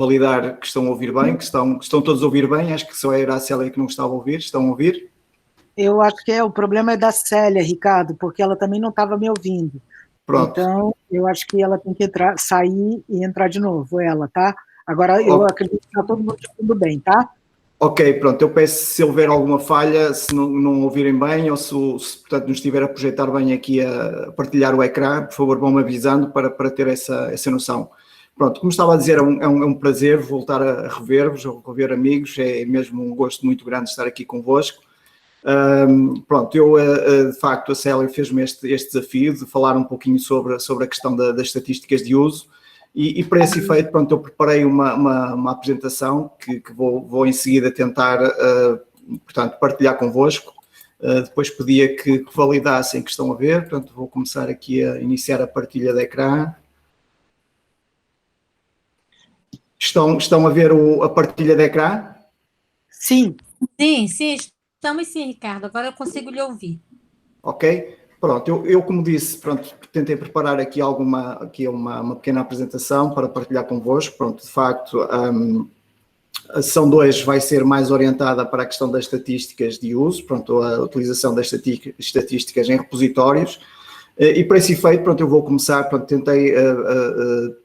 validar que estão a ouvir bem, que estão todos a ouvir bem. Acho que só era a Célia que não estava a ouvir. Estão a ouvir? Eu acho que o problema é da Célia, Ricardo, porque ela também não estava me ouvindo. Pronto. Então, eu acho que ela tem que sair e entrar de novo, ela, tá? Agora, eu acredito que está todo mundo ouvindo bem, tá? Ok, pronto, eu peço se houver alguma falha, se não ouvirem bem ou se portanto, não estiver a projetar bem aqui a partilhar o ecrã, por favor vão-me avisando para ter essa noção. Pronto, como estava a dizer, é um prazer voltar a rever-vos, a rever amigos, é mesmo um gosto muito grande estar aqui convosco. Pronto, de facto, a Célia fez-me este desafio de falar um pouquinho sobre a questão das estatísticas de uso e para esse efeito, pronto, eu preparei uma apresentação que vou em seguida tentar, portanto, partilhar convosco. Depois pedia que validassem que estão a ver, portanto, vou começar aqui a iniciar a partilha de ecrã. Estão a ver a partilha de ecrã? Sim. Sim, estamos sim, Ricardo. Agora eu consigo lhe ouvir. Ok? Pronto, eu como disse, pronto, tentei preparar aqui uma pequena apresentação para partilhar convosco. Pronto, de facto, a sessão 2 vai ser mais orientada para a questão das estatísticas de uso, pronto, a utilização das estatísticas em repositórios. E para esse efeito, pronto, eu vou começar, pronto, tentei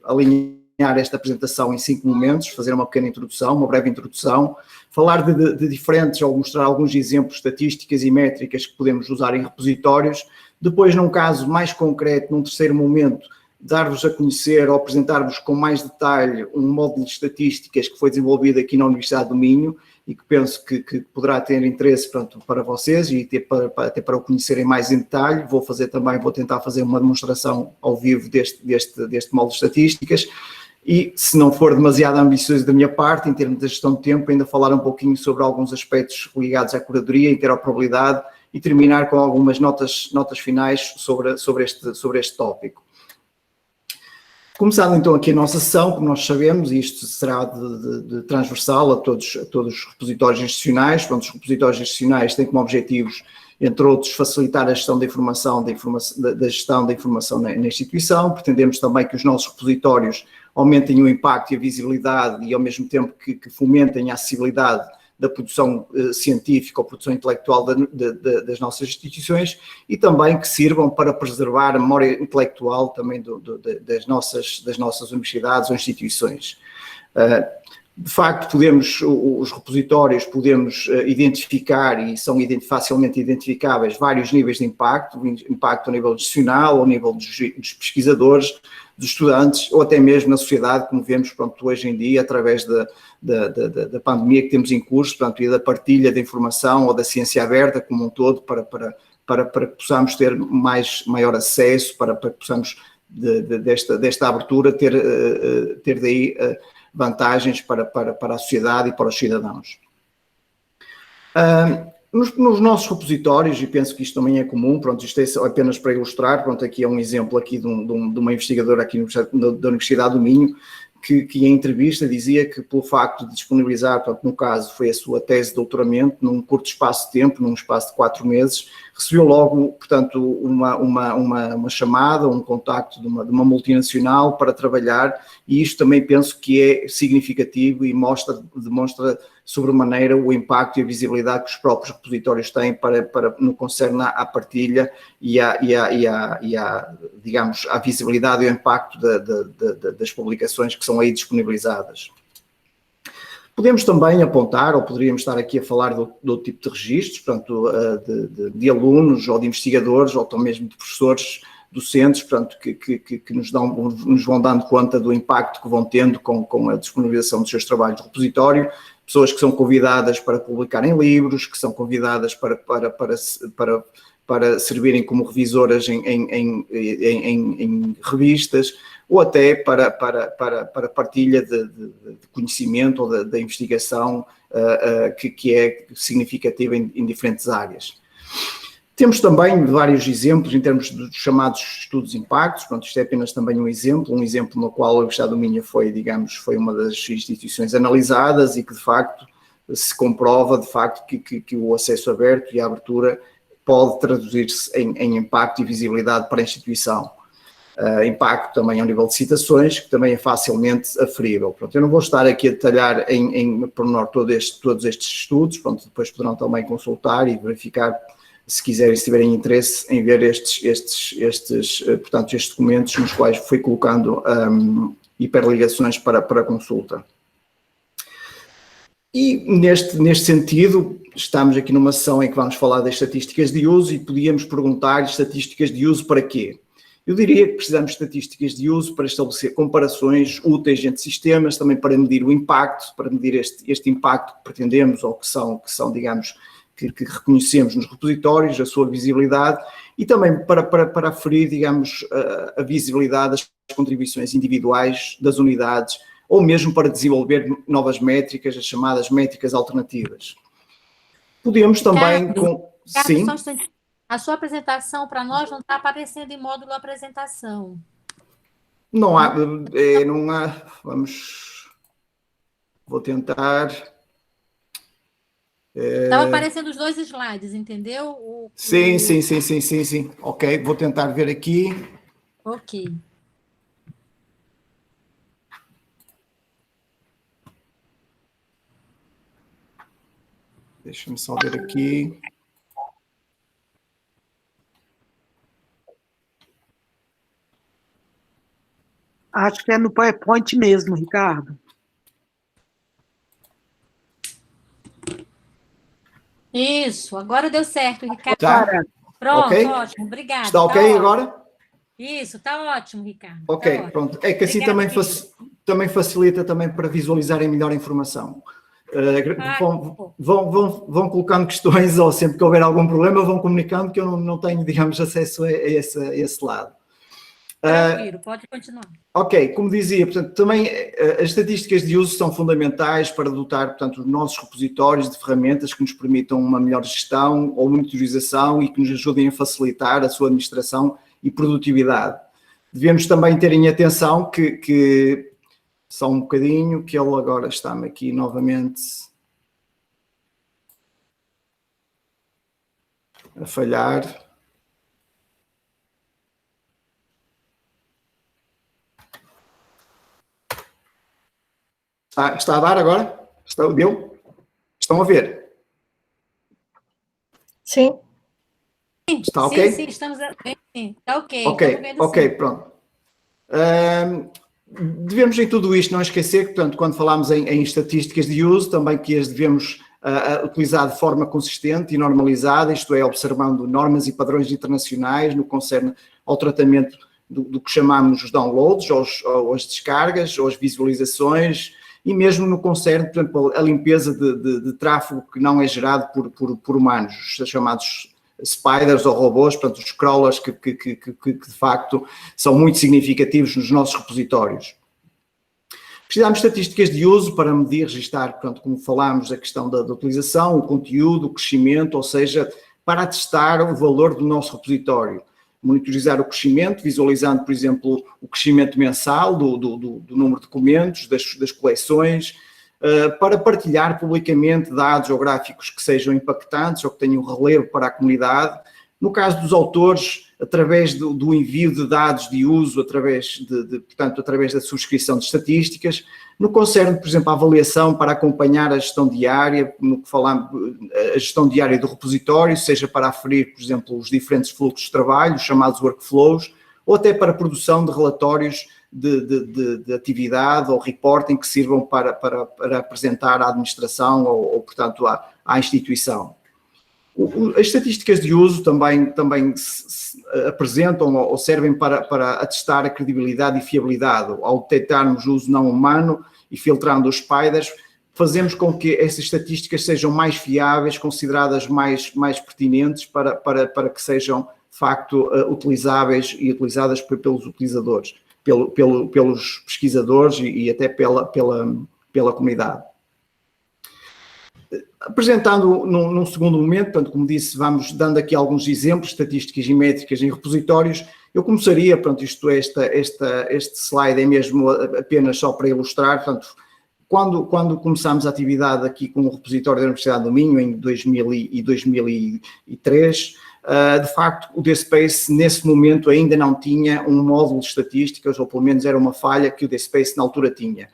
alinhar esta apresentação em 5 momentos, fazer uma pequena introdução, uma breve introdução, falar de diferentes, ou mostrar alguns exemplos, estatísticas e métricas que podemos usar em repositórios. Depois, num caso mais concreto, num terceiro momento, dar-vos a conhecer ou apresentar-vos com mais detalhe um módulo de estatísticas que foi desenvolvido aqui na Universidade do Minho e que penso que poderá ter interesse, pronto, para vocês e até para o conhecerem mais em detalhe. Vou tentar fazer uma demonstração ao vivo deste módulo de estatísticas. E, se não for demasiado ambicioso da minha parte, em termos de gestão de tempo, ainda falar um pouquinho sobre alguns aspectos ligados à curadoria, interoperabilidade e terminar com algumas notas finais sobre este tópico. Começando então aqui a nossa sessão, como nós sabemos, isto será de transversal a todos os repositórios institucionais. Pronto, os repositórios institucionais têm como objetivos, entre outros, facilitar a gestão da informação, da gestão da informação na instituição. Pretendemos também que os nossos repositórios aumentem o impacto e a visibilidade e, ao mesmo tempo, que fomentem a acessibilidade da produção científica ou produção intelectual das nossas instituições e também que sirvam para preservar a memória intelectual também das nossas universidades ou instituições. De facto, os repositórios podemos identificar e são facilmente identificáveis vários níveis de impacto ao nível institucional, ao nível dos pesquisadores, dos estudantes ou até mesmo na sociedade, como vemos, pronto, hoje em dia, através da pandemia que temos em curso, portanto, e da partilha da informação ou da ciência aberta como um todo, para que possamos ter maior acesso, para que possamos, desta abertura, ter daí vantagens para a sociedade e para os cidadãos. Nos nossos repositórios, e penso que isto também é comum, pronto, isto é apenas para ilustrar, pronto, aqui é um exemplo aqui de uma investigadora aqui da Universidade do Minho, que em entrevista dizia que pelo facto de disponibilizar, portanto, no caso foi a sua tese de doutoramento, num curto espaço de tempo, num espaço de 4 meses, recebeu logo, portanto, uma chamada, um contacto de uma multinacional para trabalhar, e isto também penso que é significativo e demonstra sobremaneira o impacto e a visibilidade que os próprios repositórios têm no que concerne à partilha e digamos, à visibilidade e ao impacto das publicações que são aí disponibilizadas. Podemos também apontar, ou poderíamos estar aqui a falar de outro tipo de registros, portanto, de alunos ou de investigadores ou até mesmo de professores, docentes, portanto, que nos vão dando conta do impacto que vão tendo com a disponibilização dos seus trabalhos de repositório, pessoas que são convidadas para publicarem livros, que são convidadas para servirem como revisoras em revistas, ou até para partilha de conhecimento ou da investigação que é significativa em diferentes áreas. Temos também vários exemplos em termos dos chamados estudos de impactos. Pronto, isto é apenas também um exemplo no qual a Universidade do Minho foi uma das instituições analisadas e que, de facto, se comprova, de facto, que o acesso aberto e a abertura pode traduzir-se em impacto e visibilidade para a instituição. impacto também ao nível de citações, que também é facilmente aferível. Pronto, eu não vou estar aqui a detalhar em pormenor todos estes estudos, pronto, depois poderão também consultar e verificar, se quiserem, se tiverem interesse em ver estes documentos nos quais fui colocando hiperligações para consulta. E neste sentido, estamos aqui numa sessão em que vamos falar das estatísticas de uso e podíamos perguntar estatísticas de uso para quê? Eu diria que precisamos de estatísticas de uso para estabelecer comparações úteis entre sistemas, também para medir o impacto, para medir este impacto que pretendemos ou que são digamos, que reconhecemos nos repositórios, a sua visibilidade, e também para aferir, digamos, a visibilidade das contribuições individuais das unidades, ou mesmo para desenvolver novas métricas, as chamadas métricas alternativas. Podemos também... Sim. Só um instante. A sua apresentação para nós não está aparecendo em módulo apresentação. Não há... Vou tentar... Estava aparecendo os 2 slides, entendeu? Sim. Ok, vou tentar ver aqui. Ok. Deixa-me só ver aqui. Acho que é no PowerPoint mesmo, Ricardo. Isso, agora deu certo, Ricardo. Tá? Pronto, okay. Ótimo, obrigada. Está ok ótimo. Agora? Isso, está ótimo, Ricardo. Ok, tá pronto. É que assim também facilita também para visualizarem melhor a informação. Vão colocando questões ou sempre que houver algum problema vão comunicando que eu não tenho, digamos, acesso a esse lado. Tranquilo, pode continuar. Ok, como dizia, portanto, também as estatísticas de uso são fundamentais para dotar, portanto, os nossos repositórios de ferramentas que nos permitam uma melhor gestão ou monitorização e que nos ajudem a facilitar a sua administração e produtividade. Devemos também ter em atenção que só um bocadinho, que ele agora está-me aqui novamente a falhar. Está a dar agora? Deu? Estão a ver? Sim. Está ok? Sim, estamos a ver. Está ok. Ok, pronto. Devemos em tudo isto não esquecer que, portanto, quando falamos em estatísticas de uso, também que as devemos utilizar de forma consistente e normalizada, isto é, observando normas e padrões internacionais no que concerne ao tratamento do que chamamos os downloads, ou as descargas, ou as visualizações, e mesmo no que concerne, por exemplo, a limpeza de tráfego que não é gerado por humanos, os chamados spiders ou robôs, portanto, os crawlers que de facto são muito significativos nos nossos repositórios. Precisamos de estatísticas de uso para medir, registar, portanto, como falámos, a questão da utilização, o conteúdo, o crescimento, ou seja, para atestar o valor do nosso repositório. Monitorizar o crescimento, visualizando, por exemplo, o crescimento mensal do número de documentos, das coleções, para partilhar publicamente dados ou gráficos que sejam impactantes ou que tenham relevo para a comunidade. No caso dos autores, através do envio de dados de uso, portanto, através da subscrição de estatísticas. No que concerne, por exemplo, a avaliação para acompanhar a gestão diária, no que falamos, a gestão diária do repositório, seja para aferir, por exemplo, os diferentes fluxos de trabalho, chamados workflows, ou até para a produção de relatórios de atividade ou reporting que sirvam para apresentar à administração ou portanto, à instituição. As estatísticas de uso também se apresentam ou servem para atestar a credibilidade e fiabilidade. Ao detectarmos o uso não humano e filtrando os spiders, fazemos com que essas estatísticas sejam mais fiáveis, consideradas mais pertinentes para que sejam, de facto, utilizáveis e utilizadas pelos utilizadores, pelos pesquisadores e até pela comunidade. Apresentando num segundo momento, portanto, como disse, vamos dando aqui alguns exemplos, estatísticas e métricas em repositórios. Eu começaria, portanto, este slide é mesmo apenas só para ilustrar, portanto, quando começámos a atividade aqui com o repositório da Universidade do Minho, em 2000 e 2003, de facto, o DSpace, nesse momento, ainda não tinha um módulo de estatísticas, ou pelo menos era uma falha que o DSpace na altura tinha.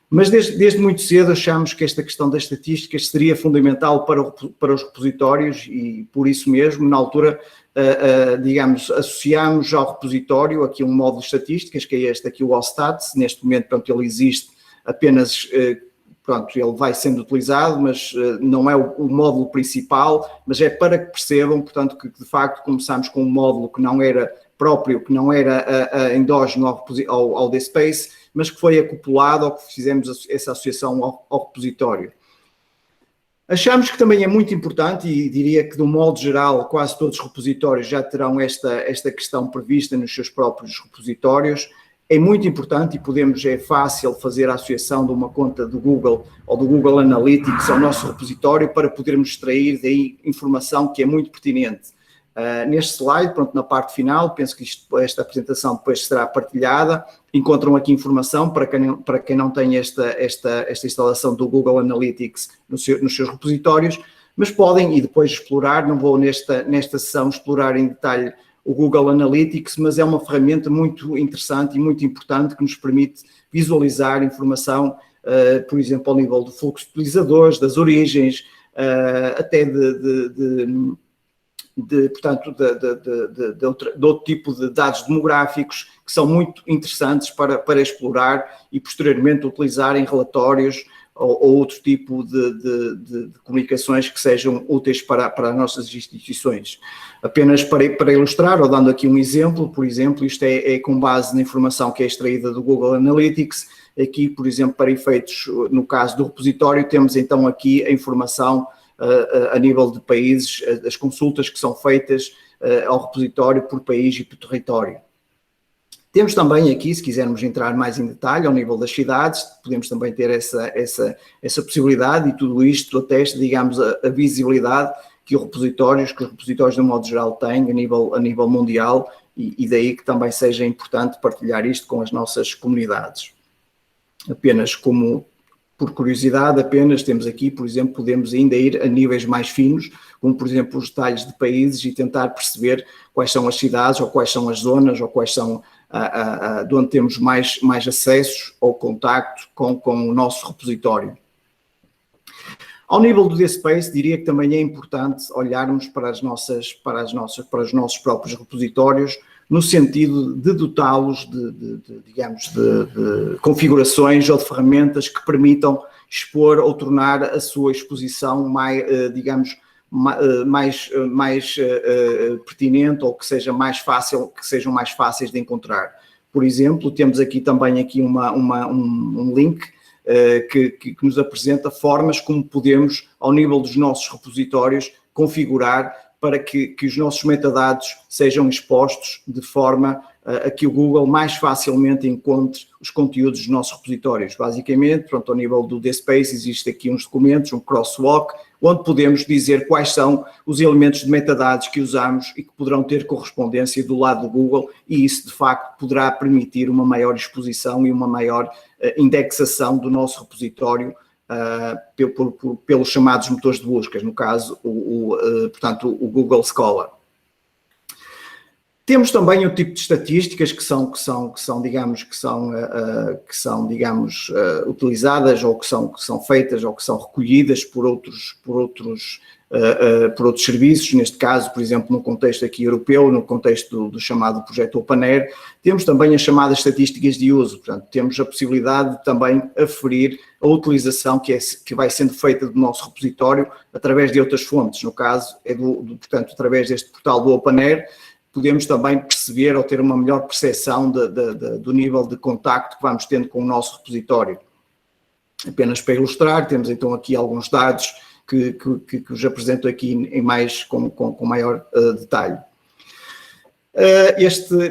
Mas desde muito cedo achamos que esta questão das estatísticas seria fundamental para os repositórios e, por isso mesmo, na altura, digamos, associámos ao repositório aqui um módulo de estatísticas, que é este aqui, o OSTAT. Neste momento, pronto, ele existe apenas, pronto, ele vai sendo utilizado, mas não é o módulo principal, mas é para que percebam, portanto, que de facto começámos com um módulo que não era próprio, que não era endógeno ao DSpace, mas que foi acoplado ou que fizemos essa associação ao repositório. Achamos que também é muito importante, e diria que de um modo geral quase todos os repositórios já terão esta questão prevista nos seus próprios repositórios. É muito importante e é fácil fazer a associação de uma conta do Google ou do Google Analytics ao nosso repositório para podermos extrair daí informação que é muito pertinente. Neste slide, pronto, na parte final, penso que esta apresentação depois será partilhada. Encontram aqui informação para quem não tem esta instalação do Google Analytics nos seus repositórios, mas podem e depois explorar, não vou nesta sessão explorar em detalhe o Google Analytics, mas é uma ferramenta muito interessante e muito importante que nos permite visualizar informação, por exemplo, ao nível do fluxo de utilizadores, das origens, até portanto, de outro tipo de dados demográficos que são muito interessantes para explorar e posteriormente utilizar em relatórios ou outro tipo de comunicações que sejam úteis para as nossas instituições. Apenas para ilustrar, ou dando aqui um exemplo, por exemplo, isto é com base na informação que é extraída do Google Analytics. Aqui, por exemplo, para efeitos, no caso do repositório, temos então aqui a informação a nível de países, as consultas que são feitas ao repositório por país e por território. Temos também aqui, se quisermos entrar mais em detalhe, ao nível das cidades, podemos também ter essa possibilidade, e tudo isto atesta, digamos, a visibilidade que os repositórios de um modo geral têm a nível mundial, e daí que também seja importante partilhar isto com as nossas comunidades. Apenas por curiosidade, temos aqui, por exemplo, podemos ainda ir a níveis mais finos, como, por exemplo, os detalhes de países e tentar perceber quais são as cidades, ou quais são as zonas, ou quais são de onde temos mais acessos ou contacto com o nosso repositório. Ao nível do DSpace, diria que também é importante olharmos para os nossos próprios repositórios, no sentido de dotá-los digamos, de configurações ou de ferramentas que permitam expor ou tornar a sua exposição mais, digamos, mais pertinente, ou que sejam mais fáceis de encontrar. Por exemplo, temos aqui também um link que nos apresenta formas como podemos, ao nível dos nossos repositórios, configurar para que os nossos metadados sejam expostos de forma a que o Google mais facilmente encontre os conteúdos dos nossos repositórios. Basicamente, pronto, ao nível do DSpace existe aqui uns documentos, um crosswalk, onde podemos dizer quais são os elementos de metadados que usamos e que poderão ter correspondência do lado do Google, e isso de facto poderá permitir uma maior exposição e uma maior indexação do nosso repositório pelos chamados motores de buscas, no caso, portanto, o Google Scholar. Temos também o tipo de estatísticas que são utilizadas, ou que são feitas, ou que são recolhidas por outros serviços, neste caso, por exemplo, no contexto aqui europeu, no contexto do chamado projeto OpenAIRE. Temos também as chamadas estatísticas de uso, portanto, temos a possibilidade de também aferir a utilização que vai sendo feita do nosso repositório através de outras fontes, no caso, portanto, através deste portal do OpenAIRE, podemos também perceber ou ter uma melhor percepção do nível de contacto que vamos tendo com o nosso repositório. Apenas para ilustrar, temos então aqui alguns dados que os apresento aqui com maior detalhe.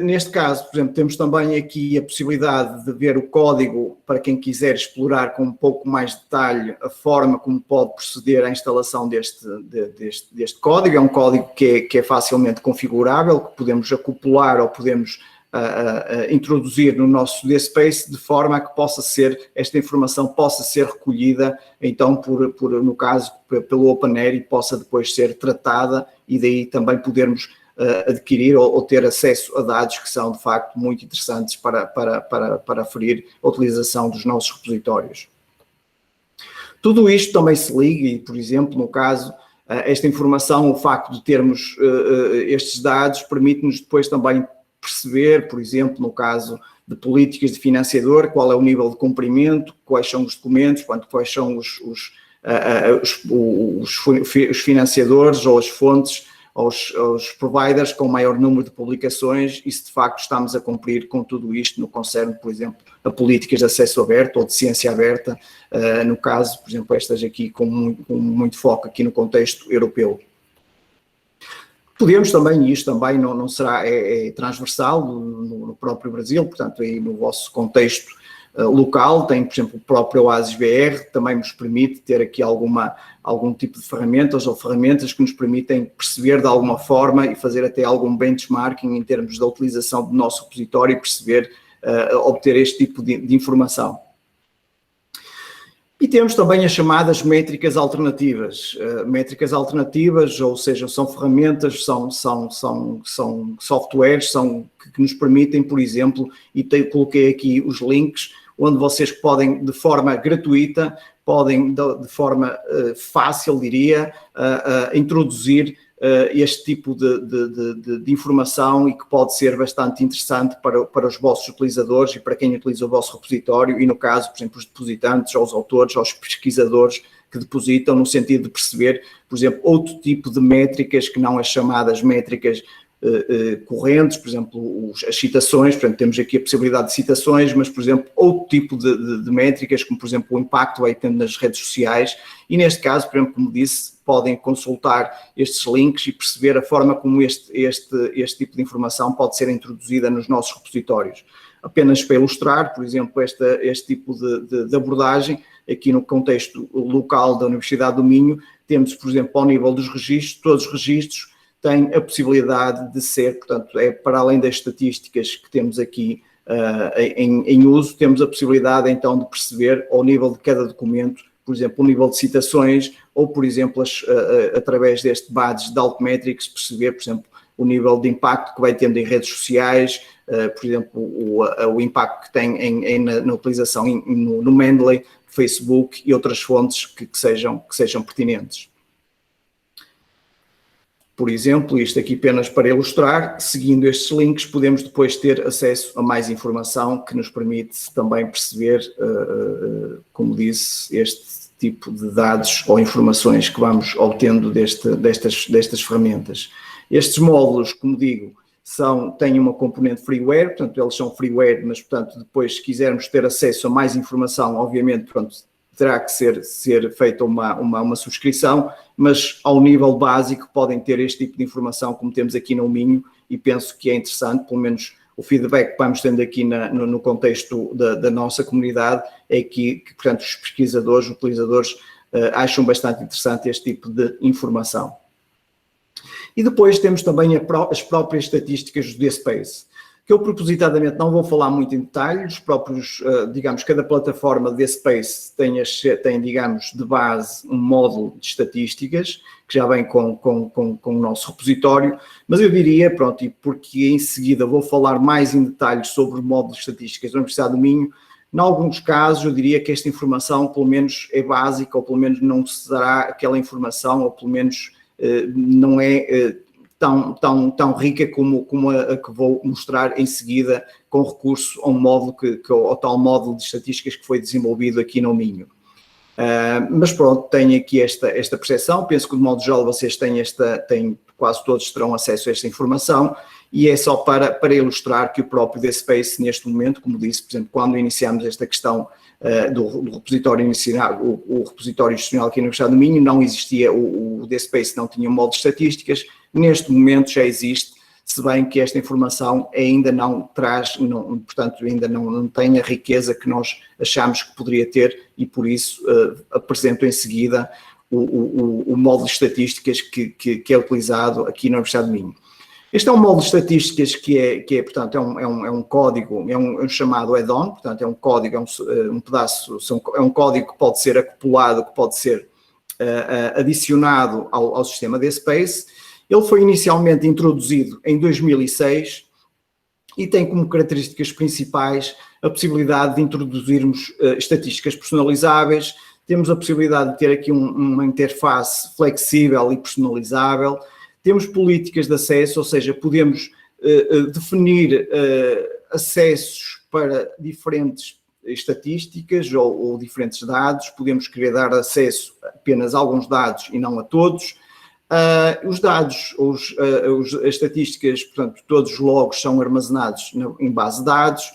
Neste caso, por exemplo, temos também aqui a possibilidade de ver o código para quem quiser explorar com um pouco mais de detalhe a forma como pode proceder à instalação deste código. É um código que é facilmente configurável, que podemos acoplar ou podemos introduzir no nosso DSpace de forma a que esta informação possa ser recolhida, então, no caso, pelo OpenAIRE e possa depois ser tratada e daí também podermos adquirir ou ter acesso a dados que são, de facto, muito interessantes para aferir a utilização dos nossos repositórios. Tudo isto também se liga e, por exemplo, no caso, esta informação, o facto de termos estes dados, permite-nos depois também perceber, por exemplo, no caso de políticas de financiador, qual é o nível de cumprimento, quais são os documentos, quais são os financiadores ou as fontes, aos providers com maior número de publicações e se de facto estamos a cumprir com tudo isto no que concerne, por exemplo, a políticas de acesso aberto ou de ciência aberta, no caso, por exemplo, estas aqui com muito foco aqui no contexto europeu. Podemos também, e isto também não será, é transversal no próprio Brasil, portanto aí no vosso contexto local, tem, por exemplo, o próprio Oasis BR, também nos permite ter aqui algum tipo de ferramentas ou ferramentas que nos permitem perceber de alguma forma e fazer até algum benchmarking em termos da utilização do nosso repositório e perceber, obter este tipo de informação. E temos também as chamadas métricas alternativas. Métricas alternativas, ou seja, são ferramentas, são softwares que nos permitem, por exemplo, e coloquei aqui os links, onde vocês podem, de forma gratuita, podem, de forma fácil, diria, introduzir este tipo de informação e que pode ser bastante interessante para os vossos utilizadores e para quem utiliza o vosso repositório e, no caso, por exemplo, os depositantes, aos autores, aos pesquisadores que depositam, no sentido de perceber, por exemplo, outro tipo de métricas que não as chamadas métricas correntes, por exemplo, as citações, portanto, temos aqui a possibilidade de citações, mas, por exemplo, outro tipo de métricas, como, por exemplo, o impacto vai tendo nas redes sociais e, neste caso, por exemplo, como disse, podem consultar estes links e perceber a forma como este tipo de informação pode ser introduzida nos nossos repositórios. Apenas para ilustrar, por exemplo, este tipo de abordagem, aqui no contexto local da Universidade do Minho, temos, por exemplo, ao nível dos registros, todos os registros têm a possibilidade de ser, portanto, para além das estatísticas que temos aqui em uso, temos a possibilidade então de perceber ao nível de cada documento, por exemplo, o nível de citações ou, por exemplo, através deste badge de Altmetrics, perceber, por exemplo, o nível de impacto que vai tendo em redes sociais, por exemplo, o impacto que tem na utilização no Mendeley, Facebook e outras fontes que sejam pertinentes. Por exemplo, isto aqui apenas para ilustrar, seguindo estes links podemos depois ter acesso a mais informação que nos permite também perceber, como disse, este tipo de dados ou informações que vamos obtendo destas ferramentas. Estes módulos, como digo, têm uma componente freeware, portanto eles são freeware, mas portanto depois se quisermos ter acesso a mais informação, obviamente, portanto, terá que ser feita uma subscrição, mas ao nível básico podem ter este tipo de informação como temos aqui no Minho e penso que é interessante, pelo menos o feedback que vamos tendo aqui no contexto da nossa comunidade é que, portanto, os pesquisadores, os utilizadores acham bastante interessante este tipo de informação. E depois temos também as próprias estatísticas do DSpace, que eu propositadamente não vou falar muito em detalhe, os próprios, digamos, cada plataforma de DSpace tem, digamos, de base um módulo de estatísticas, que já vem com o nosso repositório, mas eu diria, pronto, e porque em seguida vou falar mais em detalhes sobre o módulo de estatísticas da Universidade do Minho, em alguns casos eu diria que esta informação pelo menos é básica, ou pelo menos não será aquela informação, ou pelo menos não é tão rica como a que vou mostrar em seguida com recurso a um módulo ao tal módulo de estatísticas que foi desenvolvido aqui no Minho. Mas pronto, tenho aqui esta percepção, penso que de modo geral vocês têm quase todos terão acesso a esta informação e é só para ilustrar que o próprio DSpace neste momento, como disse, por exemplo, quando iniciamos esta questão do repositório inicial, o repositório institucional aqui na Universidade do Minho, não existia, o DSpace não tinha um módulo de estatísticas, neste momento já existe, se bem que esta informação ainda não traz, portanto, ainda não tem a riqueza que nós achamos que poderia ter e por isso apresento em seguida o módulo de estatísticas que é utilizado aqui na Universidade do Minho. Este é um módulo de estatísticas portanto, é um código, é um chamado add-on, portanto, é um código, um pedaço, é um código que pode ser acoplado, que pode ser adicionado ao sistema DSpace. Ele foi inicialmente introduzido em 2006 e tem como características principais a possibilidade de introduzirmos estatísticas personalizáveis. Temos a possibilidade de ter aqui uma interface flexível e personalizável. Temos políticas de acesso, ou seja, podemos definir acessos para diferentes estatísticas ou diferentes dados. Podemos querer dar acesso apenas a alguns dados e não a todos. Os dados, as estatísticas, portanto, todos os logos são armazenados em base de dados.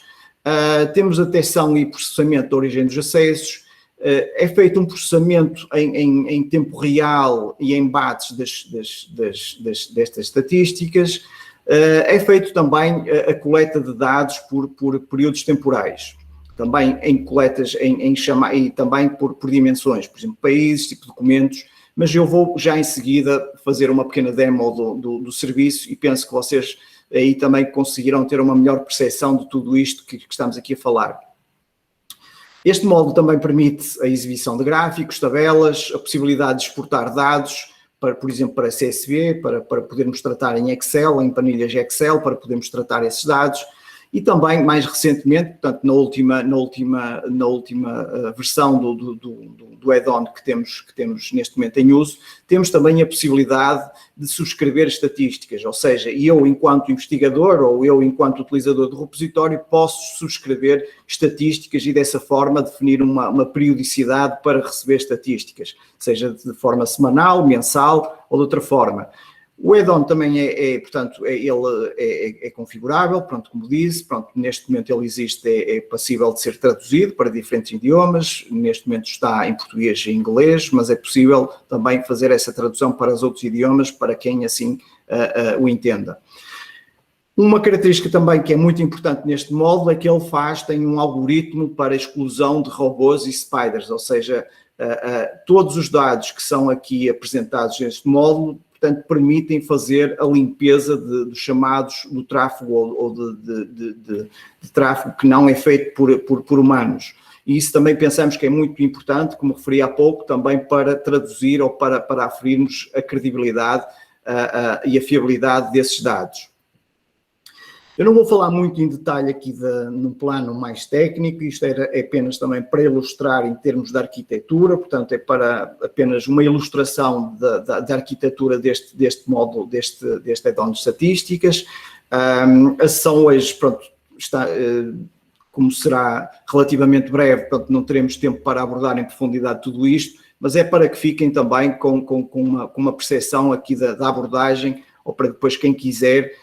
Temos a detecção e processamento da origem dos acessos. É feito um processamento em tempo real e em bates destas estatísticas. É feito também a coleta de dados por períodos temporais, também em coletas e também por dimensões, por exemplo, países, tipo de documentos, mas eu vou já em seguida fazer uma pequena demo do serviço e penso que vocês aí também conseguirão ter uma melhor percepção de tudo isto que estamos aqui a falar. Este módulo também permite a exibição de gráficos, tabelas, a possibilidade de exportar dados, por exemplo, para CSV, para podermos tratar em Excel, em planilhas Excel, para podermos tratar esses dados. E também, mais recentemente, portanto, na última versão do add-on que temos neste momento em uso, temos também a possibilidade de subscrever estatísticas, ou seja, eu, enquanto investigador ou eu, enquanto utilizador do repositório, posso subscrever estatísticas e, dessa forma, definir uma periodicidade para receber estatísticas, seja de forma semanal, mensal ou de outra forma. O add-on também portanto, ele é configurável, pronto, como disse, pronto, neste momento ele existe, é passível de ser traduzido para diferentes idiomas, neste momento está em português e inglês, mas é possível também fazer essa tradução para os outros idiomas, para quem assim o entenda. Uma característica também que é muito importante neste módulo é que ele tem um algoritmo para a exclusão de robôs e spiders, ou seja, todos os dados que são aqui apresentados neste módulo, portanto, permitem fazer a limpeza dos chamados do tráfego ou de tráfego que não é feito por humanos. E isso também pensamos que é muito importante, como referi há pouco, também para traduzir ou para aferirmos a credibilidade e a fiabilidade desses dados. Eu não vou falar muito em detalhe aqui num plano mais técnico, isto é apenas também para ilustrar em termos de arquitetura, portanto é para apenas uma ilustração da arquitetura deste módulo, deste add-on de estatísticas. A sessão hoje, pronto, está, como será relativamente breve, portanto não teremos tempo para abordar em profundidade tudo isto, mas é para que fiquem também com uma percepção aqui da abordagem, ou para depois quem quiser.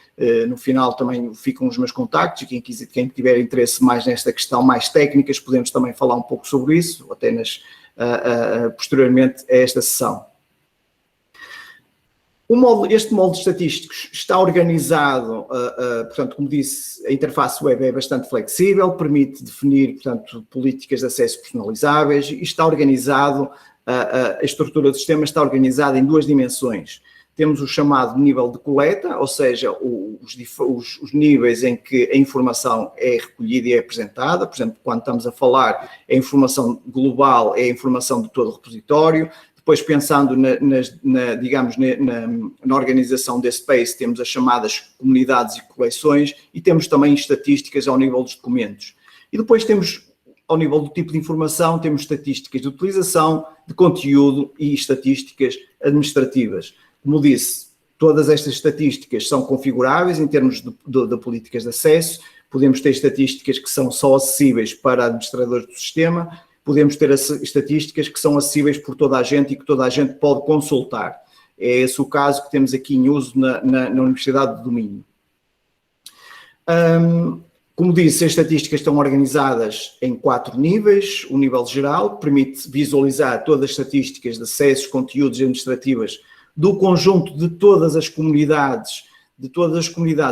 No final também ficam os meus contactos e quem tiver interesse mais nesta questão, mais técnicas, podemos também falar um pouco sobre isso, até posteriormente a esta sessão. Este módulo de estatísticos está organizado, portanto, como disse, a interface web é bastante flexível, permite definir, portanto, políticas de acesso personalizáveis e está organizado, a estrutura do sistema está organizada em duas dimensões. Temos o chamado nível de coleta, ou seja, os níveis em que a informação é recolhida e é apresentada. Por exemplo, quando estamos a falar, a informação global é a informação de todo o repositório. Depois, pensando na organização desse space, temos as chamadas comunidades e coleções e temos também estatísticas ao nível dos documentos. E depois temos, ao nível do tipo de informação, temos estatísticas de utilização, de conteúdo e estatísticas administrativas. Como disse, todas estas estatísticas são configuráveis em termos de políticas de acesso. Podemos ter estatísticas que são só acessíveis para administradores do sistema, podemos ter estatísticas que são acessíveis por toda a gente e que toda a gente pode consultar. É esse o caso que temos aqui em uso na Universidade de Domínio. Como disse, as estatísticas estão organizadas em 4 níveis. O nível geral permite visualizar todas as estatísticas de acessos, conteúdos administrativas do conjunto de todas as comunidades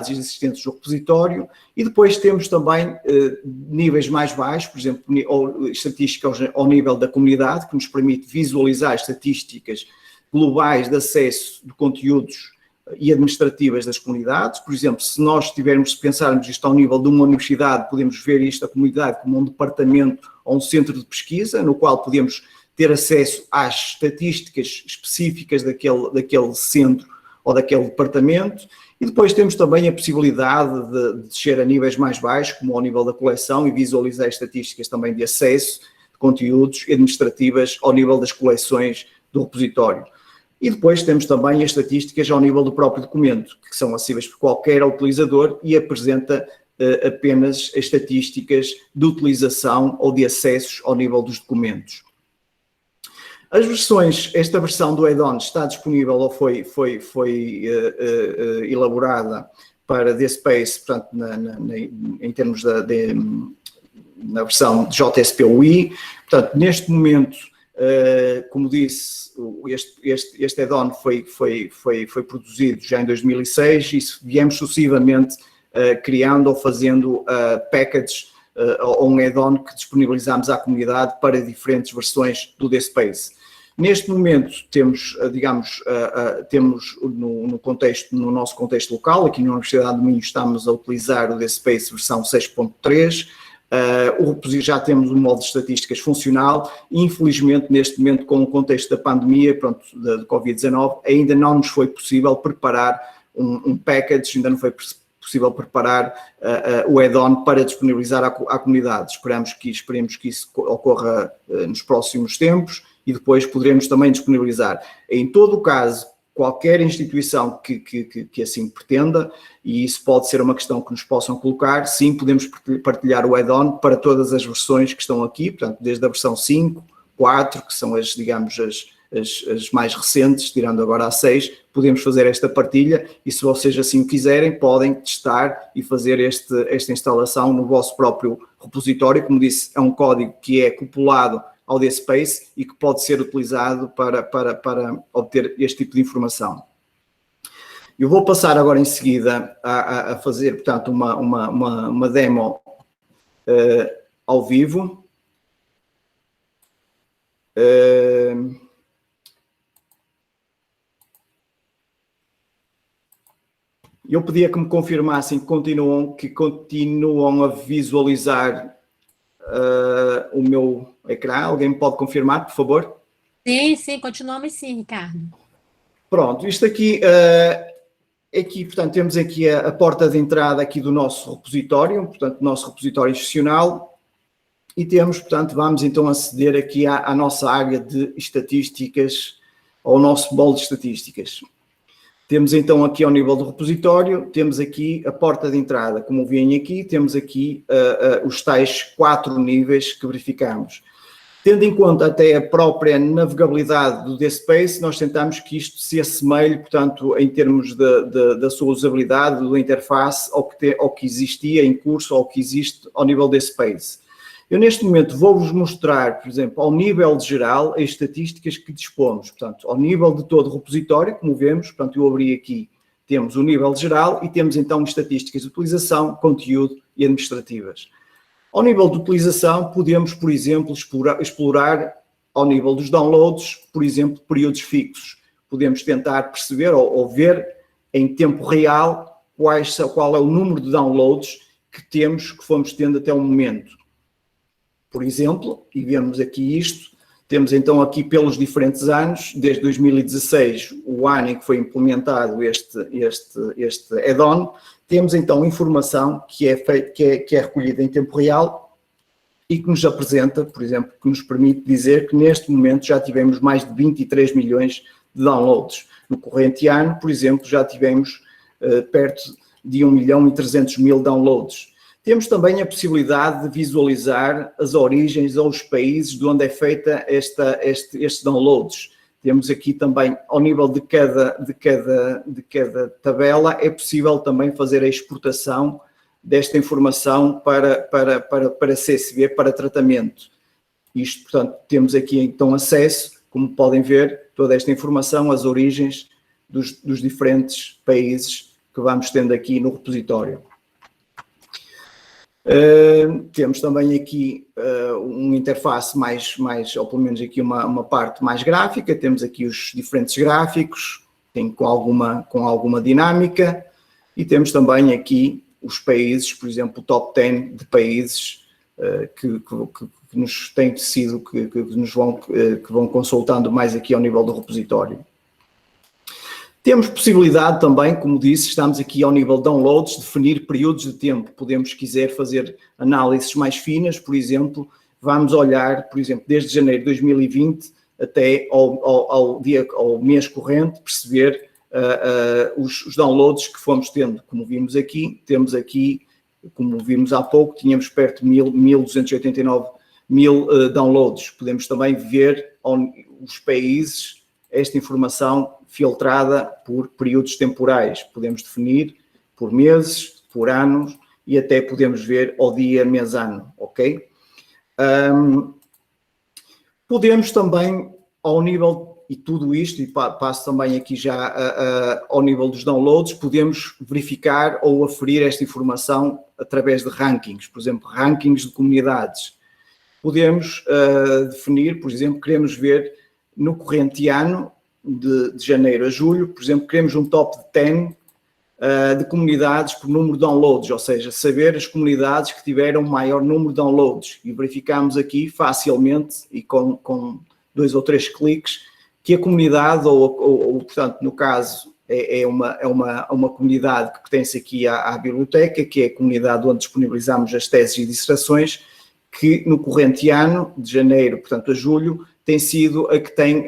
existentes no repositório, e depois temos também níveis mais baixos, por exemplo, estatísticas ao nível da comunidade, que nos permite visualizar estatísticas globais de acesso de conteúdos e administrativas das comunidades. Por exemplo, se nós pensarmos isto ao nível de uma universidade, podemos ver isto, a comunidade, como um departamento ou um centro de pesquisa, no qual podemos ter acesso às estatísticas específicas daquele centro ou daquele departamento. E depois temos também a possibilidade de descer a níveis mais baixos, como ao nível da coleção, e visualizar estatísticas também de acesso de conteúdos administrativas ao nível das coleções do repositório. E depois temos também as estatísticas ao nível do próprio documento, que são acessíveis por qualquer utilizador e apresenta apenas as estatísticas de utilização ou de acessos ao nível dos documentos. As versões, esta versão do add-on está disponível ou foi elaborada para DSpace, portanto, em termos na versão de JSP-UI. Portanto, neste momento, como disse, este add-on foi produzido já em 2006 e viemos sucessivamente criando ou fazendo packages ou um add-on que disponibilizamos à comunidade para diferentes versões do DSpace. Neste momento temos, digamos, no nosso contexto local, aqui na Universidade do Minho estamos a utilizar o DSpace versão 6.3, já temos um modo de estatísticas funcional e infelizmente neste momento com o contexto da pandemia, pronto, da Covid-19, ainda não nos foi possível preparar um package, ainda não foi possível preparar o add-on para disponibilizar à comunidade. Esperemos que isso ocorra nos próximos tempos e depois poderemos também disponibilizar. Em todo o caso, qualquer instituição que assim pretenda, e isso pode ser uma questão que nos possam colocar, sim, podemos partilhar o add-on para todas as versões que estão aqui, portanto, desde a versão 5, 4, que são as, digamos, as mais recentes, tirando agora a 6, podemos fazer esta partilha e se vocês assim o quiserem, podem testar e fazer esta instalação no vosso próprio repositório. Como disse, é um código que é couplado ao DSpace e que pode ser utilizado para obter este tipo de informação. Eu vou passar agora em seguida a fazer, portanto, uma demo ao vivo. Eu pedia que me confirmassem que continuam a visualizar o meu ecrã. Alguém me pode confirmar, por favor? Sim, continuamos sim, Ricardo. Pronto, isto aqui, portanto, temos aqui a porta de entrada aqui do nosso repositório, portanto, nosso repositório institucional, e temos, portanto, vamos então aceder aqui à nossa área de estatísticas, ao nosso bolo de estatísticas. Temos então aqui ao nível do repositório, temos aqui a porta de entrada, como veem aqui, temos aqui os tais 4 níveis que verificamos. Tendo em conta até a própria navegabilidade do DSpace, nós tentamos que isto se assemelhe, portanto, em termos da sua usabilidade, da interface, ao que existia em curso, ao que existe ao nível DSpace. Eu, neste momento, vou-vos mostrar, por exemplo, ao nível geral, as estatísticas que dispomos. Portanto, ao nível de todo o repositório, como vemos, portanto, eu abri aqui, temos o nível geral e temos, então, estatísticas de utilização, conteúdo e administrativas. Ao nível de utilização, podemos, por exemplo, explorar, ao nível dos downloads, por exemplo, períodos fixos. Podemos tentar perceber ou ver em tempo real qual é o número de downloads que fomos tendo até o momento. Por exemplo, e vemos aqui isto, temos então aqui pelos diferentes anos, desde 2016, o ano em que foi implementado este add-on, temos então informação que é recolhida em tempo real e que nos apresenta, por exemplo, que nos permite dizer que neste momento já tivemos mais de 23 milhões de downloads. No corrente ano, por exemplo, já tivemos perto de 1.300.000 downloads. Temos também a possibilidade de visualizar as origens ou os países de onde é feita estes downloads. Temos aqui também, ao nível de cada tabela, é possível também fazer a exportação desta informação para CSV, para tratamento. Isto, portanto, temos aqui então acesso, como podem ver, toda esta informação, as origens dos diferentes países que vamos tendo aqui no repositório. Temos também aqui uma interface mais, ou pelo menos aqui uma parte mais gráfica, temos aqui os diferentes gráficos, com alguma dinâmica, e temos também aqui os países, por exemplo, o top 10 de países que nos têm sido, que vão consultando mais aqui ao nível do repositório. Temos possibilidade também, como disse, estamos aqui ao nível de downloads, definir períodos de tempo. Podemos, se quiser, fazer análises mais finas, por exemplo, vamos olhar, por exemplo, desde janeiro de 2020 até ao mês corrente, perceber os downloads que fomos tendo. Como vimos aqui, temos aqui, como vimos há pouco, tínhamos perto de 1.289 downloads. Podemos também ver os países, esta informação filtrada por períodos temporais. Podemos definir por meses, por anos e até podemos ver ao dia, mês, ano, ok? Podemos também, ao nível, e tudo isto, e passo também aqui já ao nível dos downloads, podemos verificar ou aferir esta informação através de rankings, por exemplo, rankings de comunidades. Podemos definir, por exemplo, queremos ver no corrente ano, de janeiro a julho, por exemplo, queremos um top 10 de comunidades por número de downloads, ou seja, saber as comunidades que tiveram maior número de downloads, e verificamos aqui facilmente e com 2 ou 3 cliques que a comunidade, ou portanto, no caso, é uma comunidade que pertence aqui à biblioteca, que é a comunidade onde disponibilizamos as teses e dissertações, que no corrente ano, de janeiro, portanto, a julho, tem sido a que tem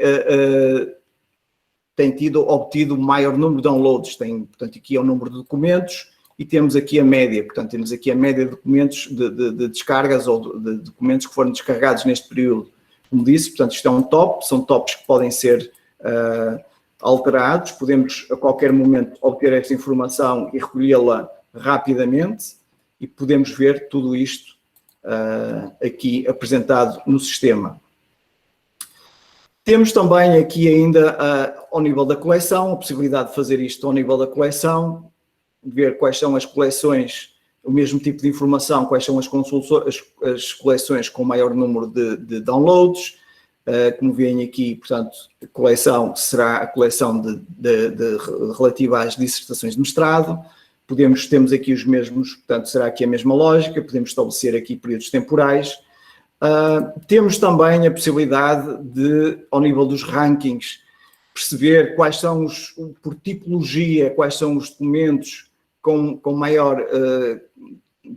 obtido o maior número de downloads. Portanto, aqui é o número de documentos e temos aqui a média. Portanto, temos aqui a média de documentos de descargas ou de documentos que foram descarregados neste período. Como disse, portanto, isto é um top, são tops que podem ser alterados, podemos a qualquer momento obter esta informação e recolhê-la rapidamente e podemos ver tudo isto aqui apresentado no sistema. Temos também aqui ainda, ao nível da coleção, a possibilidade de fazer isto ao nível da coleção, ver quais são as coleções, o mesmo tipo de informação, quais são as coleções com maior número de downloads. Como veem aqui, portanto, a coleção será a coleção relativa às dissertações de mestrado. Temos aqui os mesmos, portanto, será aqui a mesma lógica, podemos estabelecer aqui períodos temporais. Temos também a possibilidade de, ao nível dos rankings, perceber quais são por tipologia, quais são os documentos com maior,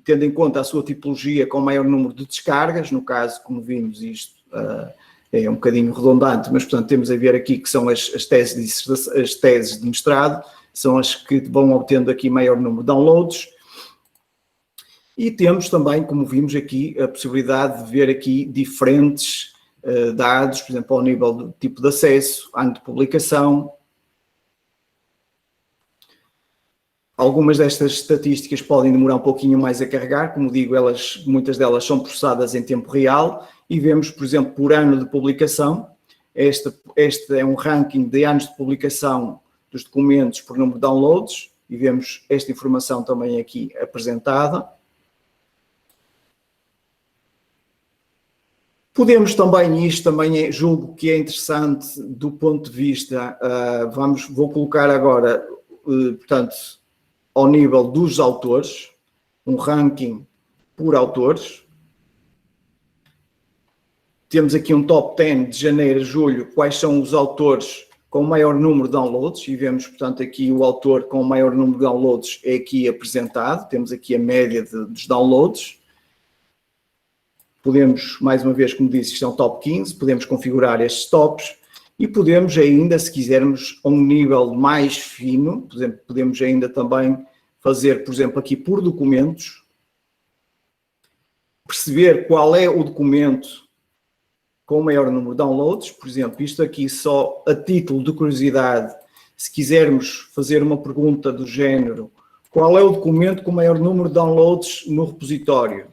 tendo em conta a sua tipologia, com maior número de descargas. No caso, como vimos, isto é um bocadinho redundante, mas, portanto, temos a ver aqui que são as teses de mestrado, são as que vão obtendo aqui maior número de downloads. E temos também, como vimos aqui, a possibilidade de ver aqui diferentes dados, por exemplo, ao nível do tipo de acesso, ano de publicação. Algumas destas estatísticas podem demorar um pouquinho mais a carregar, como digo, muitas delas são processadas em tempo real, e vemos, por exemplo, por ano de publicação. Este é um ranking de anos de publicação dos documentos por número de downloads, e vemos esta informação também aqui apresentada. Podemos também, isto também julgo que é interessante do ponto de vista, vou colocar agora, portanto, ao nível dos autores, um ranking por autores. Temos aqui um top 10 de janeiro a julho, quais são os autores com maior número de downloads, e vemos, portanto, aqui o autor com maior número de downloads é aqui apresentado, temos aqui a média dos downloads. Podemos, mais uma vez, como disse, isto é um top 15, podemos configurar estes tops e podemos ainda, se quisermos, a um nível mais fino, por exemplo, podemos ainda também fazer, por exemplo, aqui por documentos, perceber qual é o documento com o maior número de downloads. Por exemplo, isto aqui só a título de curiosidade, se quisermos fazer uma pergunta do género, qual é o documento com o maior número de downloads no repositório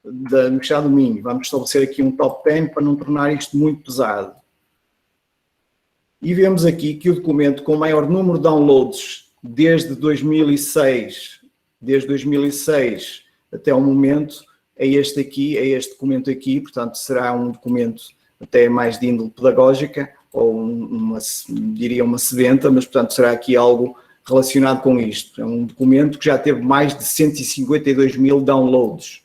da Universidade do Minho? Vamos estabelecer aqui um top 10 para não tornar isto muito pesado. E vemos aqui que o documento com maior número de downloads desde 2006 até o momento é este documento aqui, portanto será um documento até mais de índole pedagógica, diria uma sedenta, mas portanto será aqui algo relacionado com isto. É um documento que já teve mais de 152 mil downloads.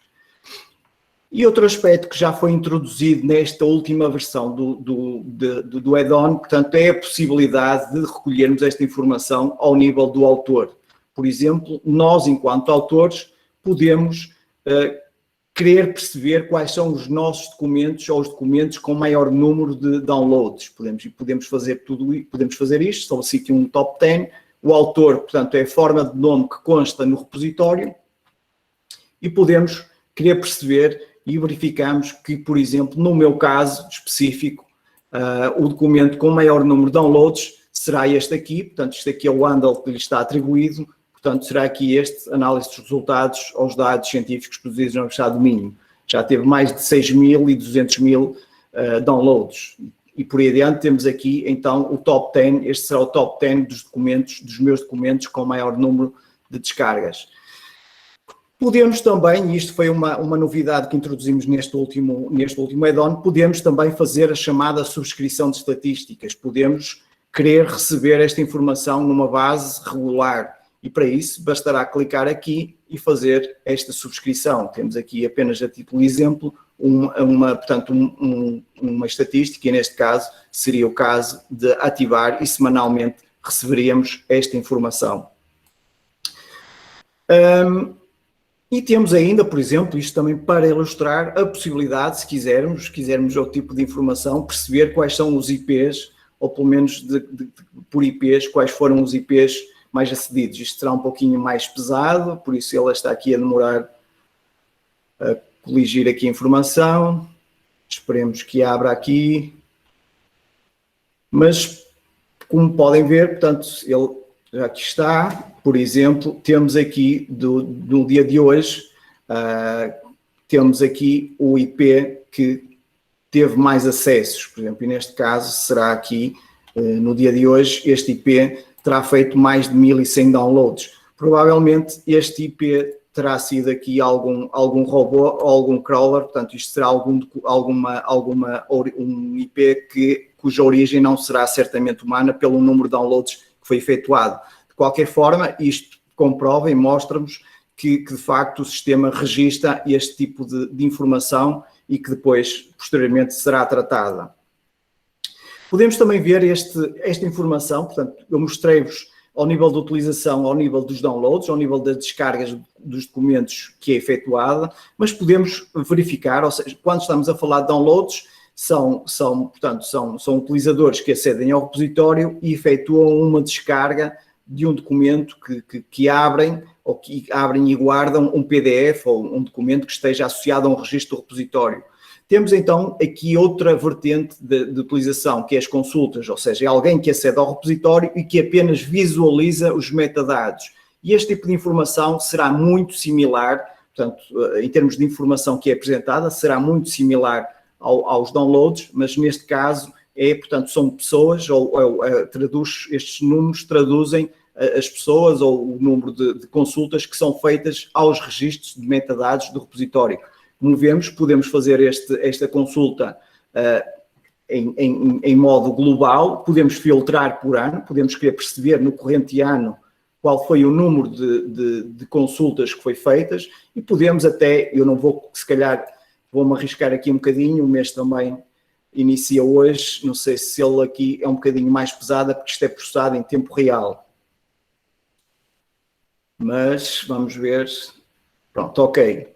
E outro aspecto que já foi introduzido nesta última versão do add-on, portanto, é a possibilidade de recolhermos esta informação ao nível do autor. Por exemplo, nós, enquanto autores, podemos querer perceber quais são os nossos documentos ou os documentos com maior número de downloads. Podemos fazer isto, estabeleci aqui um top 10, o autor, portanto, é a forma de nome que consta no repositório e podemos querer perceber e verificamos que, por exemplo, no meu caso específico, o documento com maior número de downloads será este aqui, portanto, este aqui é o handle que lhe está atribuído, portanto, será aqui este, análise dos resultados aos dados científicos produzidos na Universidade do Minho. Já teve mais de 6.200.000 downloads. E por aí adiante temos aqui, então, o top 10, este será o top 10 dos meus documentos com maior número de descargas. Podemos também, e isto foi uma novidade que introduzimos neste último add-on, podemos também fazer a chamada subscrição de estatísticas. Podemos querer receber esta informação numa base regular e para isso bastará clicar aqui e fazer esta subscrição. Temos aqui apenas a título de exemplo uma estatística e neste caso seria o caso de ativar e semanalmente receberíamos esta informação. E temos ainda, por exemplo, isto também para ilustrar a possibilidade, se quisermos outro tipo de informação, perceber quais são os IPs, ou pelo menos por IPs, quais foram os IPs mais acedidos. Isto será um pouquinho mais pesado, por isso ele está aqui a demorar a coligir aqui a informação. Esperemos que abra aqui. Mas, como podem ver, portanto, ele já aqui está. Por exemplo, temos aqui, no dia de hoje, temos aqui o IP que teve mais acessos, por exemplo, e neste caso será aqui, no dia de hoje, este IP terá feito mais de 1.100 downloads. Provavelmente este IP terá sido aqui algum robô ou algum crawler, portanto isto será um IP cuja origem não será certamente humana pelo número de downloads que foi efetuado. De qualquer forma, isto comprova e mostra-nos que de facto o sistema registra este tipo de informação e que depois, posteriormente, será tratada. Podemos também ver esta informação, portanto, eu mostrei-vos ao nível da utilização, ao nível dos downloads, ao nível das descargas dos documentos que é efetuada, mas podemos verificar, ou seja, quando estamos a falar de downloads, são utilizadores que acedem ao repositório e efetuam uma descarga de um documento que abrem e guardam um PDF ou um documento que esteja associado a um registro do repositório. Temos então aqui outra vertente de utilização, que é as consultas, ou seja, é alguém que acede ao repositório e que apenas visualiza os metadados. E este tipo de informação será muito similar, portanto, em termos de informação que é apresentada, será muito similar aos downloads, mas neste caso portanto, são pessoas, estes números traduzem as pessoas ou o número de consultas que são feitas aos registros de metadados do repositório. Como vemos, podemos fazer esta consulta em modo global, podemos filtrar por ano, podemos querer perceber no corrente ano qual foi o número de consultas que foi feitas e podemos até, eu não vou, se calhar, vou-me arriscar aqui um bocadinho, o mês também inicia hoje, não sei se ele aqui é um bocadinho mais pesado, porque isto é processado em tempo real. Mas vamos ver, pronto, ok.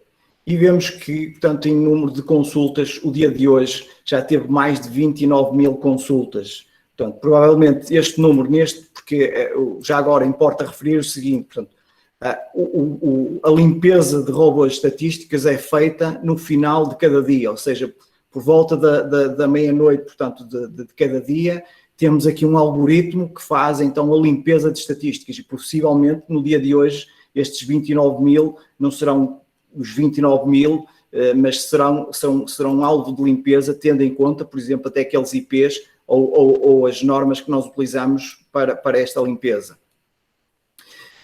E vemos que, portanto, em número de consultas, o dia de hoje já teve mais de 29.000 consultas. Portanto, provavelmente este número, porque já agora importa referir o seguinte, portanto, a limpeza de robôs estatísticas é feita no final de cada dia, ou seja, por volta da meia-noite, portanto, de cada dia, temos aqui um algoritmo que faz, então, a limpeza de estatísticas e, possivelmente, no dia de hoje, estes 29.000 não serão os 29.000, mas serão alvo de limpeza, tendo em conta, por exemplo, até aqueles IPs ou as normas que nós utilizamos para esta limpeza.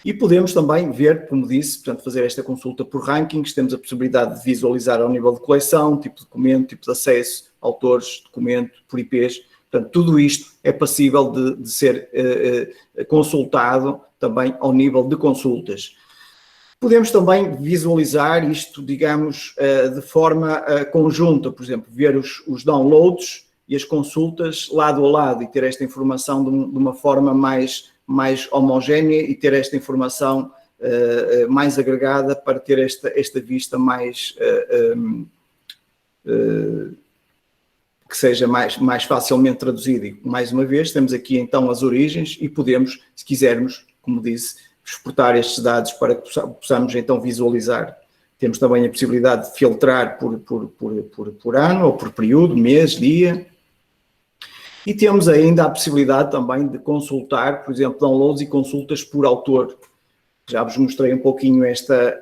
E podemos também ver, como disse, portanto, fazer esta consulta por rankings, temos a possibilidade de visualizar ao nível de coleção, tipo de documento, tipo de acesso, autores, documento, por IPs, Portanto, tudo isto é passível de ser consultado também ao nível de consultas. Podemos também visualizar isto, digamos, de forma conjunta, por exemplo, ver os downloads e as consultas lado a lado e ter esta informação de uma forma mais homogénea e ter esta informação mais agregada para ter esta vista mais que seja mais facilmente traduzida. E, mais uma vez, temos aqui então as origens e podemos, se quisermos, como disse, exportar estes dados para que possamos então visualizar. Temos também a possibilidade de filtrar por ano ou por período, mês, dia. E temos ainda a possibilidade também de consultar, por exemplo, downloads e consultas por autor. Já vos mostrei um pouquinho esta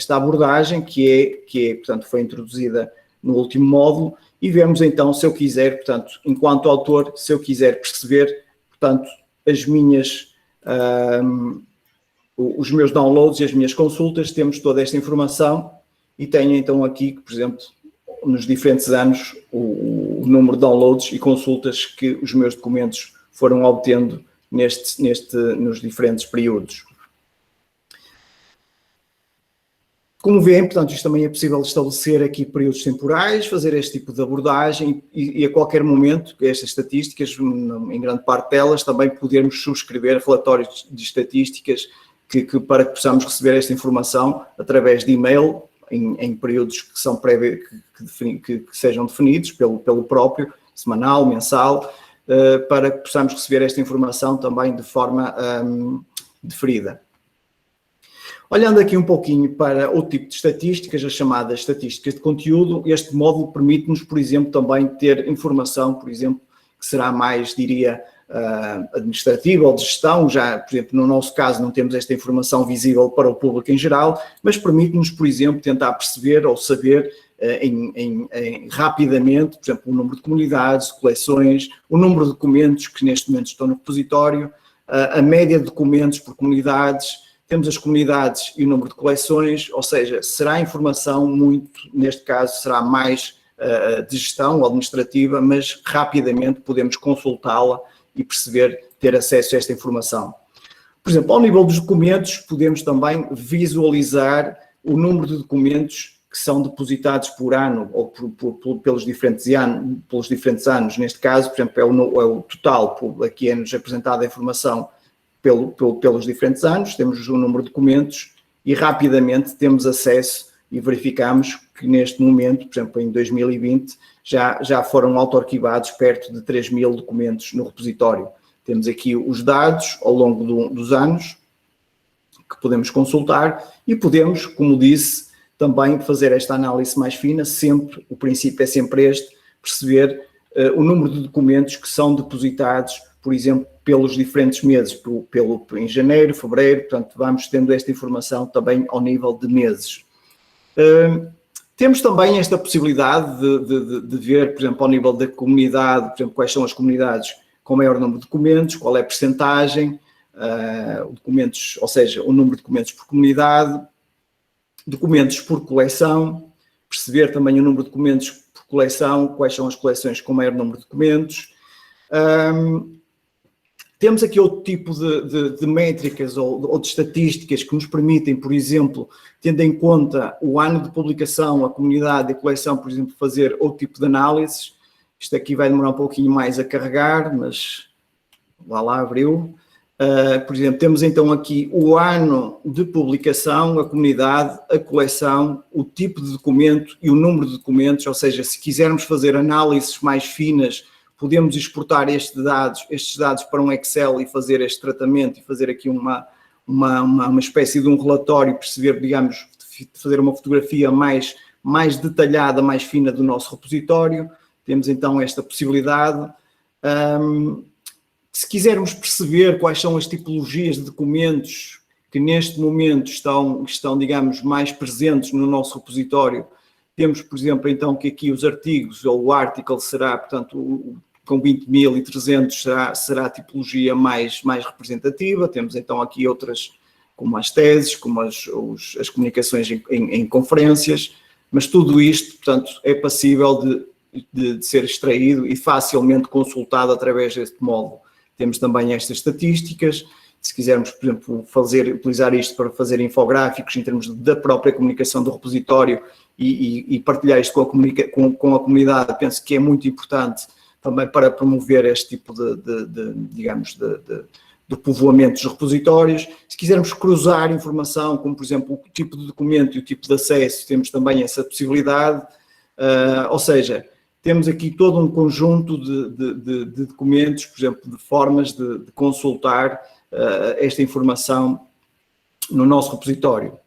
abordagem que portanto, foi introduzida no último módulo e vemos então, se eu quiser, portanto, enquanto autor, se eu quiser perceber, portanto, os meus downloads e as minhas consultas, temos toda esta informação e tenho então aqui, por exemplo, nos diferentes anos, o número de downloads e consultas que os meus documentos foram obtendo nos diferentes períodos. Como veem, portanto, isto também é possível estabelecer aqui períodos temporais, fazer este tipo de abordagem e a qualquer momento, estas estatísticas, em grande parte delas, também podermos subscrever relatórios de estatísticas para que possamos receber esta informação através de e-mail, em períodos que são que sejam definidos pelo próprio, semanal, mensal, para que possamos receber esta informação também de forma deferida. Olhando aqui um pouquinho para o tipo de estatísticas, as chamadas estatísticas de conteúdo, este módulo permite-nos, por exemplo, também ter informação, por exemplo, que será mais, diria, administrativa ou de gestão. Já, por exemplo, no nosso caso não temos esta informação visível para o público em geral, mas permite-nos, por exemplo, tentar perceber ou saber rapidamente, por exemplo, o número de comunidades, de coleções, o número de documentos que neste momento estão no repositório, a média de documentos por comunidades. Temos as comunidades e o número de coleções, ou seja, será informação neste caso, será mais de gestão ou administrativa, mas rapidamente podemos consultá-la e perceber, ter acesso a esta informação. Por exemplo, ao nível dos documentos, podemos também visualizar o número de documentos que são depositados por ano ou pelos diferentes anos. Neste caso, por exemplo, é o total, aqui é-nos apresentada a informação pelos diferentes anos, temos o número de documentos e rapidamente temos acesso e verificamos que neste momento, por exemplo, em 2020, já foram auto-arquivados perto de 3.000 documentos no repositório. Temos aqui os dados ao longo dos anos que podemos consultar e podemos, como disse, também fazer esta análise mais fina, o princípio é sempre este, perceber o número de documentos que são depositados, por exemplo, pelos diferentes meses, em janeiro, fevereiro, portanto, vamos tendo esta informação também ao nível de meses. Temos também esta possibilidade de ver, por exemplo, ao nível da comunidade, por exemplo, quais são as comunidades com maior número de documentos, qual é a percentagem, documentos, ou seja, o número de documentos por comunidade, documentos por coleção, perceber também o número de documentos por coleção, quais são as coleções com maior número de documentos. Temos aqui outro tipo de métricas ou de estatísticas que nos permitem, por exemplo, tendo em conta o ano de publicação, a comunidade e a coleção, por exemplo, fazer outro tipo de análises. Isto aqui vai demorar um pouquinho mais a carregar, mas lá abriu. Por exemplo, temos então aqui o ano de publicação, a comunidade, a coleção, o tipo de documento e o número de documentos, ou seja, se quisermos fazer análises mais finas, podemos exportar estes dados para um Excel e fazer este tratamento e fazer aqui uma espécie de um relatório, perceber, digamos, fazer uma fotografia mais detalhada, mais fina do nosso repositório. Temos então esta possibilidade. Se quisermos perceber quais são as tipologias de documentos que neste momento estão, digamos, mais presentes no nosso repositório, temos, por exemplo, então que aqui os artigos, ou o article será, portanto, com 20.300 será a tipologia mais representativa. Temos então aqui outras, como as teses, como as comunicações em conferências, mas tudo isto, portanto, é passível de de ser extraído e facilmente consultado através deste módulo. Temos também estas estatísticas. Se quisermos, por exemplo, utilizar isto para fazer infográficos em termos da própria comunicação do repositório e partilhar isto com a comunidade, penso que é muito importante também para promover este tipo de povoamento dos repositórios. Se quisermos cruzar informação, como por exemplo o tipo de documento e o tipo de acesso, temos também essa possibilidade, ou seja, temos aqui todo um conjunto de documentos, por exemplo, de formas de consultar esta informação no nosso repositório.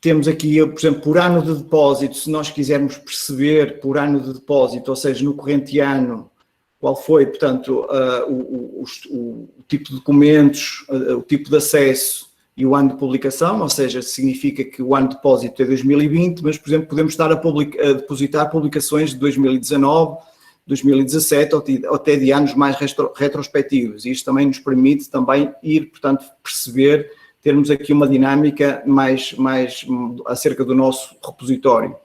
Temos aqui, por exemplo, por ano de depósito, se nós quisermos perceber por ano de depósito, ou seja, no corrente ano, qual foi, portanto, o tipo de documentos, o tipo de acesso e o ano de publicação, ou seja, significa que o ano de depósito é 2020, mas, por exemplo, podemos estar a depositar publicações de 2019, 2017 ou até de anos mais retrospectivos. E isto também nos permite também ir, portanto, perceber, termos aqui uma dinâmica mais acerca do nosso repositório.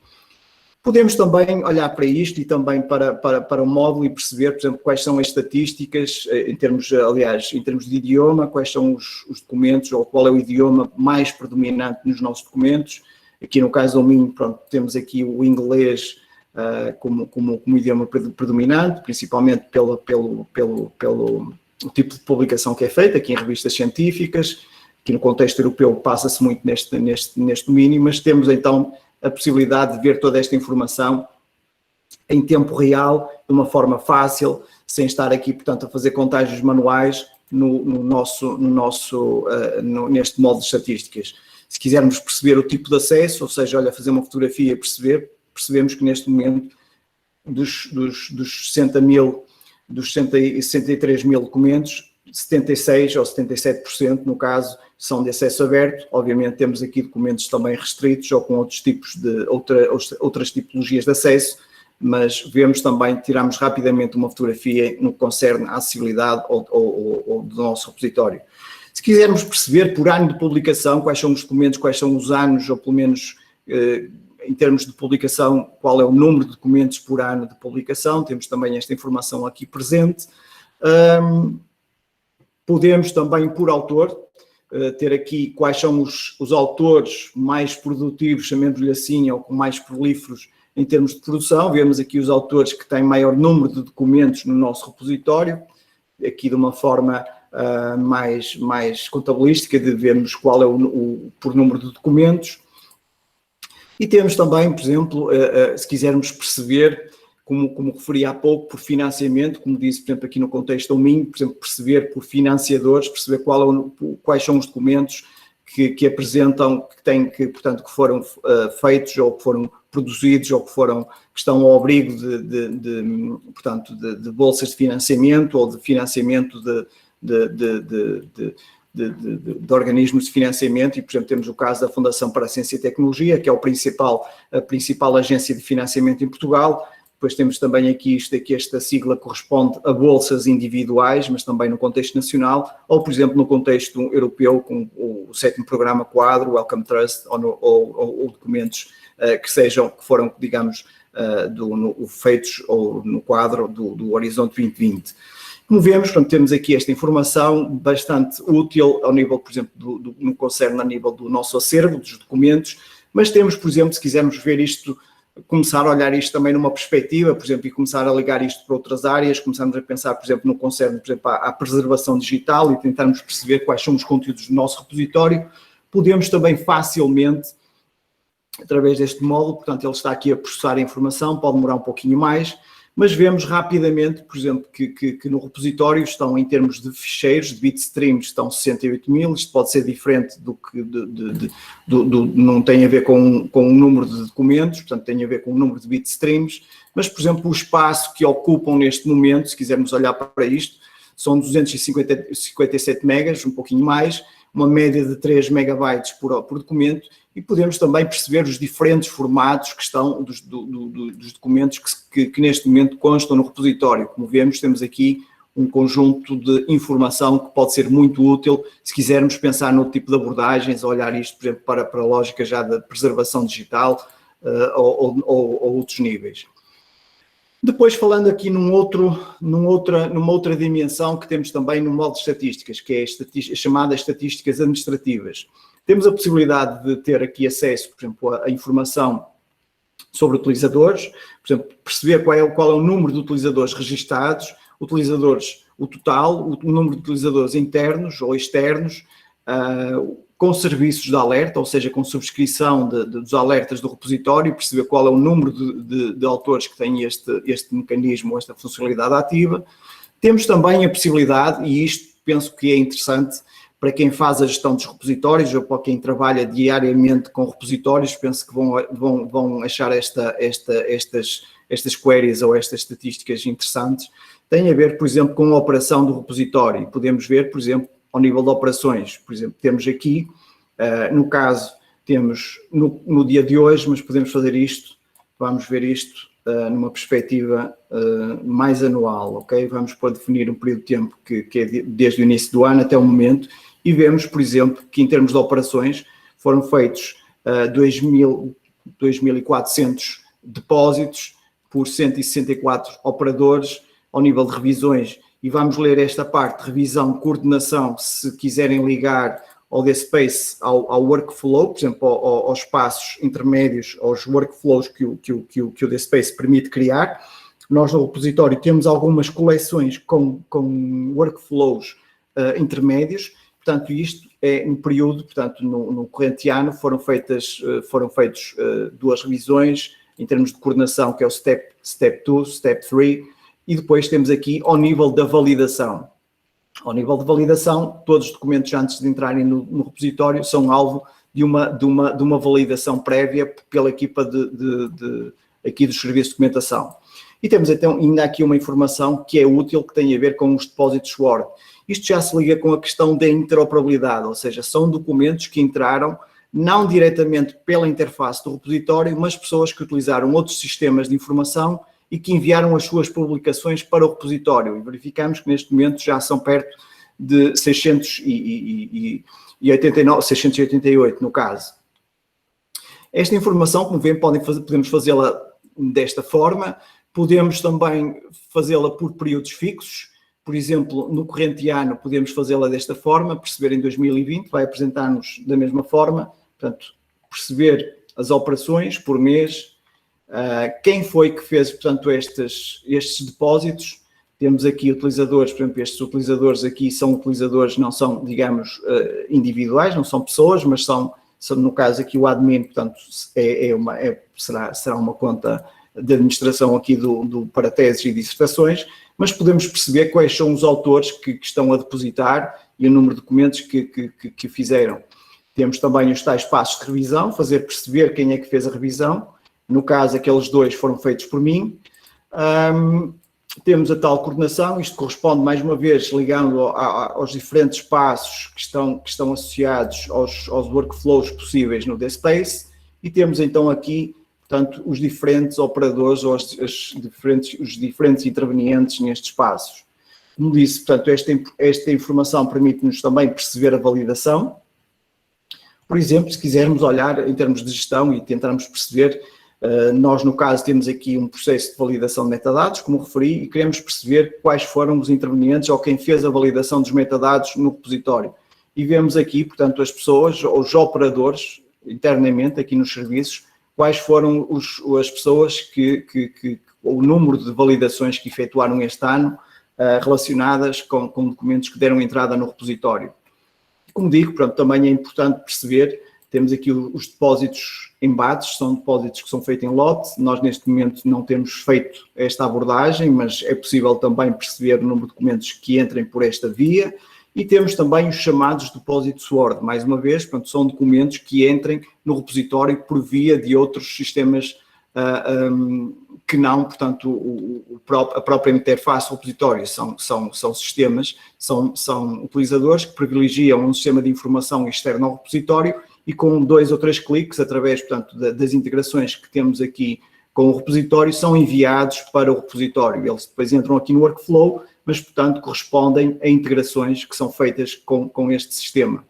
Podemos também olhar para isto e também para o módulo e perceber, por exemplo, quais são as estatísticas, em termos de idioma, quais são os documentos ou qual é o idioma mais predominante nos nossos documentos. Aqui no caso do MIN, pronto, temos aqui o inglês como idioma predominante, principalmente pelo tipo de publicação que é feita, aqui em revistas científicas. Aqui no contexto europeu passa-se muito neste domínio, mas temos então a possibilidade de ver toda esta informação em tempo real, de uma forma fácil, sem estar aqui, portanto, a fazer contagens manuais neste módulo de estatísticas. Se quisermos perceber o tipo de acesso, ou seja, olha, fazer uma fotografia e percebemos que neste momento dos 63 mil documentos, 76% ou 77%, no caso, são de acesso aberto. Obviamente temos aqui documentos também restritos ou com outros tipos outras tipologias de acesso, mas vemos também, tiramos rapidamente uma fotografia no que concerne à acessibilidade ou do nosso repositório. Se quisermos perceber por ano de publicação quais são os documentos, quais são os anos, ou pelo menos em termos de publicação, qual é o número de documentos por ano de publicação, temos também esta informação aqui presente. Podemos também, por autor, ter aqui quais são os autores mais produtivos, chamemos-lhe assim, ou com mais prolíferos em termos de produção. Vemos aqui os autores que têm maior número de documentos no nosso repositório, aqui de uma forma mais contabilística, de vermos qual é por número de documentos. E temos também, por exemplo, se quisermos perceber, como referi há pouco, por financiamento, como disse, por exemplo, aqui no contexto do MIN, por exemplo, perceber por financiadores, perceber quais são os documentos que apresentam, portanto, que foram feitos ou que foram produzidos ou que estão ao abrigo de bolsas de financiamento ou de financiamento de organismos de financiamento. E, por exemplo, temos o caso da Fundação para a Ciência e Tecnologia, que é a principal agência de financiamento em Portugal. Depois temos também aqui esta sigla corresponde a bolsas individuais, mas também no contexto nacional, ou, por exemplo, no contexto europeu, com o 7º Programa Quadro, o Wellcome Trust, ou documentos que foram, digamos, feitos ou no quadro do Horizonte 2020. Como vemos, portanto, temos aqui esta informação bastante útil ao nível, por exemplo, no concerne a nível do nosso acervo, dos documentos, mas temos, por exemplo, se quisermos ver isto, começar a olhar isto também numa perspectiva, por exemplo, e começar a ligar isto para outras áreas, começarmos a pensar, por exemplo, no concerne, por exemplo, à preservação digital e tentarmos perceber quais são os conteúdos do nosso repositório, podemos também facilmente, através deste módulo, portanto, ele está aqui a processar a informação, pode demorar um pouquinho mais, mas vemos rapidamente, por exemplo, que no repositório estão, em termos de ficheiros, de bitstreams, estão 68 mil, isto pode ser diferente do que, não tem a ver com o número de documentos, portanto tem a ver com o número de bitstreams, mas, por exemplo, o espaço que ocupam neste momento, se quisermos olhar para isto, são 257 megas, um pouquinho mais, uma média de 3 megabytes por documento, e podemos também perceber os diferentes formatos que estão dos documentos que neste momento constam no repositório. Como vemos, temos aqui um conjunto de informação que pode ser muito útil se quisermos pensar no tipo de abordagens, olhar isto, por exemplo, para a lógica já da preservação digital, ou outros níveis. Depois, falando aqui numa outra dimensão que temos também no modo de estatísticas, que é as chamadas estatísticas administrativas. Temos a possibilidade de ter aqui acesso, por exemplo, a informação sobre utilizadores, por exemplo, perceber qual é o número de utilizadores registados, utilizadores, o total, o número de utilizadores internos ou externos, com serviços de alerta, ou seja, com subscrição dos alertas do repositório, perceber qual é o número de autores que têm este mecanismo, esta funcionalidade ativa. Temos também a possibilidade, e isto penso que é interessante para quem faz a gestão dos repositórios ou para quem trabalha diariamente com repositórios, penso que vão achar estas queries ou estas estatísticas interessantes. Tem a ver, por exemplo, com a operação do repositório. Podemos ver, por exemplo, ao nível de operações, por exemplo, temos aqui, no caso, temos no dia de hoje, mas podemos fazer isto, vamos ver isto numa perspectiva mais anual, ok? Vamos definir um período de tempo que é desde o início do ano até o momento e vemos, por exemplo, que em termos de operações foram feitos 2.400 depósitos por 164 operadores ao nível de revisões. E vamos ler esta parte, revisão, coordenação, se quiserem ligar ao DSpace, ao workflow, por exemplo, aos passos intermédios, aos workflows que o DSpace permite criar. Nós no repositório temos algumas coleções com workflows intermédios, portanto isto é no período, portanto no corrente ano foram feitos 2 revisões em termos de coordenação, que é o Step 2, Step 3, e depois temos aqui ao nível da validação. Ao nível de validação, todos os documentos antes de entrarem no repositório são alvo de uma validação prévia pela equipa aqui dos serviços de documentação. E temos então ainda aqui uma informação que é útil, que tem a ver com os depósitos Word. Isto já se liga com a questão da interoperabilidade, ou seja, são documentos que entraram não diretamente pela interface do repositório, mas pessoas que utilizaram outros sistemas de informação e que enviaram as suas publicações para o repositório. E verificamos que neste momento já são perto de 688 no caso. Esta informação, como veem, podemos fazê-la desta forma, podemos também fazê-la por períodos fixos. Por exemplo, no corrente ano podemos fazê-la desta forma, perceber em 2020, vai apresentar-nos da mesma forma, portanto, perceber as operações por mês, quem foi que fez, portanto, estes depósitos. Temos aqui utilizadores, por exemplo, estes utilizadores aqui são utilizadores, não são, digamos, individuais, não são pessoas, mas são no caso aqui o admin, portanto, será uma conta de administração aqui para teses e dissertações, mas podemos perceber quais são os autores que estão a depositar e o número de documentos que fizeram. Temos também os tais passos de revisão, fazer perceber quem é que fez a revisão. No caso, aqueles 2 foram feitos por mim. Temos a tal coordenação, isto corresponde, mais uma vez, ligando aos diferentes passos que estão associados aos workflows possíveis no DSpace. E temos então aqui, portanto, os diferentes operadores ou os diferentes intervenientes nestes passos. Como disse, portanto, esta informação permite-nos também perceber a validação. Por exemplo, se quisermos olhar em termos de gestão e tentarmos perceber, nós no caso temos aqui um processo de validação de metadados, como referi, e queremos perceber quais foram os intervenientes ou quem fez a validação dos metadados no repositório. E vemos aqui, portanto, as pessoas, os operadores, internamente aqui nos serviços, quais foram as pessoas o número de validações que efetuaram este ano relacionadas com documentos que deram entrada no repositório. Como digo, pronto, também é importante perceber, temos aqui os depósitos em batches, são depósitos que são feitos em lote. Nós neste momento não temos feito esta abordagem, mas é possível também perceber o número de documentos que entrem por esta via. E temos também os chamados depósitos Word, mais uma vez, portanto, são documentos que entrem no repositório por via de outros sistemas que não, portanto, a própria interface do repositório. São sistemas, são utilizadores que privilegiam um sistema de informação externo ao repositório e com 2 ou 3 cliques, através, portanto, das integrações que temos aqui com o repositório, são enviados para o repositório. Eles depois entram aqui no workflow, mas, portanto, correspondem a integrações que são feitas com este sistema.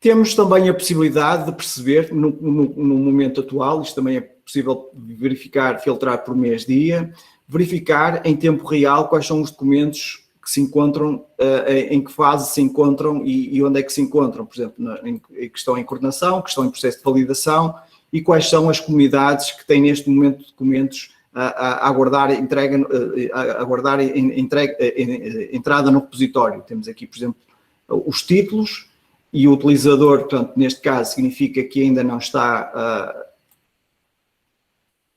Temos também a possibilidade de perceber, no momento atual, isto também é possível verificar, filtrar por mês-dia, verificar em tempo real quais são os documentos que se encontram, em que fase se encontram e onde é que se encontram, por exemplo, que estão em coordenação, que estão em processo de validação e quais são as comunidades que têm neste momento documentos a aguardar entrada no repositório. Temos aqui, por exemplo, os títulos e o utilizador, portanto, neste caso significa que ainda não está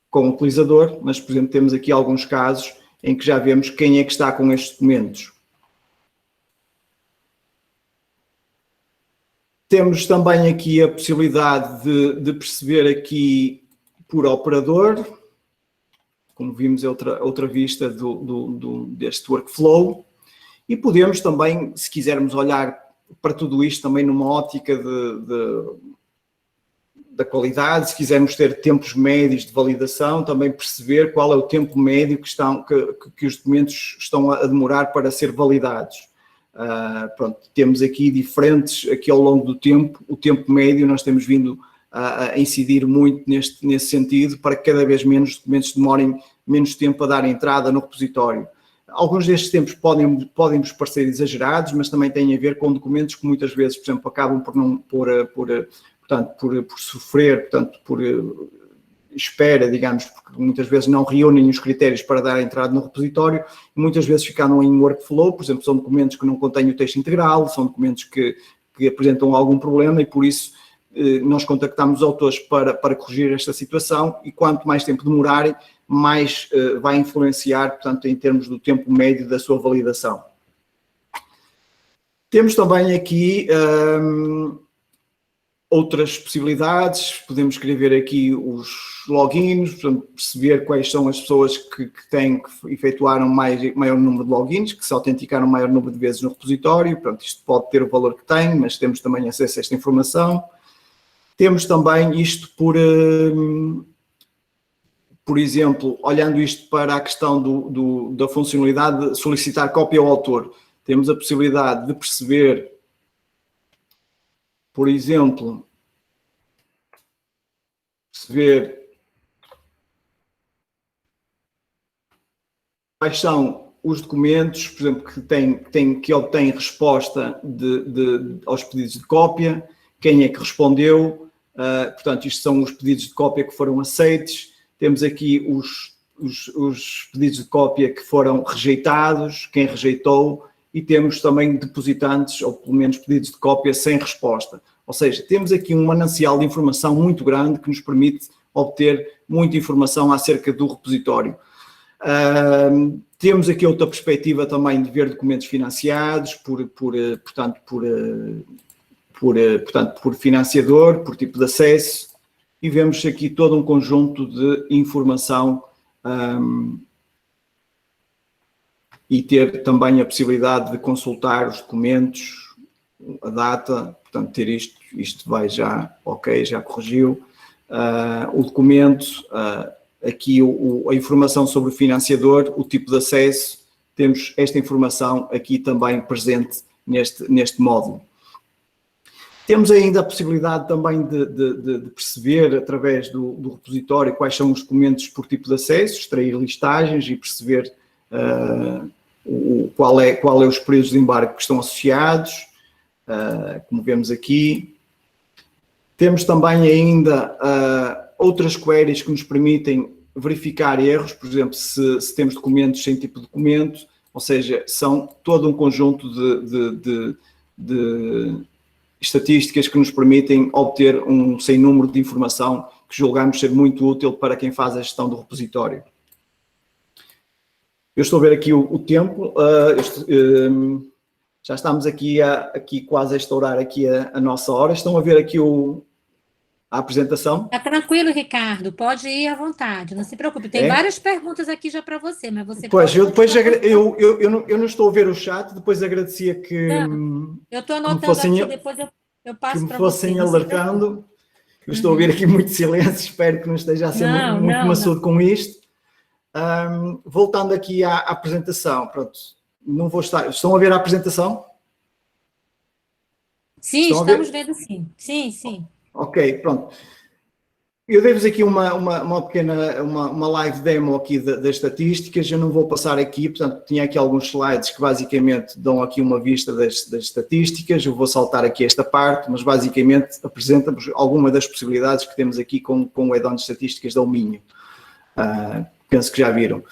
com o utilizador, mas, por exemplo, temos aqui alguns casos em que já vemos quem é que está com estes documentos. Temos também aqui a possibilidade de perceber aqui por operador, como vimos outra vista deste workflow, e podemos também, se quisermos olhar para tudo isto também numa ótica da qualidade, se quisermos ter tempos médios de validação, também perceber qual é o tempo médio que os documentos estão a demorar para ser validados. Pronto, temos aqui diferentes, aqui ao longo do tempo, o tempo médio, nós temos vindo a incidir muito nesse sentido, para que cada vez menos documentos demorem menos tempo a dar entrada no repositório. Alguns destes tempos podem-vos parecer exagerados, mas também têm a ver com documentos que muitas vezes, por exemplo, acabam por sofrer, portanto, por espera, digamos, porque muitas vezes não reúnem os critérios para dar entrada no repositório, e muitas vezes ficaram em workflow, por exemplo, são documentos que não contêm o texto integral, são documentos que apresentam algum problema e, por isso, nós contactamos os autores para corrigir esta situação, e quanto mais tempo demorarem, mais vai influenciar, portanto, em termos do tempo médio da sua validação. Temos também aqui outras possibilidades, podemos escrever aqui os logins, portanto, perceber quais são as pessoas que efetuaram maior número de logins, que se autenticaram maior número de vezes no repositório, portanto, isto pode ter o valor que tem, mas temos também acesso a esta informação. Temos também isto por exemplo, olhando isto para a questão da funcionalidade de solicitar cópia ao autor, temos a possibilidade de perceber, por exemplo, quais são os documentos, por exemplo, que obtêm resposta aos pedidos de cópia, quem é que respondeu, portanto, isto são os pedidos de cópia que foram aceitos, temos aqui os pedidos de cópia que foram rejeitados, quem rejeitou, e temos também depositantes, ou pelo menos pedidos de cópia sem resposta. Ou seja, temos aqui um manancial de informação muito grande que nos permite obter muita informação acerca do repositório. Temos aqui outra perspectiva também de ver documentos financiados portanto, por financiador, por tipo de acesso, e vemos aqui todo um conjunto de informação e ter também a possibilidade de consultar os documentos, a data, portanto, ter isto vai já, ok, já corrigiu, o documento, aqui a informação sobre o financiador, o tipo de acesso, temos esta informação aqui também presente neste módulo. Temos ainda a possibilidade também de perceber, através do repositório, quais são os documentos por tipo de acesso, extrair listagens e perceber qual é os períodos de embargo que estão associados, como vemos aqui. Temos também ainda outras queries que nos permitem verificar erros, por exemplo, se temos documentos sem tipo de documento, ou seja, são todo um conjunto de estatísticas que nos permitem obter um sem número de informação que julgamos ser muito útil para quem faz a gestão do repositório. Eu estou a ver aqui o tempo, já estamos aqui quase a estourar aqui a nossa hora. Estão a ver aqui a apresentação? Está tranquilo, Ricardo, pode ir à vontade, não se preocupe. Tem várias perguntas aqui já para você, mas você pode... Eu não estou a ver o chat, depois agradecia que... Não, eu estou anotando aqui, depois eu passo para você. Que me fossem alertando. Eu estou a ouvir aqui muito silêncio, espero que não esteja a ser muito maçudo com isto. Voltando aqui à apresentação, pronto, não vou estar... Estão a ver a apresentação? Sim, Estão a estamos ver? vendo sim. Sim, sim. Ok, pronto. Eu dei-vos aqui uma pequena uma live demo aqui das estatísticas, eu não vou passar aqui, portanto, tinha aqui alguns slides que basicamente dão aqui uma vista das estatísticas, eu vou saltar aqui esta parte, mas basicamente apresenta-vos alguma das possibilidades que temos aqui com o add-on de estatísticas da Minho. Penso que já viram.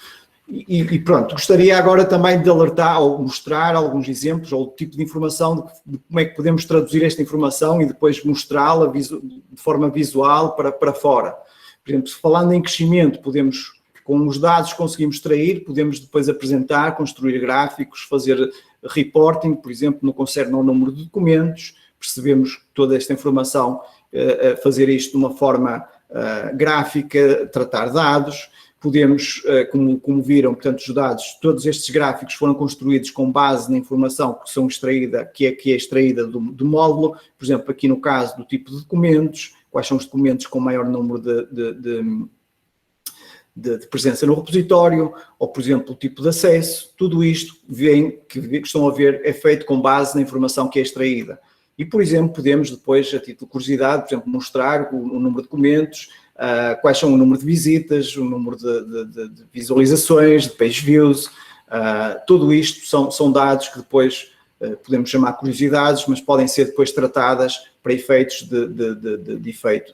E pronto, gostaria agora também de alertar ou mostrar alguns exemplos ou o tipo de informação de como é que podemos traduzir esta informação e depois mostrá-la de forma visual para fora. Por exemplo, falando em crescimento, podemos, com os dados que conseguimos extrair, podemos depois apresentar, construir gráficos, fazer reporting, por exemplo, no que concerne ao número de documentos, percebemos toda esta informação, fazer isto de uma forma gráfica, tratar dados. Podemos, como viram, portanto, os dados, todos estes gráficos foram construídos com base na informação que são extraída, que é extraída do módulo, por exemplo, aqui no caso do tipo de documentos, quais são os documentos com maior número de presença no repositório, ou, por exemplo, o tipo de acesso, tudo isto que estão a ver é feito com base na informação que é extraída. E, por exemplo, podemos depois, a título de curiosidade, por exemplo, mostrar o número de documentos, quais são o número de visitas, o número de visualizações, de page views, tudo isto são dados que depois podemos chamar curiosidades, mas podem ser depois tratadas para efeitos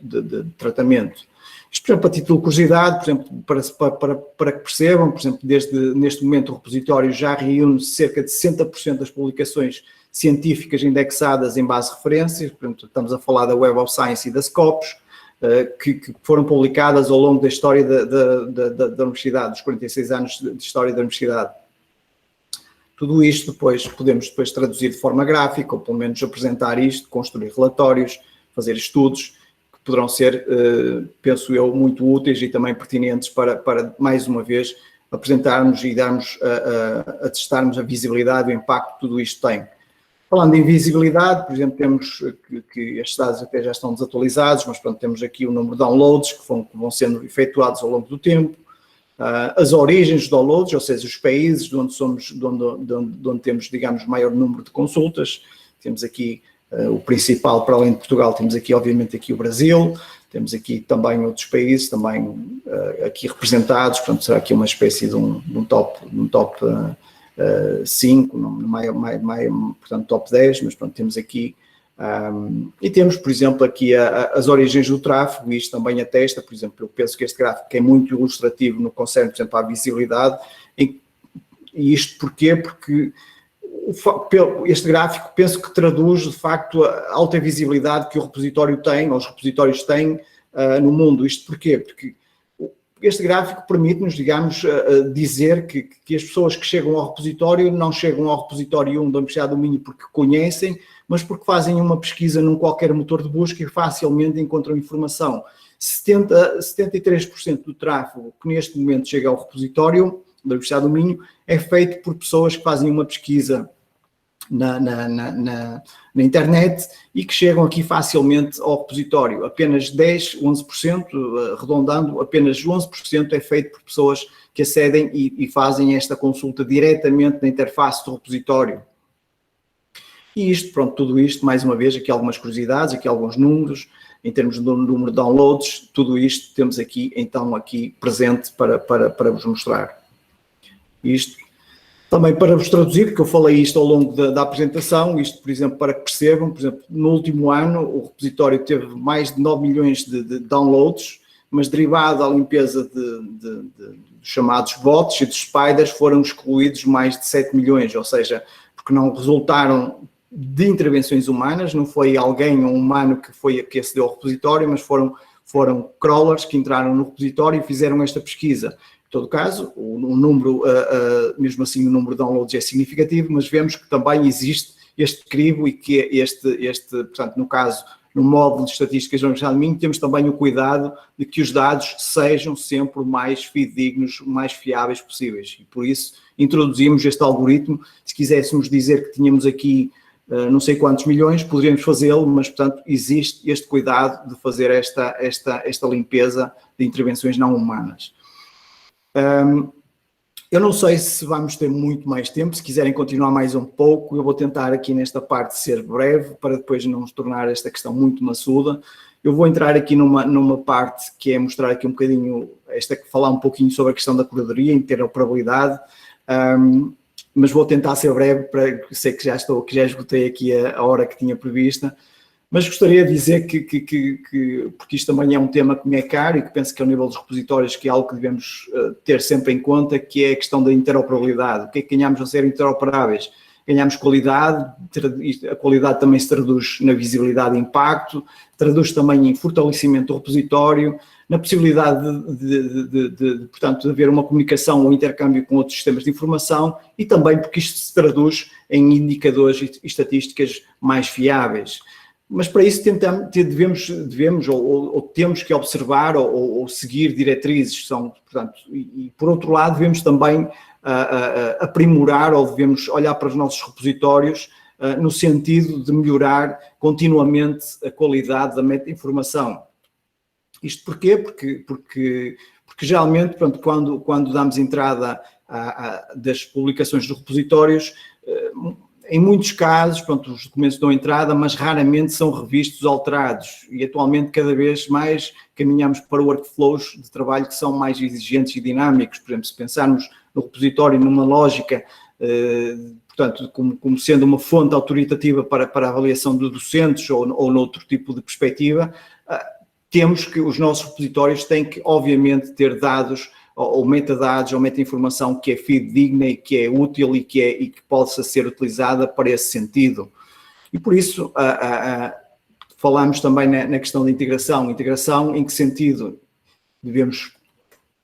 de tratamento. Isto, por exemplo, a título de curiosidade, por exemplo, para que percebam, por exemplo, neste momento o repositório já reúne cerca de 60% das publicações científicas indexadas em base de referências, por exemplo, estamos a falar da Web of Science e da Scopus, que foram publicadas ao longo da história da Universidade, dos 46 anos de história da Universidade. Tudo isto depois podemos traduzir de forma gráfica, ou pelo menos apresentar isto, construir relatórios, fazer estudos, que poderão ser, penso eu, muito úteis e também pertinentes para mais uma vez, apresentarmos e darmos a testarmos a visibilidade e o impacto que tudo isto tem. Falando em visibilidade, por exemplo, temos que estes dados até já estão desatualizados, mas pronto, temos aqui o número de downloads que vão sendo efetuados ao longo do tempo, as origens dos downloads, ou seja, os países de onde temos, digamos, maior número de consultas. Temos aqui o principal, para além de Portugal, temos aqui, obviamente, aqui o Brasil, temos aqui também outros países, também aqui representados, portanto, será aqui uma espécie de um top 5, portanto top 10, mas pronto, temos aqui, e temos, por exemplo, aqui as origens do tráfego, e isto também atesta, por exemplo, eu penso que este gráfico é muito ilustrativo no que concerne, por exemplo, à visibilidade, e isto porquê? Porque este gráfico penso que traduz, de facto, a alta visibilidade que o repositório tem, ou os repositórios têm no mundo. Isto porquê? Porque este gráfico permite-nos, digamos, dizer que as pessoas que chegam ao repositório não chegam ao repositório 1 da Universidade do Minho porque conhecem, mas porque fazem uma pesquisa num qualquer motor de busca e facilmente encontram informação. 73% do tráfego que neste momento chega ao repositório da Universidade do Minho é feito por pessoas que fazem uma pesquisa na internet e que chegam aqui facilmente ao repositório. Apenas 11%, arredondando, apenas 11% é feito por pessoas que acedem e fazem esta consulta diretamente na interface do repositório. E isto, pronto, tudo isto, mais uma vez, aqui algumas curiosidades, aqui alguns números, em termos do número de downloads, tudo isto temos aqui, então, aqui presente para vos mostrar. Isto também para vos traduzir, porque eu falei isto ao longo da apresentação, isto, por exemplo, para que percebam, por exemplo, no último ano o repositório teve mais de 9 milhões de downloads, mas derivado da limpeza dos chamados bots e dos spiders foram excluídos mais de 7 milhões, ou seja, porque não resultaram de intervenções humanas, não foi alguém, um humano que acedeu ao repositório, mas foram crawlers que entraram no repositório e fizeram esta pesquisa. Em todo caso, o número, mesmo assim o número de downloads é significativo, mas vemos que também existe este crivo e que portanto, no caso, no módulo de estatísticas da Universidade do Minho, temos também o cuidado de que os dados sejam sempre o mais fidedignos, o mais fiáveis possíveis. E por isso introduzimos este algoritmo. Se quiséssemos dizer que tínhamos aqui não sei quantos milhões, poderíamos fazê-lo, mas, portanto, existe este cuidado de fazer esta limpeza de intervenções não humanas. Eu não sei se vamos ter muito mais tempo, se quiserem continuar mais um pouco, eu vou tentar aqui nesta parte ser breve, para depois não nos tornar esta questão muito maçuda. Eu vou entrar aqui numa parte que é mostrar aqui um bocadinho, falar um pouquinho sobre a questão da curadoria, interoperabilidade, mas vou tentar ser breve, sei que já esgotei aqui a hora que tinha prevista. Mas gostaria de dizer porque isto também é um tema que me é caro e que penso que ao nível dos repositórios que é algo que devemos ter sempre em conta, que é a questão da interoperabilidade. O que é que ganhamos a ser interoperáveis? Ganhamos qualidade, a qualidade também se traduz na visibilidade e impacto, traduz também em fortalecimento do repositório, na possibilidade portanto, de haver uma comunicação ou intercâmbio com outros sistemas de informação e também porque isto se traduz em indicadores e estatísticas mais fiáveis. Mas para isso devemos ou temos que observar ou seguir diretrizes, portanto, e por outro lado devemos também aprimorar ou devemos olhar para os nossos repositórios no sentido de melhorar continuamente a qualidade da meta-informação. Isto porquê? Porque geralmente, portanto, quando damos entrada das publicações dos repositórios, em muitos casos, pronto, os documentos dão entrada, mas raramente são revistos ou alterados e atualmente cada vez mais caminhamos para workflows de trabalho que são mais exigentes e dinâmicos. Por exemplo, se pensarmos no repositório numa lógica, portanto, como sendo uma fonte autoritativa para a avaliação de docentes ou noutro tipo de perspectiva, temos que os nossos repositórios têm que, obviamente, ter dados ou metadados ou meta-informação que é fidedigna e que é útil e que possa ser utilizada para esse sentido. E por isso falamos também na questão da integração. Integração em que sentido? Devemos,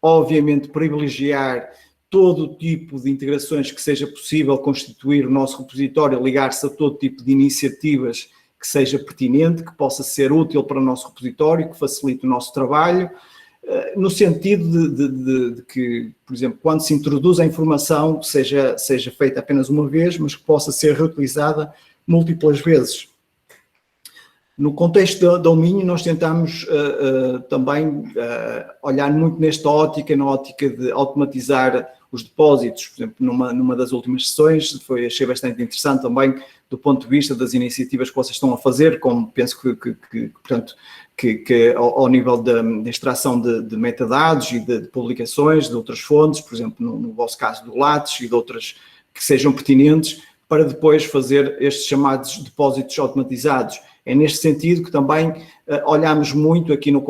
obviamente, privilegiar todo o tipo de integrações que seja possível constituir o nosso repositório, ligar-se a todo tipo de iniciativas que seja pertinente, que possa ser útil para o nosso repositório, que facilite o nosso trabalho, no sentido de que, por exemplo, quando se introduz a informação, seja feita apenas uma vez, mas que possa ser reutilizada múltiplas vezes. No contexto da Alminho, nós tentamos também olhar muito nesta ótica, na ótica de automatizar os depósitos. Por exemplo, numa das últimas sessões, achei bastante interessante também do ponto de vista das iniciativas que vocês estão a fazer, como penso portanto, que ao nível da extração de metadados e de publicações de outras fontes, por exemplo, no vosso caso do Lattes e de outras que sejam pertinentes, para depois fazer estes chamados depósitos automatizados. É neste sentido que também olhamos muito aqui no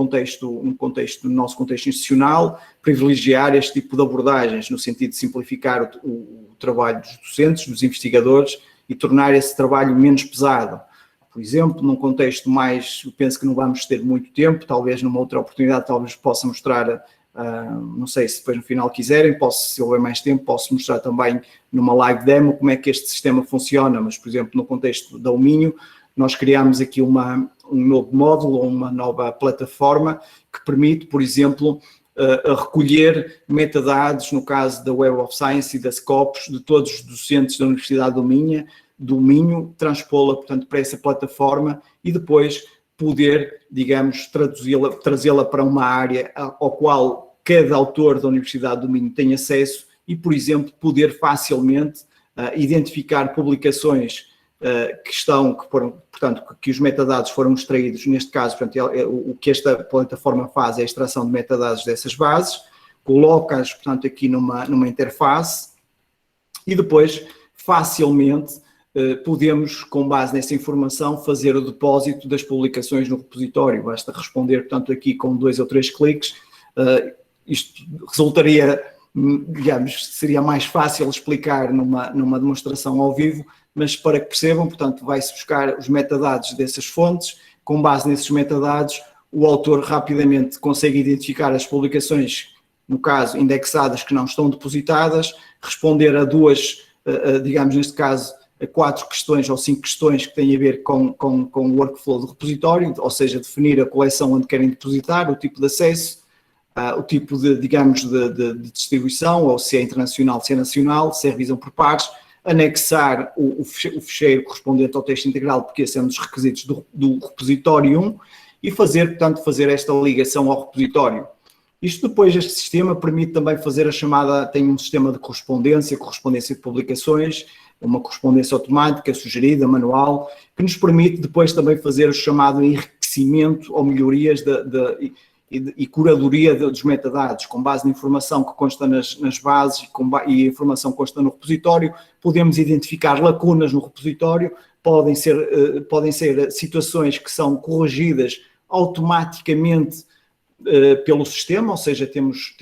nosso contexto institucional, privilegiar este tipo de abordagens, no sentido de simplificar o trabalho dos docentes, dos investigadores e tornar esse trabalho menos pesado. Por exemplo, num contexto mais, eu penso que não vamos ter muito tempo, talvez numa outra oportunidade, talvez possa mostrar, não sei se depois no final quiserem, se houver mais tempo, posso mostrar também numa live demo como é que este sistema funciona, mas, por exemplo, no contexto da Alminho, nós criámos aqui um novo módulo, uma nova plataforma que permite, por exemplo, recolher metadados, no caso da Web of Science e da Scopus, de todos os docentes da Universidade do Minho, transpô-la, portanto, para essa plataforma e depois poder, digamos, trazê-la para uma área ao qual cada autor da Universidade do Minho tem acesso e, por exemplo, poder facilmente identificar publicações que os metadados foram extraídos, neste caso, portanto, o que esta plataforma faz é a extração de metadados dessas bases, coloca-as, portanto, aqui numa interface e depois, facilmente, podemos, com base nessa informação, fazer o depósito das publicações no repositório. Basta responder, portanto, aqui com 2 ou 3 cliques. Isto resultaria, digamos, seria mais fácil explicar numa demonstração ao vivo, mas para que percebam, portanto, vai-se buscar os metadados dessas fontes, com base nesses metadados, o autor rapidamente consegue identificar as publicações, no caso, indexadas que não estão depositadas, responder a 2, digamos, neste caso, a 4 questões ou 5 questões que têm a ver com o workflow do repositório, ou seja, definir a coleção onde querem depositar, o tipo de acesso, o tipo de, digamos, de distribuição, ou se é internacional, se é nacional, se é revisão por pares, anexar o ficheiro correspondente ao texto integral, porque esse é um dos requisitos do repositório 1, e fazer esta ligação ao repositório. Isto depois, este sistema permite também fazer a chamada, tem um sistema de correspondência de publicações, uma correspondência automática, sugerida, manual, que nos permite depois também fazer o chamado enriquecimento ou melhorias e curadoria dos metadados, com base na informação que consta nas bases e a informação que consta no repositório. Podemos identificar lacunas no repositório, podem ser situações que são corrigidas automaticamente pelo sistema, ou seja, temos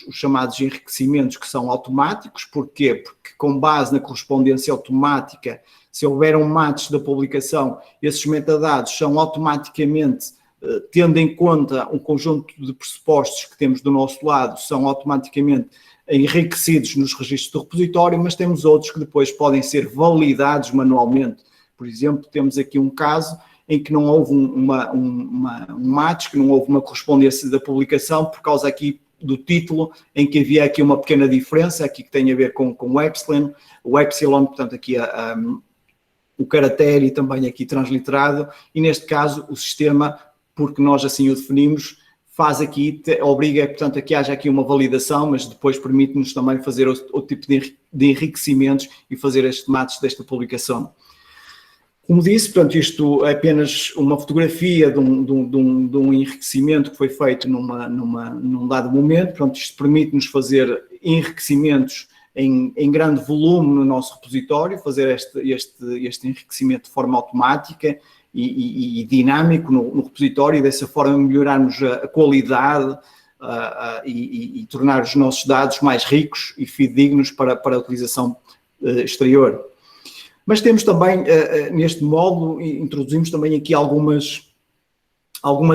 os chamados enriquecimentos que são automáticos. Porquê? Porque com base na correspondência automática, se houver um match da publicação, esses metadados são automaticamente, tendo em conta um conjunto de pressupostos que temos do nosso lado, são automaticamente enriquecidos nos registros do repositório, mas temos outros que depois podem ser validados manualmente. Por exemplo, temos aqui um caso em que não houve um match, que não houve uma correspondência da publicação, por causa aqui do título, em que havia aqui uma pequena diferença, aqui que tem a ver com o epsilon, portanto aqui o caractere e também aqui transliterado, e neste caso o sistema, porque nós assim o definimos, faz aqui, obriga, portanto, a que haja aqui uma validação, mas depois permite-nos também fazer outro tipo de enriquecimentos e fazer este match desta publicação. Como disse, portanto, isto é apenas uma fotografia de um enriquecimento que foi feito num dado momento. Portanto, isto permite-nos fazer enriquecimentos em grande volume no nosso repositório, fazer este enriquecimento de forma automática e dinâmico no repositório, e dessa forma melhorarmos a qualidade e tornar os nossos dados mais ricos e fidedignos para a utilização exterior. Mas temos também, neste módulo, introduzimos também aqui algumas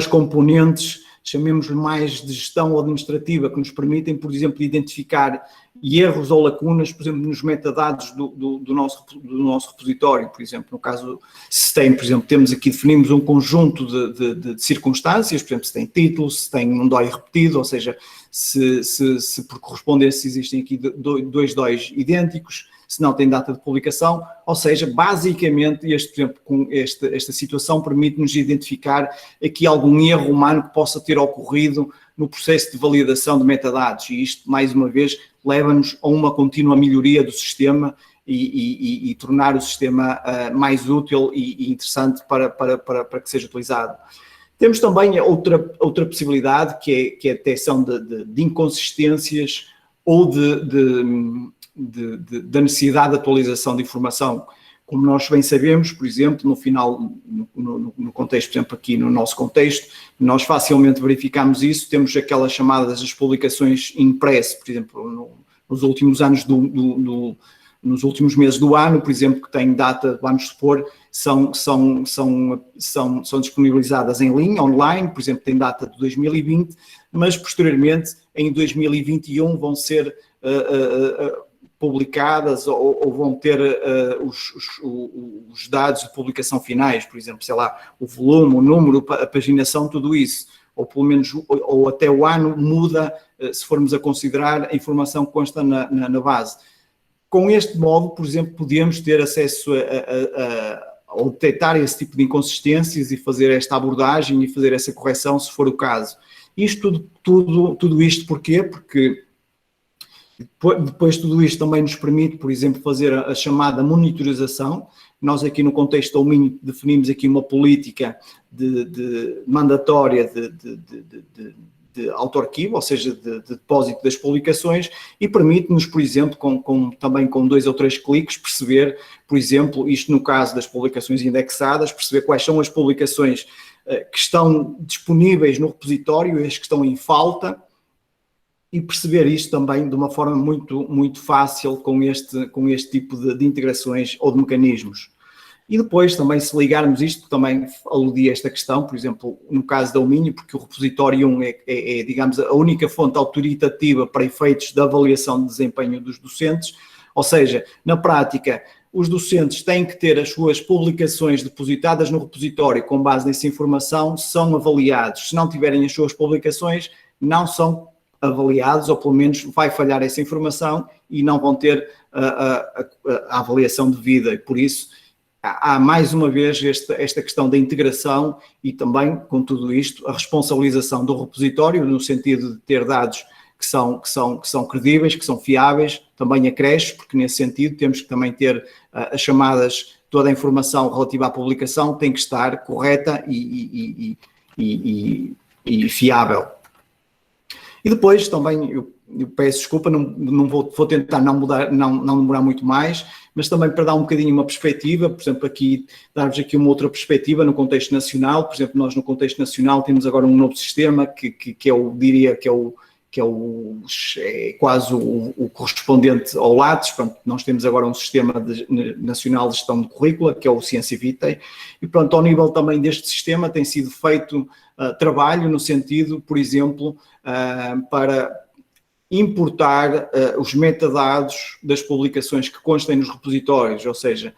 componentes, chamemos-lhe mais de gestão administrativa, que nos permitem, por exemplo, identificar erros ou lacunas, por exemplo, nos metadados do nosso repositório. Por exemplo, no caso, se tem, por exemplo, definimos um conjunto de circunstâncias, por exemplo, se tem título, se tem um DOI repetido, ou seja, se por correspondência existem aqui dois DOIs idênticos, se não tem data de publicação, ou seja, basicamente, esta situação permite-nos identificar aqui algum erro humano que possa ter ocorrido no processo de validação de metadados, e isto, mais uma vez, leva-nos a uma contínua melhoria do sistema e tornar o sistema mais útil e interessante para que seja utilizado. Temos também outra possibilidade, que é a detecção de inconsistências ou da necessidade de atualização de informação. Como nós bem sabemos, por exemplo, no contexto, por exemplo, aqui no nosso contexto, nós facilmente verificamos isso, temos aquelas chamadas as publicações impress, por exemplo, nos últimos anos nos últimos meses do ano, por exemplo, que têm data, vamos supor, são disponibilizadas em linha, online, por exemplo, tem data de 2020, mas posteriormente, em 2021, vão ser publicadas ou vão ter os dados de publicação finais, por exemplo, sei lá, o volume, o número, a paginação, tudo isso, ou pelo menos, ou até o ano muda, se formos a considerar a informação que consta na base. Com este modo, por exemplo, podemos ter acesso ou detectar esse tipo de inconsistências e fazer esta abordagem e fazer essa correção, se for o caso. Tudo isto porquê? Porque depois tudo isto também nos permite, por exemplo, fazer a chamada monitorização. Nós aqui no contexto da UMIN definimos aqui uma política mandatória de auto-arquivo, ou seja, de depósito das publicações, e permite-nos, por exemplo, também com 2 ou 3 cliques, perceber, por exemplo, isto no caso das publicações indexadas, perceber quais são as publicações que estão disponíveis no repositório e as que estão em falta, e perceber isto também de uma forma muito, muito fácil com este tipo de integrações ou de mecanismos. E depois também, se ligarmos isto, também aludi a esta questão, por exemplo, no caso da UMIN, porque o repositório 1 é, digamos, a única fonte autoritativa para efeitos da avaliação de desempenho dos docentes, ou seja, na prática, os docentes têm que ter as suas publicações depositadas no repositório com base nessa informação, são avaliados. Se não tiverem as suas publicações, não são avaliados, ou pelo menos vai falhar essa informação e não vão ter a avaliação devida. E por isso, há mais uma vez esta questão da integração e também, com tudo isto, a responsabilização do repositório, no sentido de ter dados que são credíveis, que são fiáveis, também acresce, porque nesse sentido temos que também ter as chamadas, toda a informação relativa à publicação tem que estar correta e fiável. E depois também, eu peço desculpa, não vou tentar não demorar muito mais, mas também para dar um bocadinho uma perspectiva, por exemplo, aqui, dar-vos aqui uma outra perspectiva no contexto nacional. Por exemplo, nós no contexto nacional temos agora um novo sistema que eu diria que é quase o correspondente ao Lattes. Pronto, nós temos agora um sistema nacional de gestão de currícula, que é o Ciência Vitae, e pronto, ao nível também deste sistema tem sido feito trabalho no sentido, por exemplo, para importar os metadados das publicações que constem nos repositórios, ou seja,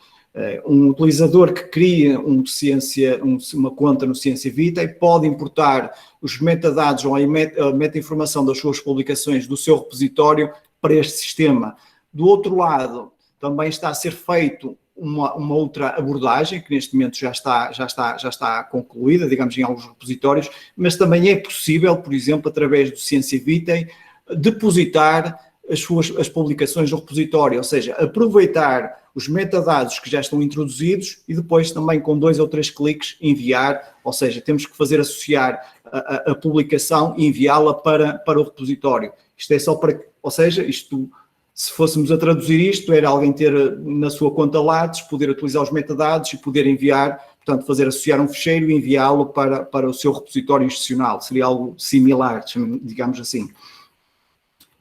um utilizador que cria uma conta no Ciência Vitae pode importar os metadados ou a meta-informação das suas publicações do seu repositório para este sistema. Do outro lado, também está a ser feito uma outra abordagem, que neste momento já está concluída, digamos, em alguns repositórios, mas também é possível, por exemplo, através do Ciência Vitae, depositar as publicações no repositório, ou seja, aproveitar os metadados que já estão introduzidos e depois também com 2 ou 3 cliques enviar, ou seja, temos que fazer associar a publicação e enviá-la para o repositório. Isto é só para, ou seja, isto, se fôssemos a traduzir isto, era alguém ter na sua conta Lattes, poder utilizar os metadados e poder enviar, portanto, fazer associar um ficheiro e enviá-lo para o seu repositório institucional. Seria algo similar, digamos assim.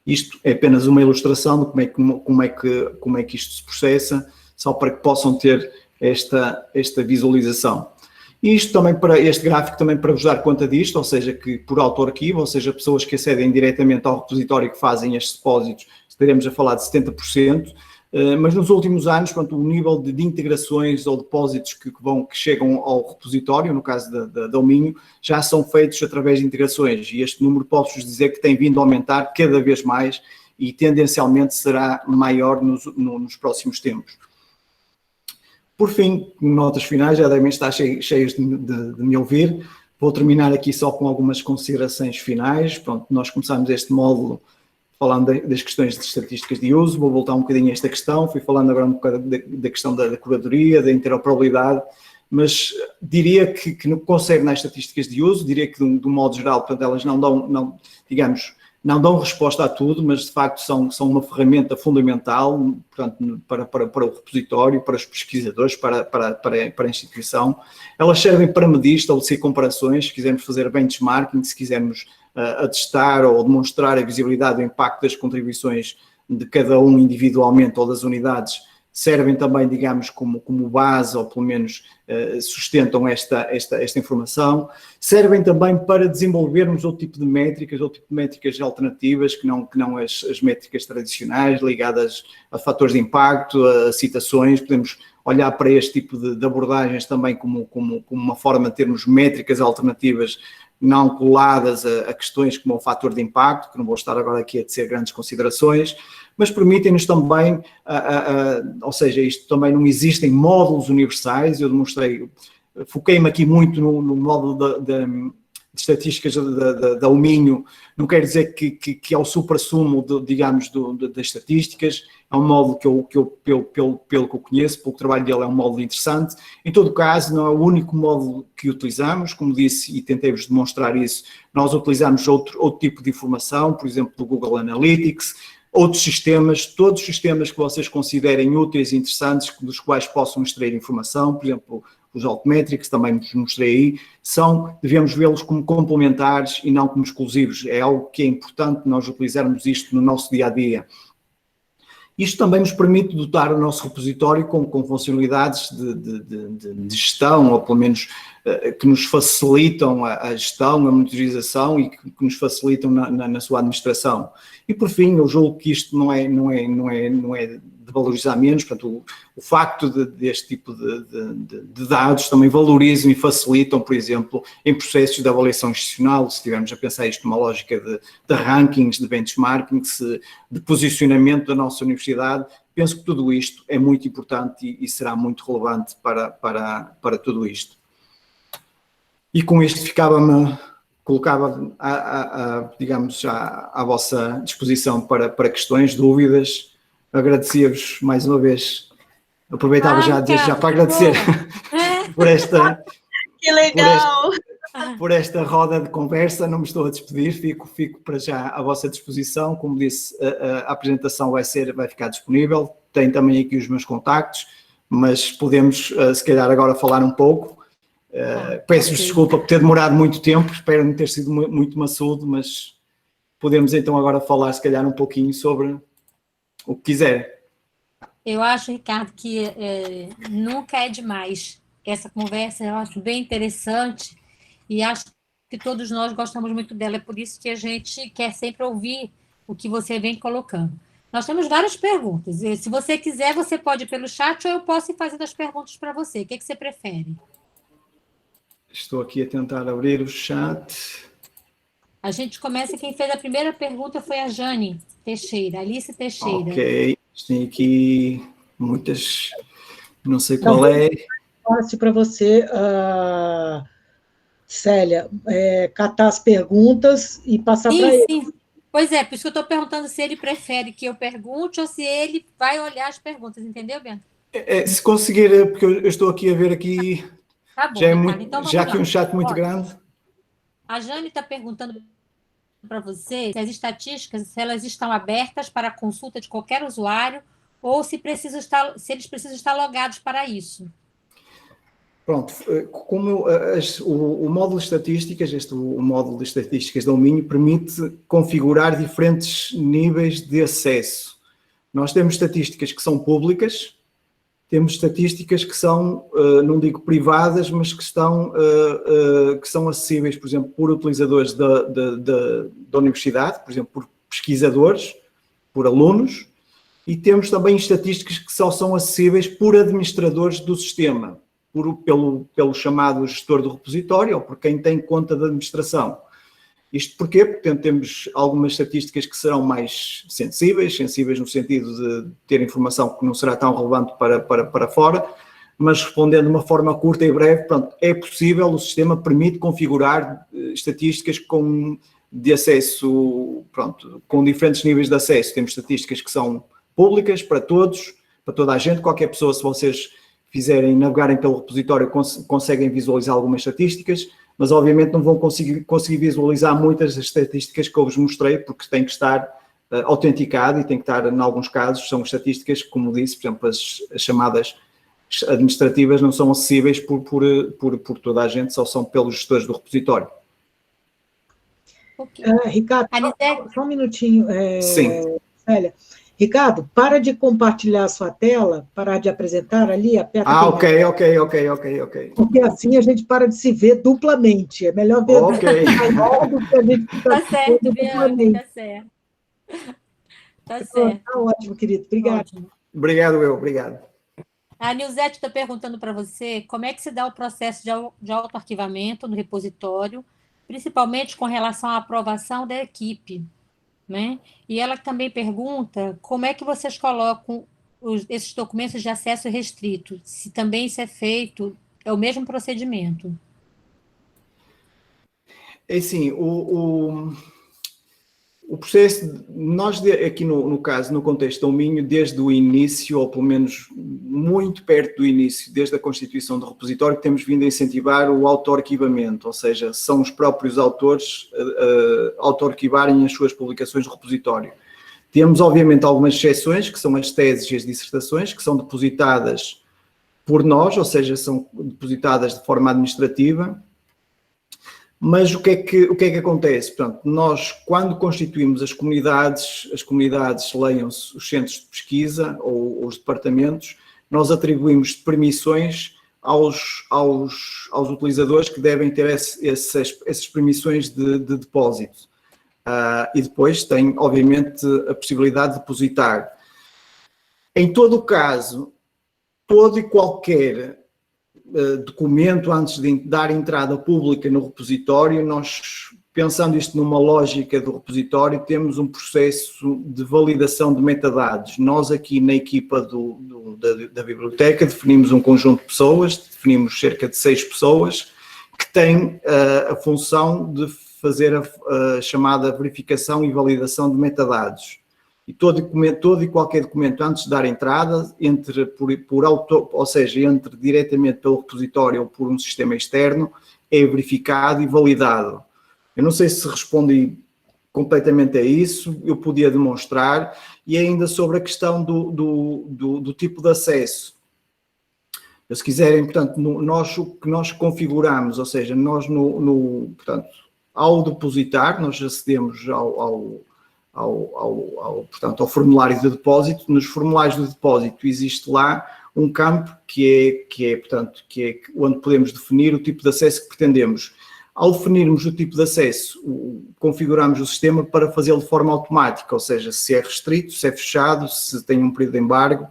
Isto é apenas uma ilustração de como é que isto se processa, só para que possam ter esta visualização. E isto também este gráfico também para vos dar conta disto, ou seja, que por auto-arquivo, ou seja, pessoas que acedem diretamente ao repositório que fazem estes depósitos, estaremos a falar de 70%, mas nos últimos anos, pronto, o nível de integrações ou depósitos que chegam ao repositório, no caso da Alminho, já são feitos através de integrações, e este número posso-vos dizer que tem vindo a aumentar cada vez mais e tendencialmente será maior nos próximos tempos. Por fim, notas finais, já devem estar cheios de me ouvir. Vou terminar aqui só com algumas considerações finais. Pronto, nós começamos este módulo falando das questões de estatísticas de uso, vou voltar um bocadinho a esta questão, fui falando agora um bocado da questão da curadoria, da interoperabilidade, mas diria que no que concerne às estatísticas de uso, diria que de um modo geral, portanto, elas não dão resposta a tudo, mas de facto são uma ferramenta fundamental, portanto, para o repositório, para os pesquisadores, para a instituição. Elas servem para medir, estabelecer comparações, se quisermos fazer benchmarking, se quisermos atestar ou demonstrar a visibilidade do impacto das contribuições de cada um individualmente ou das unidades, servem também, digamos, como base, ou pelo menos sustentam esta informação. Servem também para desenvolvermos outro tipo de métricas alternativas, que não as métricas tradicionais, ligadas a fatores de impacto, a citações. Podemos olhar para este tipo de abordagens também como uma forma de termos métricas alternativas não coladas a questões como o fator de impacto, que não vou estar agora aqui a tecer grandes considerações, mas permitem-nos também, ou seja, isto também não existem módulos universais. Eu demonstrei, foquei-me aqui muito no módulo de estatísticas da Alminho. Não quer dizer que é o supra-sumo, digamos, das estatísticas. É um módulo que eu pelo que eu conheço, pelo trabalho dele, é um módulo interessante. Em todo caso, não é o único módulo que utilizamos, como disse, e tentei-vos demonstrar isso. Nós utilizamos outro tipo de informação, por exemplo, do Google Analytics, outros sistemas, todos os sistemas que vocês considerem úteis e interessantes, dos quais possam extrair informação, por exemplo, os Altmetrics, também vos mostrei aí, devemos vê-los como complementares e não como exclusivos. É algo que é importante nós utilizarmos isto no nosso dia-a-dia. Isto também nos permite dotar o nosso repositório com funcionalidades de gestão, ou pelo menos que nos facilitam a gestão, a monitorização e que nos facilitam na sua administração. E por fim, eu julgo que isto não é de valorizar menos. Portanto, o facto deste tipo de dados também valorizam e facilitam, por exemplo, em processos de avaliação institucional, se estivermos a pensar isto numa lógica de rankings, de benchmarking, de posicionamento da nossa universidade. Penso que tudo isto é muito importante e será muito relevante para tudo isto. E com isto colocava, digamos, à vossa disposição para questões, dúvidas. Agradecia-vos mais uma vez. Aproveitava já a dizer, já para agradecer por esta... Que legal! Por esta roda de conversa. Não me estou a despedir, fico para já à vossa disposição. Como disse, a apresentação vai ficar disponível, tem também aqui os meus contactos, mas podemos, se calhar, agora falar um pouco. Peço-vos desculpa por ter demorado muito tempo, espero não ter sido muito maçudo, mas podemos então agora falar, se calhar, um pouquinho sobre o que quiser. Eu acho, Ricardo, que nunca é demais essa conversa, eu acho bem interessante e acho que todos nós gostamos muito dela, é por isso que a gente quer sempre ouvir o que você vem colocando. Nós temos várias perguntas, e se você quiser, você pode ir pelo chat ou eu posso ir fazendo as perguntas para você. O que você prefere? Estou aqui a tentar abrir o chat. A gente começa, quem fez a primeira pergunta foi a Jane Teixeira, Alice Teixeira. Ok, tem aqui muitas, não sei qual é. Fácil para você, Célia, catar as perguntas e passar para ele. Sim. Pois é, por isso que eu estou perguntando se ele prefere que eu pergunte ou se ele vai olhar as perguntas, entendeu, Bento? Se conseguir, porque eu estou aqui a ver aqui, tá bom, já, então já aqui um chat muito grande. A Jane está perguntando para você se as estatísticas, se elas estão abertas para a consulta de qualquer usuário ou se eles precisam estar logados para isso. Pronto, como o módulo de estatísticas, o módulo de estatísticas da Alminho permite configurar diferentes níveis de acesso. Nós temos estatísticas que são públicas, temos estatísticas que são, não digo privadas, mas que são acessíveis, por exemplo, por utilizadores da universidade, por exemplo, por pesquisadores, por alunos, e temos também estatísticas que só são acessíveis por administradores do sistema, pelo chamado gestor do repositório ou por quem tem conta de administração. Isto porquê? Porque temos algumas estatísticas que serão mais sensíveis no sentido de ter informação que não será tão relevante para fora, mas respondendo de uma forma curta e breve, pronto, é possível, o sistema permite configurar estatísticas de acesso, pronto, com diferentes níveis de acesso. Temos estatísticas que são públicas para todos, para toda a gente, qualquer pessoa, se vocês navegarem pelo repositório, conseguem visualizar algumas estatísticas, mas obviamente não vão conseguir visualizar muitas das estatísticas que eu vos mostrei, porque tem que estar autenticado e tem que estar, em alguns casos, são estatísticas, como disse, por exemplo, as chamadas administrativas não são acessíveis por toda a gente, só são pelos gestores do repositório. Okay. Ricardo, só um minutinho. Sim. Célia. Ricardo, para de compartilhar a sua tela, parar de apresentar ali, aperta... ok. Porque assim a gente para de se ver duplamente. É melhor ver do que a gente ficar duplamente. Tá certo. Tá certo. Tá ótimo, querido. Obrigado. Ótimo. Obrigado. A Nilzete está perguntando para você como é que se dá o processo de autoarquivamento no repositório, principalmente com relação à aprovação da equipe. Né? E ela também pergunta como é que vocês colocam esses documentos de acesso restrito, se também isso é feito, é o mesmo procedimento. É assim, o processo, nós aqui no caso, no contexto do Alminho, desde o início, ou pelo menos muito perto do início, desde a constituição do repositório, temos vindo a incentivar o autoarquivamento, ou seja, são os próprios autores autoarquivarem as suas publicações no repositório. Temos, obviamente, algumas exceções, que são as teses e as dissertações, que são depositadas por nós, ou seja, são depositadas de forma administrativa. Mas o que é que acontece? Portanto, nós, quando constituímos as comunidades, leiam-se os centros de pesquisa ou os departamentos, nós atribuímos permissões aos utilizadores que devem ter essas permissões de depósito. E depois tem, obviamente, a possibilidade de depositar. Em todo o caso, todo e qualquer documento, antes de dar entrada pública no repositório, nós, pensando isto numa lógica do repositório, temos um processo de validação de metadados. Nós aqui na equipa da biblioteca definimos um conjunto de pessoas, definimos cerca de 6 pessoas, que têm a função de fazer a chamada verificação e validação de metadados. E todo e qualquer documento, antes de dar entrada, ou seja, entre diretamente pelo repositório ou por um sistema externo, é verificado e validado. Eu não sei se respondi completamente a isso, eu podia demonstrar, e ainda sobre a questão do tipo de acesso. Se quiserem, portanto, o que nós configuramos, ou seja, nós portanto, ao depositar, nós acedemos portanto, ao formulário de depósito. Nos formulários de depósito existe lá um campo que é onde podemos definir o tipo de acesso que pretendemos. Ao definirmos o tipo de acesso, configuramos o sistema para fazê-lo de forma automática, ou seja, se é restrito, se é fechado, se tem um período de embargo.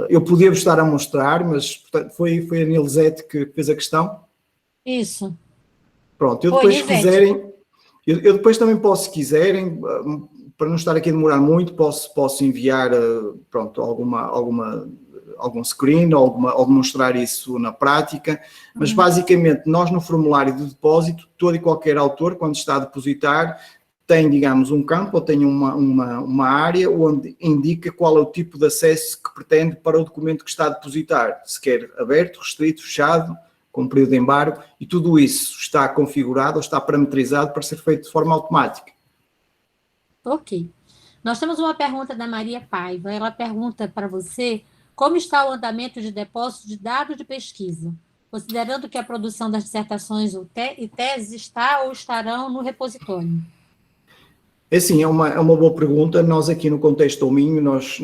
Eu podia-vos estar a mostrar, mas portanto, foi a Nilzete que fez a questão? Isso. Pronto, eu depois, se quiserem, eu depois também posso, se quiserem, para não estar aqui a demorar muito, posso enviar, pronto, algum screen ou demonstrar isso na prática, mas basicamente nós no formulário de depósito, todo e qualquer autor, quando está a depositar, tem, digamos, um campo ou tem uma área onde indica qual é o tipo de acesso que pretende para o documento que está a depositar, se quer aberto, restrito, fechado, com período de embargo, e tudo isso está configurado ou está parametrizado para ser feito de forma automática. Ok. Nós temos uma pergunta da Maria Paiva. Ela pergunta para você como está o andamento de depósito de dados de pesquisa, considerando que a produção das dissertações e teses está ou estarão no repositório. Assim, é uma boa pergunta. Nós aqui no contexto do Minho, nós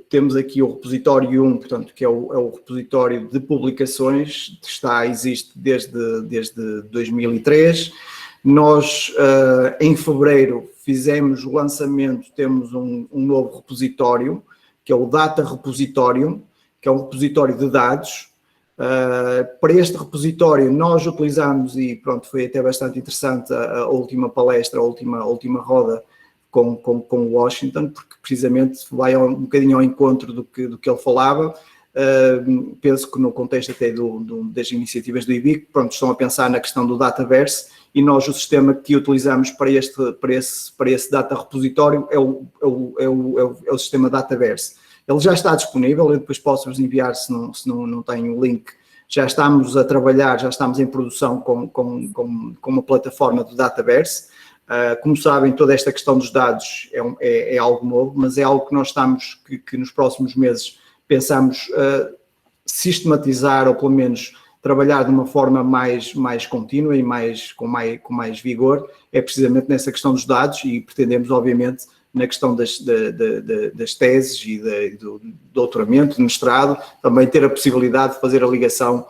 temos aqui o repositório 1, portanto, que é o repositório de publicações, existe desde 2003. Nós, em fevereiro, fizemos o lançamento, temos um novo repositório, que é o Data Repositório, que é um repositório de dados. Para este repositório nós utilizamos, e pronto, foi até bastante interessante a última palestra, a última roda com o Washington, porque precisamente vai um bocadinho ao encontro do que ele falava. Penso que no contexto até das iniciativas do IBIC, pronto, estão a pensar na questão do Dataverse, e nós o sistema que utilizamos para esse Data Repositório é o sistema Dataverse. Ele já está disponível, eu depois posso-vos enviar se não tenho o link. Já estamos a trabalhar, já estamos em produção com uma plataforma do Dataverse. Como sabem, toda esta questão dos dados é algo novo, mas é algo que nós que nos próximos meses pensamos sistematizar, ou pelo menos trabalhar de uma forma mais contínua e com mais vigor, é precisamente nessa questão dos dados, e pretendemos, obviamente, na questão das teses e do doutoramento, do mestrado, também ter a possibilidade de fazer a ligação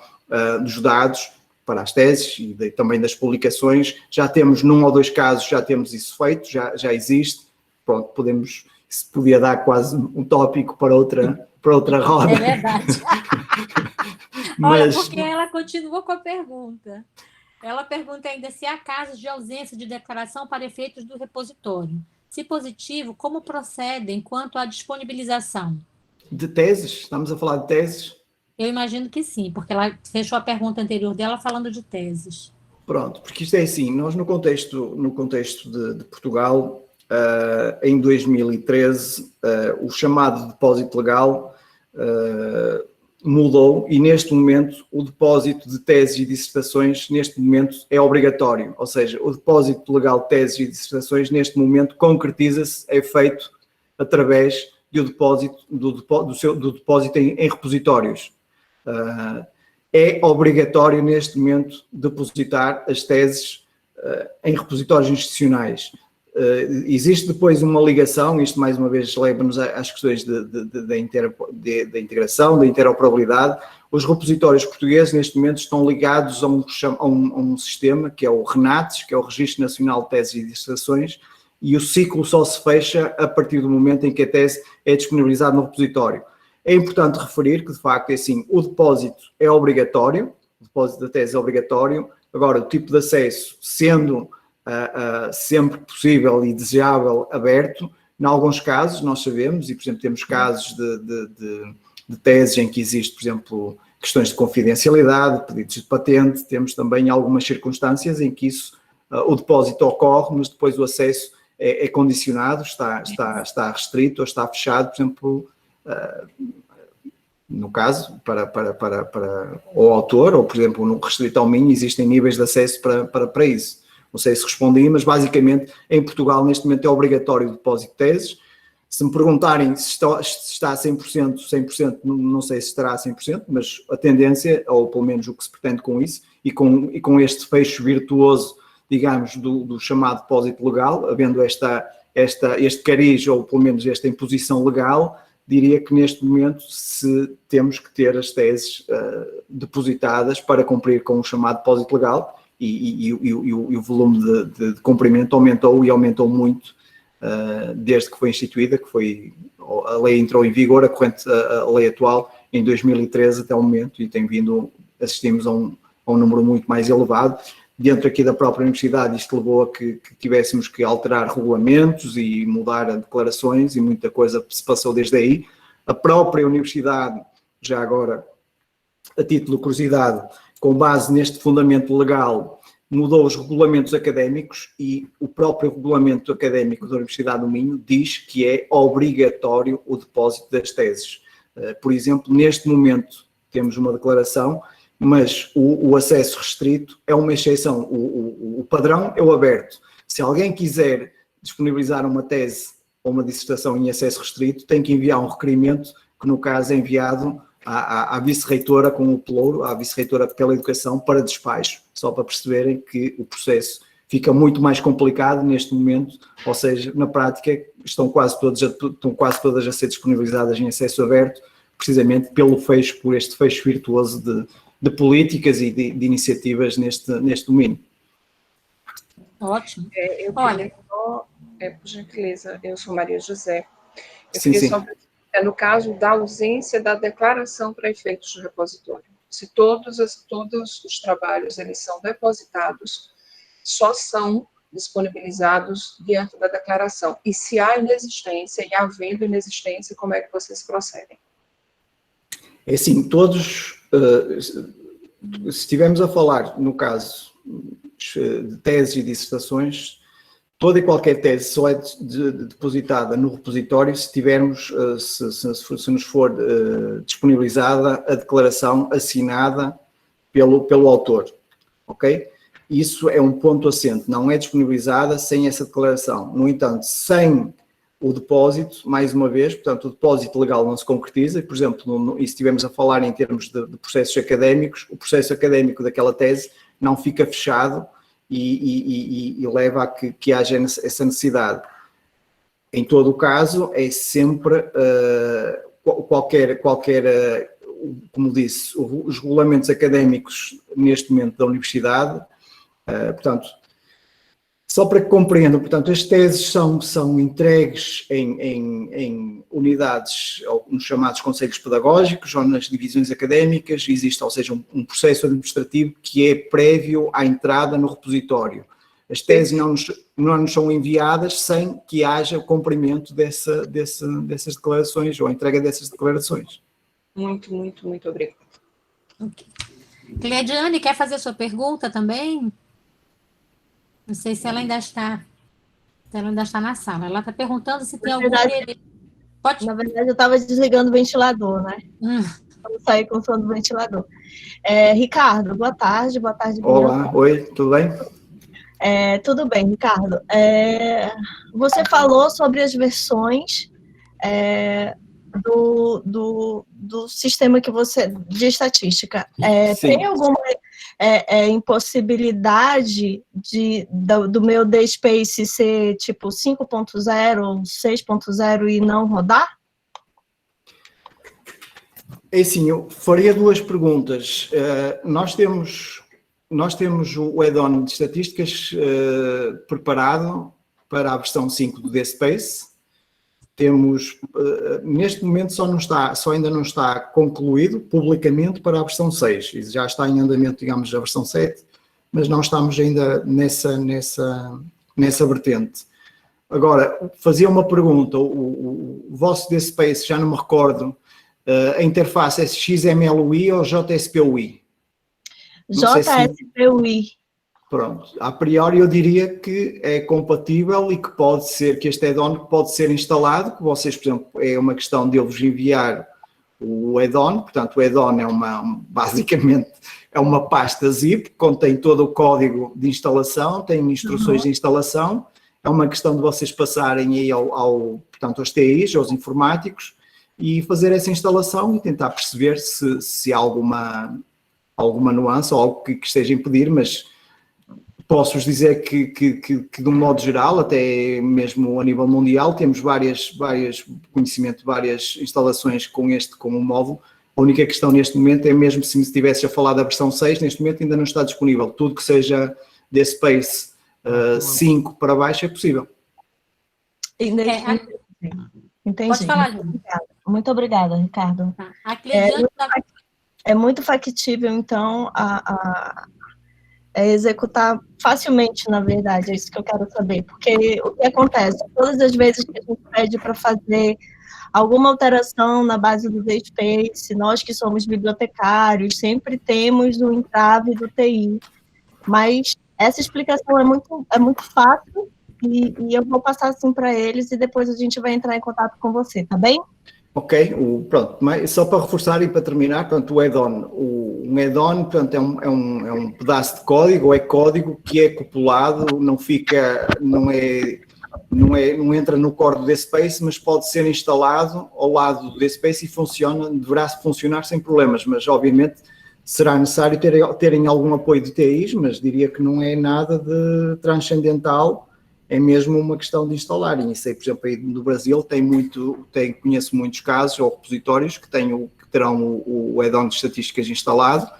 dos dados para as teses e também das publicações. Já temos, num ou dois casos, já temos isso feito, já existe. Pronto, isso podia dar quase um tópico para outra roda. É verdade. Olha, porque ela continua com a pergunta. Ela pergunta ainda se há casos de ausência de declaração para efeitos do repositório. Se positivo, como procedem quanto à disponibilização? De teses? Estamos a falar de teses? Eu imagino que sim, porque ela fechou a pergunta anterior dela falando de teses. Pronto, porque isto é assim, nós no contexto de Portugal, em 2013, o chamado depósito legal mudou, e neste momento o depósito de teses e dissertações neste momento é obrigatório, ou seja, o depósito legal de teses e dissertações neste momento concretiza-se, é feito através do depósito em repositórios. É obrigatório neste momento depositar as teses em repositórios institucionais. Existe depois uma ligação, isto mais uma vez leva-nos às questões da integração, da interoperabilidade. Os repositórios portugueses neste momento estão ligados a um sistema que é o RENATES, que é o Registro Nacional de Teses e Dissertações, e o ciclo só se fecha a partir do momento em que a tese é disponibilizada no repositório. É importante referir que, de facto, é assim, o depósito é obrigatório, o depósito da tese é obrigatório, agora o tipo de acesso, sendo sempre possível e desejável aberto, em alguns casos nós sabemos, e por exemplo temos casos de teses em que existe, por exemplo, questões de confidencialidade, pedidos de patente, temos também algumas circunstâncias em que isso, o depósito ocorre, mas depois o acesso é condicionado, está restrito ou está fechado, por exemplo, no caso, para o autor, ou por exemplo, no restrito ao Minho, existem níveis de acesso para isso. Não sei se respondi, mas basicamente em Portugal neste momento é obrigatório o depósito de teses. Se me perguntarem se está a 100%, não sei se estará a 100%, mas a tendência, ou pelo menos o que se pretende com isso, e com este fecho virtuoso, digamos, do chamado depósito legal, havendo este cariz, ou pelo menos esta imposição legal, diria que neste momento se temos que ter as teses depositadas para cumprir com o chamado depósito legal, e o volume de cumprimento aumentou muito desde que foi instituída, a lei entrou em vigor, a lei atual, em 2013 até o momento, e assistimos a um número muito mais elevado. Dentro aqui da própria universidade, isto levou a que tivéssemos que alterar regulamentos e mudar declarações, e muita coisa se passou desde aí. A própria universidade, já agora, a título de curiosidade, com base neste fundamento legal, mudou os regulamentos académicos, e o próprio regulamento académico da Universidade do Minho diz que é obrigatório o depósito das teses. Por exemplo, neste momento temos uma declaração, mas o acesso restrito é uma exceção. O padrão é o aberto. Se alguém quiser disponibilizar uma tese ou uma dissertação em acesso restrito, tem que enviar um requerimento, que no caso é enviado à vice-reitora com o pelouro, à vice-reitora pela educação, para despacho, só para perceberem que o processo fica muito mais complicado neste momento, ou seja, na prática estão quase todas a ser disponibilizadas em acesso aberto, precisamente por este fecho virtuoso de políticas e de iniciativas neste domínio. Ótimo. Olha, por gentileza, eu sou Maria José. Sim. No caso da ausência da declaração para efeitos de repositório. Se todos os trabalhos eles são depositados, só são disponibilizados diante da declaração. E se há inexistência, e havendo inexistência, como é que vocês procedem? É assim, se estivermos a falar, no caso de teses e dissertações, toda e qualquer tese só é depositada no repositório se tivermos, se nos for disponibilizada a declaração assinada pelo autor, ok? Isso é um ponto assente, não é disponibilizada sem essa declaração. No entanto, sem o depósito, mais uma vez, portanto, o depósito legal não se concretiza, por exemplo, e se estivermos a falar em termos de processos académicos, o processo académico daquela tese não fica fechado e leva a que haja essa necessidade. Em todo o caso, é sempre como disse, os regulamentos académicos neste momento da universidade, portanto, só para que compreendam, portanto, as teses são entregues em unidades, ou nos chamados conselhos pedagógicos, ou nas divisões académicas. Existe, ou seja, um processo administrativo que é prévio à entrada no repositório. As teses não nos são enviadas sem que haja o cumprimento dessas declarações, ou a entrega dessas declarações. Muito obrigada. Okay. Cleidiane, quer fazer sua pergunta também? Não sei se ela ainda está na sala. Ela está perguntando se tem algum interesse. Na verdade, eu estava desligando o ventilador, né? Vamos sair com o som do ventilador. Ricardo, boa tarde. Boa tarde, Olá, oi, tudo bem? Tudo bem, Ricardo. Você falou sobre as versões do sistema de estatística. Tem alguma impossibilidade do meu DSpace ser tipo 5.0 ou 6.0 e não rodar? Assim, eu faria duas perguntas. Nós temos o add-on de estatísticas preparado para a versão 5 do DSpace. Temos, neste momento só ainda não está concluído publicamente para a versão 6, e já está em andamento, digamos, a versão 7, mas não estamos ainda nessa vertente. Agora, fazia uma pergunta, o vosso DSpace, já não me recordo, a interface é XMLUI ou JSPUI? JSPUI. Pronto, a priori eu diria que é compatível e que pode ser, que este add-on pode ser instalado, que vocês, por exemplo, é uma questão de eu vos enviar o add-on, portanto o add-on basicamente é uma pasta zip, que contém todo o código de instalação, tem instruções de instalação, é uma questão de vocês passarem aí portanto, aos TIs, aos informáticos, e fazer essa instalação e tentar perceber se há alguma nuance ou algo que esteja a impedir, mas posso-vos dizer que de um modo geral, até mesmo a nível mundial, temos várias instalações com o módulo. A única questão neste momento é mesmo se me estivesse a falar da versão 6, neste momento ainda não está disponível. Tudo que seja DSpace 5 para baixo é possível. Entendi. Pode falar, Muito obrigada, Ricardo. A Cleidiane é muito factível, então, executar facilmente, na verdade, é isso que eu quero saber, porque o que acontece? Todas as vezes que a gente pede para fazer alguma alteração na base do DSpace, nós que somos bibliotecários, sempre temos o entrave do TI, mas essa explicação é muito fácil e eu vou passar assim para eles e depois a gente vai entrar em contato com você, tá bem? Ok, pronto, mas só para reforçar e para terminar, portanto, o add-on, um add-on, portanto, é um pedaço de código, ou é código que é copulado, não entra no core do DSpace, mas pode ser instalado ao lado do DSpace e deverá funcionar sem problemas, mas obviamente será necessário terem algum apoio de TIs, mas diria que não é nada de transcendental. É mesmo uma questão de instalarem. E sei, por exemplo, aí no Brasil conheço muitos casos ou repositórios que terão o add-on de estatísticas instalado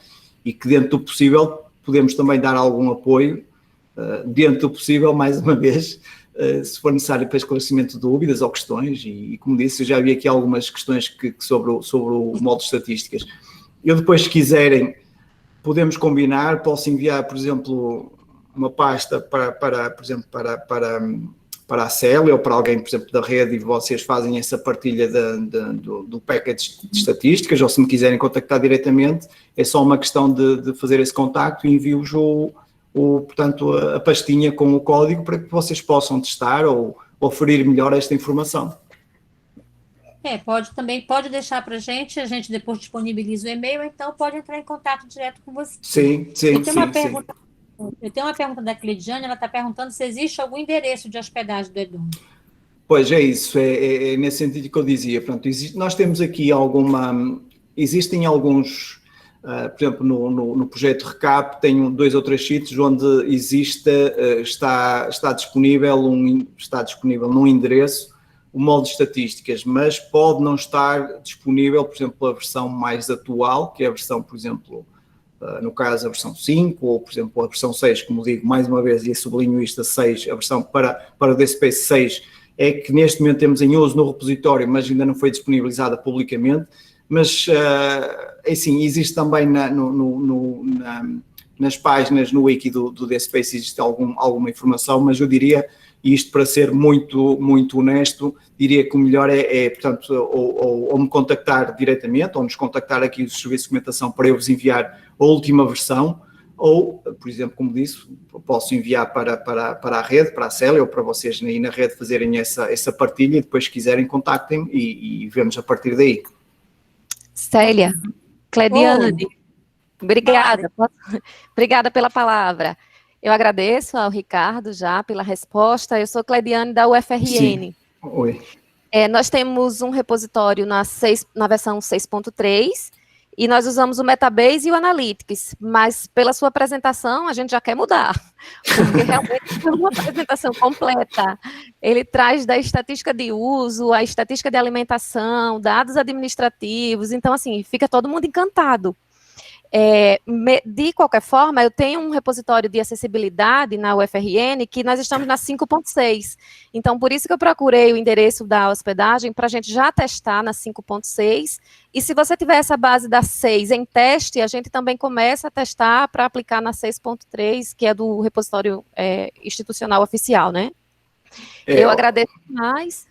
e que dentro do possível podemos também dar algum apoio, dentro do possível, mais uma vez, se for necessário para esclarecimento de dúvidas ou questões, e como disse, eu já vi aqui algumas questões sobre o módulo de estatísticas. Eu depois, se quiserem, podemos combinar, posso enviar, por exemplo, uma pasta para a Célia ou para alguém, por exemplo, da rede, e vocês fazem essa partilha do package de estatísticas, ou se me quiserem contactar diretamente, é só uma questão de fazer esse contacto e envio-vos portanto, a pastinha com o código para que vocês possam testar ou oferir melhor esta informação. Pode deixar para a gente depois disponibiliza o e-mail, então pode entrar em contato direto com você. Sim. Eu tenho uma pergunta da Cleidiane, ela está perguntando se existe algum endereço de hospedagem do add-on. Pois é isso, é nesse sentido que eu dizia. Pronto, nós temos aqui existem alguns, por exemplo, no projeto RECAP, tem 2 ou 3 sítios onde está disponível num endereço o módulo de estatísticas, mas pode não estar disponível, por exemplo, a versão mais atual, que é a versão, por exemplo, no caso a versão 5, ou por exemplo a versão 6, como digo mais uma vez, e sublinho isto, a 6, a versão para o DSpace 6, é que neste momento temos em uso no repositório, mas ainda não foi disponibilizada publicamente, mas assim, existe também nas páginas, no wiki do DSpace, existe alguma informação, mas eu diria, e isto para ser muito, muito honesto, diria que o melhor portanto, ou me contactar diretamente, ou nos contactar aqui os serviços de documentação para eu vos enviar a última versão, ou, por exemplo, como disse, posso enviar para a rede, para a Célia, ou para vocês aí na rede fazerem essa partilha, e depois, se quiserem, contactem e vemos a partir daí. Célia, Cleidiane, obrigada. Obrigada pela palavra. Eu agradeço ao Ricardo já pela resposta. Eu sou Cleidiane da UFRN. Sim. Oi. Nós temos um repositório na versão 6.3 e nós usamos o Metabase e o Analytics, mas pela sua apresentação a gente já quer mudar, porque realmente é uma apresentação completa. Ele traz da estatística de uso, a estatística de alimentação, dados administrativos, então assim, fica todo mundo encantado. De qualquer forma, eu tenho um repositório de acessibilidade na UFRN que nós estamos na 5.6. Então, por isso que eu procurei o endereço da hospedagem para a gente já testar na 5.6. E se você tiver essa base da 6 em teste, a gente também começa a testar para aplicar na 6.3, que é do repositório institucional oficial, né? Eu agradeço mais.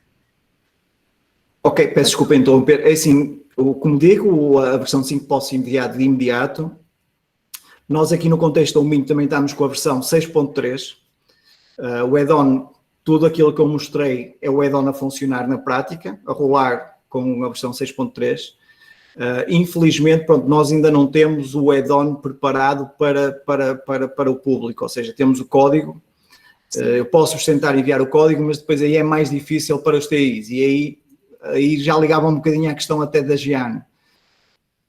Ok, peço desculpa interromper. É assim, como digo, a versão 5 posso enviar de imediato. Nós aqui no contexto do Minho também estamos com a versão 6.3. O add-on, tudo aquilo que eu mostrei é o add-on a funcionar na prática, a rolar com a versão 6.3. Infelizmente, pronto, nós ainda não temos o add-on preparado para o público, ou seja, temos o código. Eu posso-vos tentar enviar o código, mas depois aí é mais difícil para os TIs, e aí já ligava um bocadinho à questão até da Giane.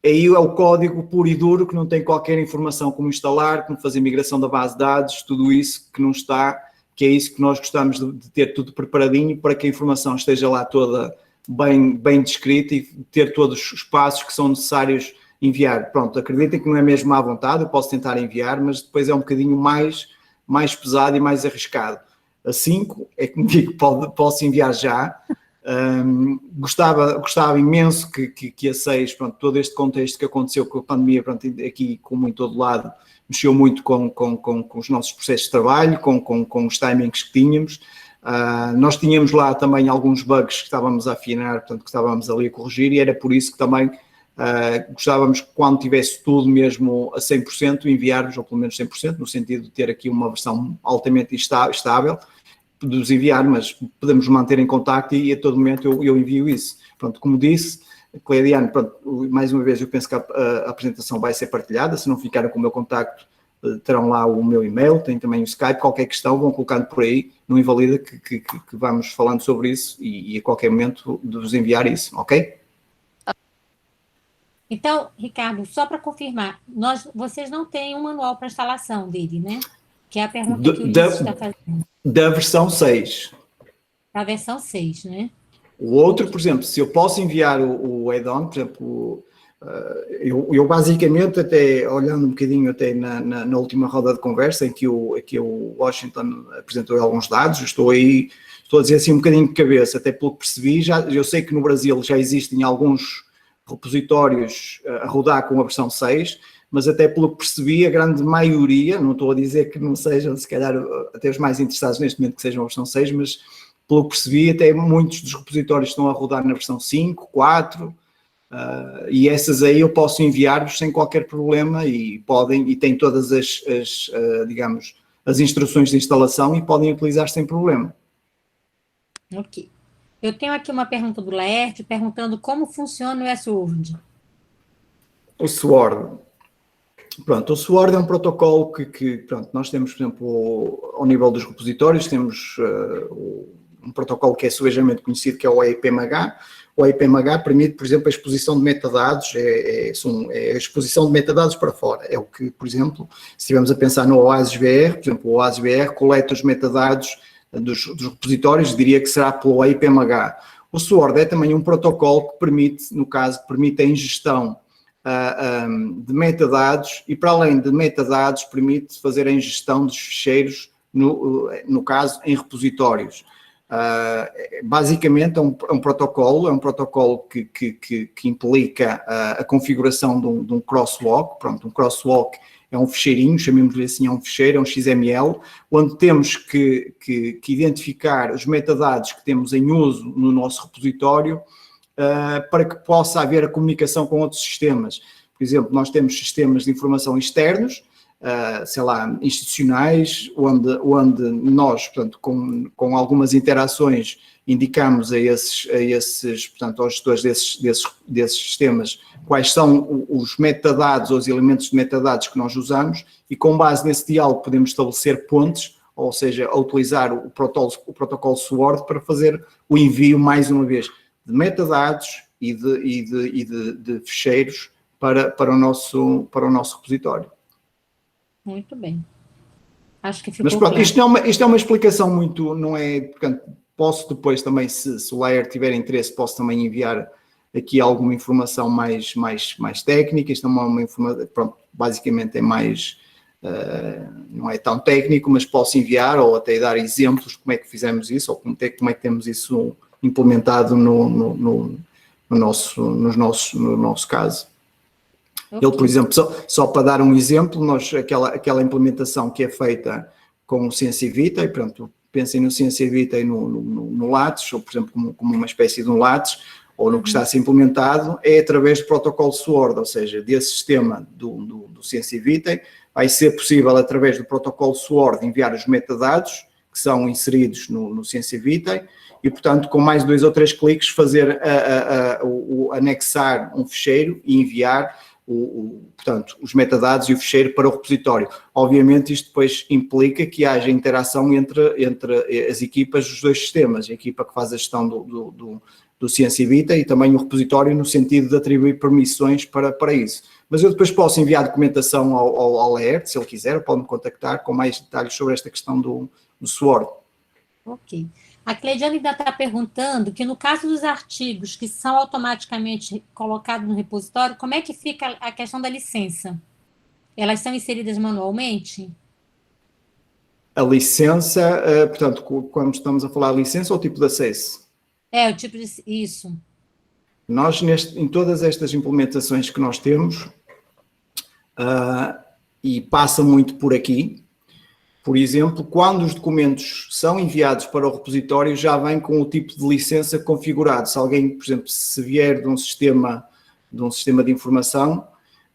Aí é o código puro e duro, que não tem qualquer informação como instalar, como fazer migração da base de dados, tudo isso que não está, que é isso que nós gostamos de ter tudo preparadinho para que a informação esteja lá toda bem descrita e ter todos os passos que são necessários enviar. Pronto, acreditem que não é mesmo à vontade, eu posso tentar enviar, mas depois é um bocadinho mais pesado e mais arriscado. A 5 é que me digo, posso enviar já. Gostava imenso que a 6, pronto, todo este contexto que aconteceu com a pandemia, pronto, aqui como em todo lado, mexeu muito com os nossos processos de trabalho, com os timings que tínhamos. Nós tínhamos lá também alguns bugs que estávamos a afinar, portanto, que estávamos ali a corrigir, e era por isso que também gostávamos que quando tivesse tudo mesmo a 100%, enviar-vos, ou pelo menos 100%, no sentido de ter aqui uma versão altamente estável, de os enviar, mas podemos manter em contacto e a todo momento eu envio isso. Pronto, como disse, Cleidiane, pronto, mais uma vez eu penso que a apresentação vai ser partilhada, se não ficaram com o meu contacto, terão lá o meu e-mail, tem também o Skype, qualquer questão vão colocando por aí, não invalida que vamos falando sobre isso e a qualquer momento de vos enviar isso, ok? Então, Ricardo, só para confirmar, vocês não têm um manual para instalação dele, né? Que é a pergunta que o Ulisses está fazendo. Da versão 6. Da versão 6, né? O outro, por exemplo, se eu posso enviar o add-on, por exemplo, eu basicamente, até olhando um bocadinho até na última roda de conversa, em que o Washington apresentou alguns dados, estou a dizer assim um bocadinho de cabeça, até pelo que percebi, eu sei que no Brasil já existem alguns repositórios a rodar com a versão 6, mas até pelo que percebi, a grande maioria, não estou a dizer que não sejam, se calhar, até os mais interessados neste momento que sejam a versão 6, mas pelo que percebi, até muitos dos repositórios estão a rodar na versão 5, 4, e essas aí eu posso enviar-vos sem qualquer problema e têm todas digamos, as instruções de instalação e podem utilizar sem problema. Ok. Eu tenho aqui uma pergunta do Laerte, perguntando como funciona o S-Word. O SWORD. Pronto, o SWORD é um protocolo que pronto, nós temos, por exemplo, ao nível dos repositórios, temos um protocolo que é subejamente conhecido, que é o EIPMH. O EIPMH permite, por exemplo, a exposição de metadados, a exposição de metadados para fora. É o que, por exemplo, se estivermos a pensar no OASIS-BR, por exemplo, o OASIS-BR coleta os metadados dos repositórios, diria que será pelo EIPMH. O SWORD é também um protocolo que permite, no caso, permite a ingestão de metadados e, para além de metadados, permite fazer a ingestão dos ficheiros, no caso, em repositórios. Basicamente é um protocolo que implica a configuração de um crosswalk. Pronto, um crosswalk é um ficheirinho, chamemos-lhe assim, é um ficheiro, é um XML, onde temos que identificar os metadados que temos em uso no nosso repositório, para que possa haver a comunicação com outros sistemas. Por exemplo, nós temos sistemas de informação externos, sei lá, institucionais, onde nós, portanto, com algumas interações, indicamos a esses, portanto, aos gestores desses sistemas quais são os metadados ou os elementos de metadados que nós usamos, e com base nesse diálogo podemos estabelecer pontes, ou seja, a utilizar o protocolo SWORD para fazer o envio, mais uma vez, de metadados e de ficheiros para o nosso repositório. Muito bem. Acho que ficou Mas pronto, claro. isto é uma explicação muito, não é, portanto, posso depois também, se o Laerte tiver interesse, posso também enviar aqui alguma informação mais técnica. Isto é uma informação, pronto, basicamente é mais, não é tão técnico, mas posso enviar ou até dar exemplos de como é que fizemos isso, ou como é que temos isso implementado no nosso caso. Okay. Ele, por exemplo, só para dar um exemplo, aquela implementação que é feita com o Ciência Vitae, e pronto, pensem no Ciência Vitae no Lattes, ou por exemplo como uma espécie de um Lattes, ou no que está a ser implementado, é através do protocolo SWORD, ou seja, desse sistema do Ciência Vitae, vai ser possível através do protocolo SWORD enviar os metadados que são inseridos no Ciência Vitae, e, portanto, com mais 2 ou 3 cliques, fazer anexar um ficheiro e enviar, portanto, os metadados e o ficheiro para o repositório. Obviamente, isto depois implica que haja interação entre as equipas dos 2 sistemas, a equipa que faz a gestão do Ciência Vitae e também o repositório, no sentido de atribuir permissões para isso. Mas eu depois posso enviar documentação ao Laerte, se ele quiser, ou pode-me contactar com mais detalhes sobre esta questão do SWORD. Ok. A Cleidiane ainda está perguntando que, no caso dos artigos que são automaticamente colocados no repositório, como é que fica a questão da licença? Elas são inseridas manualmente? A licença, portanto, quando estamos a falar de licença ou tipo de acesso? O tipo de... Isso. Nós, em todas estas implementações que nós temos, e passa muito por aqui, por exemplo, quando os documentos são enviados para o repositório, já vem com o tipo de licença configurado. Se alguém, por exemplo, se vier de um sistema de informação,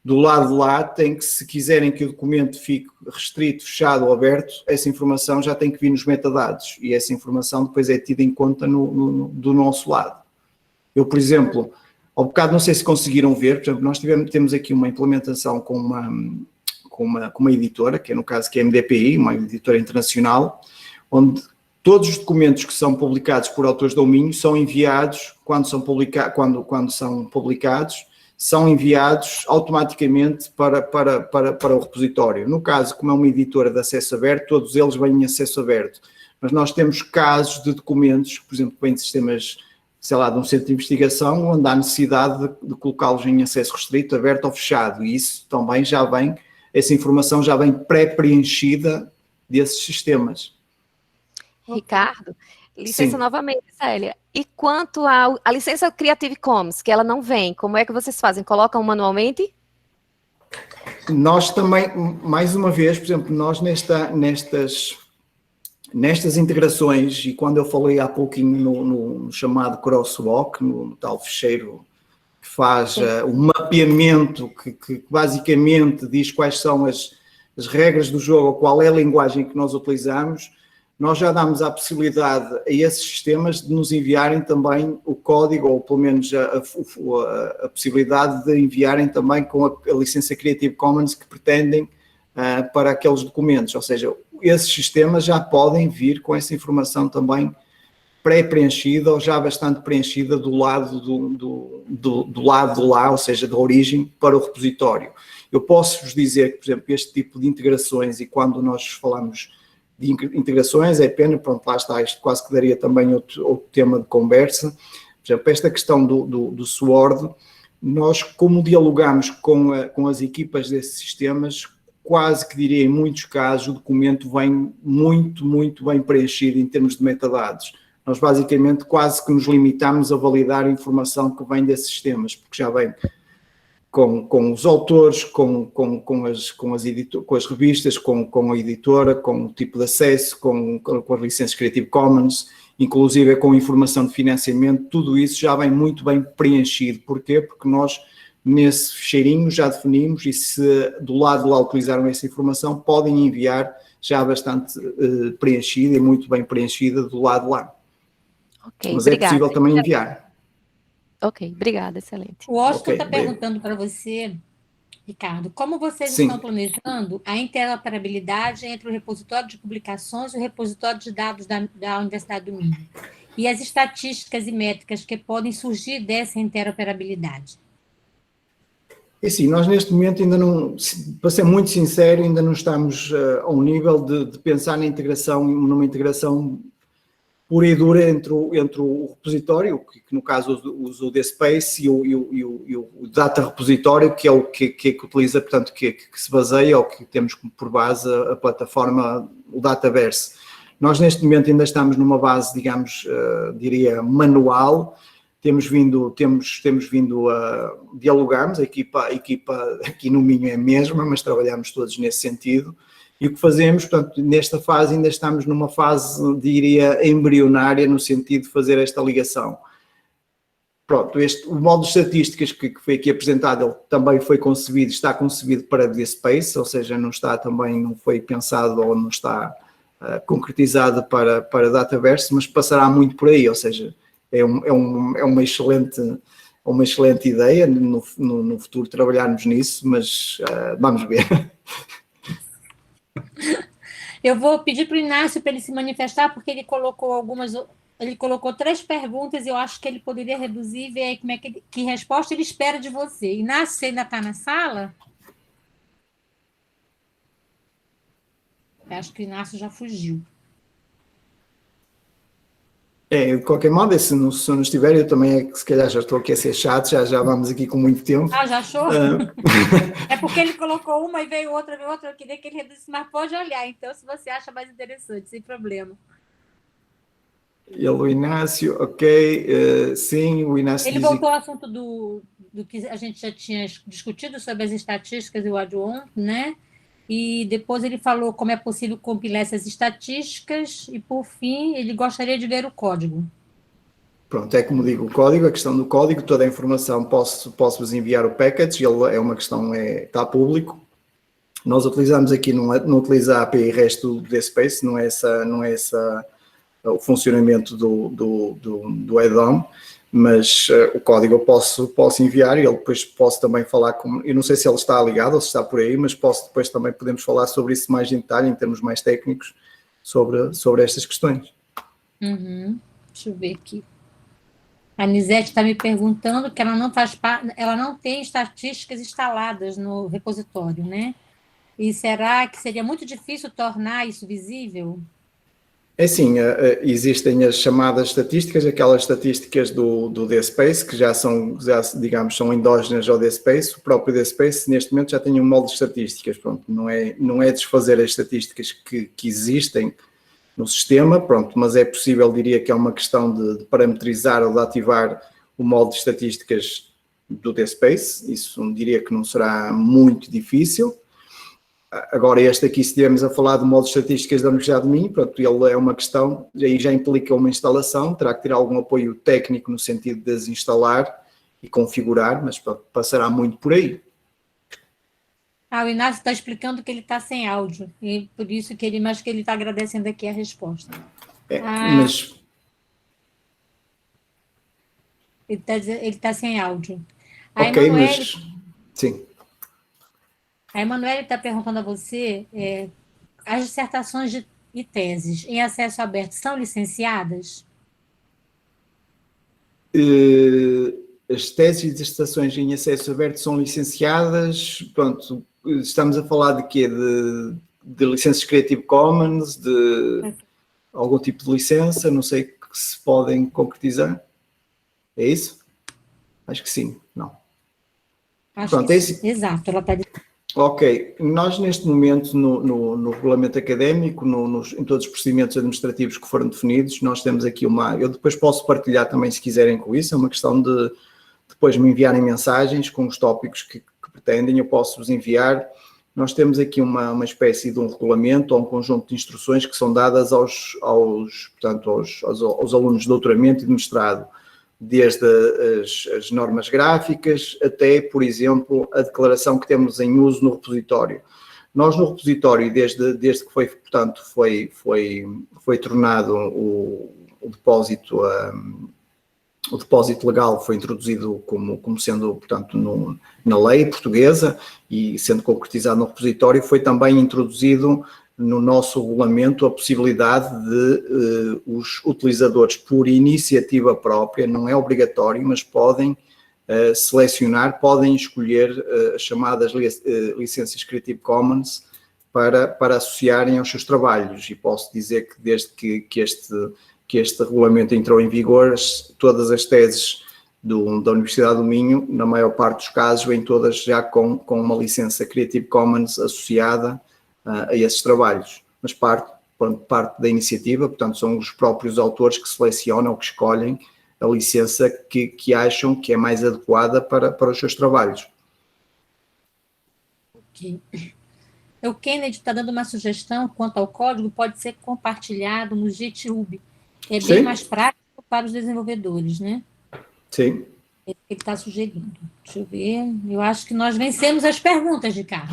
do lado de lá tem que, se quiserem que o documento fique restrito, fechado ou aberto, essa informação já tem que vir nos metadados, e essa informação depois é tida em conta do nosso lado. Eu, por exemplo, ao bocado, não sei se conseguiram ver, por exemplo, nós temos aqui uma implementação com uma editora, que é no caso que é a MDPI, uma editora internacional, onde todos os documentos que são publicados por autores de domínio são enviados, quando são publicados, são enviados automaticamente para o repositório. No caso, como é uma editora de acesso aberto, todos eles vêm em acesso aberto. Mas nós temos casos de documentos, por exemplo, que vêm de sistemas, sei lá, de um centro de investigação, onde há necessidade de colocá-los em acesso restrito, aberto ou fechado. E isso também já vem, essa informação já vem pré-preenchida desses sistemas. Ricardo, licença Sim. Novamente, Célia. E quanto à licença Creative Commons, que ela não vem, como é que vocês fazem? Colocam manualmente? Nós também, mais uma vez, por exemplo, nós nestas integrações, e quando eu falei há pouquinho no chamado crosswalk, no tal ficheiro que faz o mapeamento, que basicamente diz quais são as regras do jogo, qual é a linguagem que nós utilizamos, nós já damos a possibilidade a esses sistemas de nos enviarem também o código, ou pelo menos a possibilidade de enviarem também com a licença Creative Commons que pretendem para aqueles documentos. Ou seja, esses sistemas já podem vir com essa informação também pré-preenchida ou já bastante preenchida do lado do lado de lá, ou seja, da origem para o repositório. Eu posso-vos dizer que, por exemplo, este tipo de integrações, e quando nós falamos de integrações, é pena, pronto, lá está, isto quase que daria também outro tema de conversa. Por exemplo, esta questão do SWORD, nós, como dialogamos com as equipas desses sistemas, quase que diria, em muitos casos, o documento vem muito, muito bem preenchido em termos de metadados. Nós, basicamente, quase que nos limitamos a validar a informação que vem desses sistemas, porque já vem com os autores, com as revistas, com a editora, com o tipo de acesso, com as licenças Creative Commons, inclusive com informação de financiamento, tudo isso já vem muito bem preenchido. Porquê? Porque nós, nesse ficheirinho, já definimos, e se do lado de lá utilizaram essa informação, podem enviar já bastante preenchida e muito bem preenchida do lado de lá. Ok, mas obrigada. É possível também enviar. Ok, obrigada, excelente. O Austin está Ok, bem. perguntando para você, Ricardo, como vocês Sim. estão planejando a interoperabilidade entre o repositório de publicações e o repositório de dados da Universidade do Minho? E as estatísticas e métricas que podem surgir dessa interoperabilidade? E sim, nós neste momento ainda não, para ser muito sincero, ainda não estamos a um nível de pensar numa integração pura e dura entre o repositório, que no caso usa o DSpace, e o Data Repositório, que é o que utiliza, portanto, que se baseia, ou que temos por base a plataforma, o Dataverse. Nós neste momento ainda estamos numa base, digamos, diria, manual. Temos vindo a dialogarmos, a equipa aqui no Minho é a mesma, mas trabalhamos todos nesse sentido. E o que fazemos, portanto, nesta fase ainda estamos numa fase, diria, embrionária, no sentido de fazer esta ligação. Pronto, o modo de estatísticas que foi aqui apresentado, ele também foi concebido, está concebido para DSpace, ou seja, não foi pensado ou não está concretizado para Dataverse, mas passará muito por aí, ou seja, é uma excelente ideia no futuro trabalharmos nisso, mas vamos ver. Eu vou pedir para o Inácio para ele se manifestar, porque ele colocou 3 perguntas e eu acho que ele poderia reduzir e ver aí como é que resposta ele espera de você. Inácio, você ainda está na sala? Eu acho que o Inácio já fugiu. De qualquer modo, se não estiver, eu também, se calhar já estou aqui a ser chato, já vamos aqui com muito tempo. Já achou? É porque ele colocou uma e veio outra, eu queria que ele reduzisse, mas pode olhar, então, se você acha mais interessante, sem problema. O Inácio, ok, sim, o Inácio ele voltou ao assunto do que a gente já tinha discutido sobre as estatísticas e o Adwan, né? E depois ele falou como é possível compilar essas estatísticas e, por fim, ele gostaria de ver o código. Pronto, é como digo, o código, a questão do código, toda a informação posso-vos enviar o package, ele é uma questão, está público. Nós utilizamos aqui, não utiliza a API REST do DSpace, não é essa o funcionamento do add-on, mas o código eu posso enviar e ele depois posso também falar com... Eu não sei se ele está ligado ou se está por aí, mas depois também podemos falar sobre isso mais em detalhe, em termos mais técnicos, sobre estas questões. Deixa eu ver aqui. A Nisete está me perguntando que ela não tem estatísticas instaladas no repositório, né? E será que seria muito difícil tornar isso visível? É assim, existem as chamadas estatísticas, aquelas estatísticas do DSpace, que digamos, são endógenas ao DSpace. O próprio DSpace, neste momento, já tem um molde de estatísticas. Pronto, não é desfazer as estatísticas que existem no sistema, pronto, mas é possível, diria que é uma questão de parametrizar ou de ativar o molde de estatísticas do DSpace. Isso diria que não será muito difícil. Agora, este aqui, se estivermos a falar do modo de estatísticas da Universidade de Minho, pronto, ele é uma questão, aí já implica uma instalação, terá que ter algum apoio técnico no sentido de desinstalar e configurar, mas passará muito por aí. O Inácio está explicando que ele está sem áudio, e por isso que ele está agradecendo aqui a resposta. Mas... Ele está sem áudio. Ok, mas... Sim. A Emanuele está perguntando a você, as dissertações e teses em acesso aberto são licenciadas? As teses e dissertações em acesso aberto são licenciadas, pronto, estamos a falar de quê? De licenças Creative Commons, de algum tipo de licença, não sei que se podem concretizar. É isso? Acho que sim, não. Pronto, é isso. Exato, ela está dizendo. Ok, nós neste momento no regulamento académico, em todos os procedimentos administrativos que foram definidos, nós temos aqui eu depois posso partilhar também se quiserem com isso, é uma questão de depois me enviarem mensagens com os tópicos que pretendem, eu posso-vos enviar. Nós temos aqui uma espécie de um regulamento ou um conjunto de instruções que são dadas aos alunos de doutoramento e de mestrado, desde as normas gráficas até, por exemplo, a declaração que temos em uso no repositório. Nós no repositório, desde que foi tornado o depósito legal, foi introduzido como sendo, portanto, na lei portuguesa e sendo concretizado no repositório, foi também introduzido no nosso regulamento a possibilidade de os utilizadores, por iniciativa própria, não é obrigatório, mas podem selecionar, podem escolher as chamadas licenças Creative Commons para associarem aos seus trabalhos. E posso dizer que desde que que este regulamento entrou em vigor, todas as teses da Universidade do Minho, na maior parte dos casos, vêm todas já com uma licença Creative Commons associada a esses trabalhos, mas parte da iniciativa, portanto, são os próprios autores que selecionam, que escolhem a licença que acham que é mais adequada para os seus trabalhos. Ok. O Kennedy está dando uma sugestão quanto ao código, pode ser compartilhado no GitHub. É bem Sim. mais prático para os desenvolvedores, né? Sim. É o que ele está sugerindo. Deixa eu ver. Eu acho que nós vencemos as perguntas, Ricardo.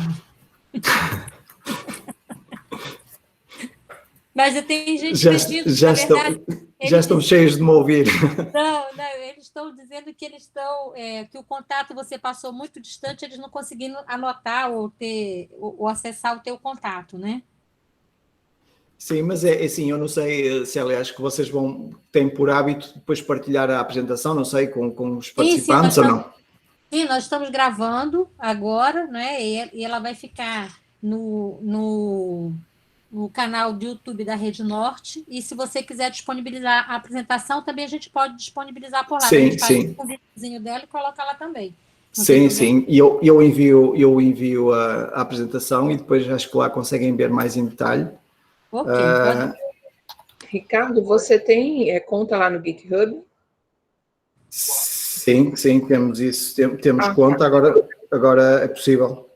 Mas eu tenho gente pedindo, já estão cheios de me ouvir. Não, eles estão dizendo que eles estão, que o contato você passou muito distante, eles não conseguindo anotar ou acessar o teu contato, né? Sim, mas é assim, eu não sei se, aliás, que vocês têm por hábito depois partilhar a apresentação, não sei, com os participantes ou não? Sim, nós estamos gravando agora, né? E ela vai ficar no canal do YouTube da Rede Norte, e se você quiser disponibilizar a apresentação, também a gente pode disponibilizar por lá. Sim, a gente faz sim. um videozinho dela e coloca lá também. Sim. E eu envio a apresentação e depois acho que lá conseguem ver mais em detalhe. Ok, pode. Ricardo, você tem conta lá no GitHub? Sim, temos isso, temos conta, Tá. agora é possível.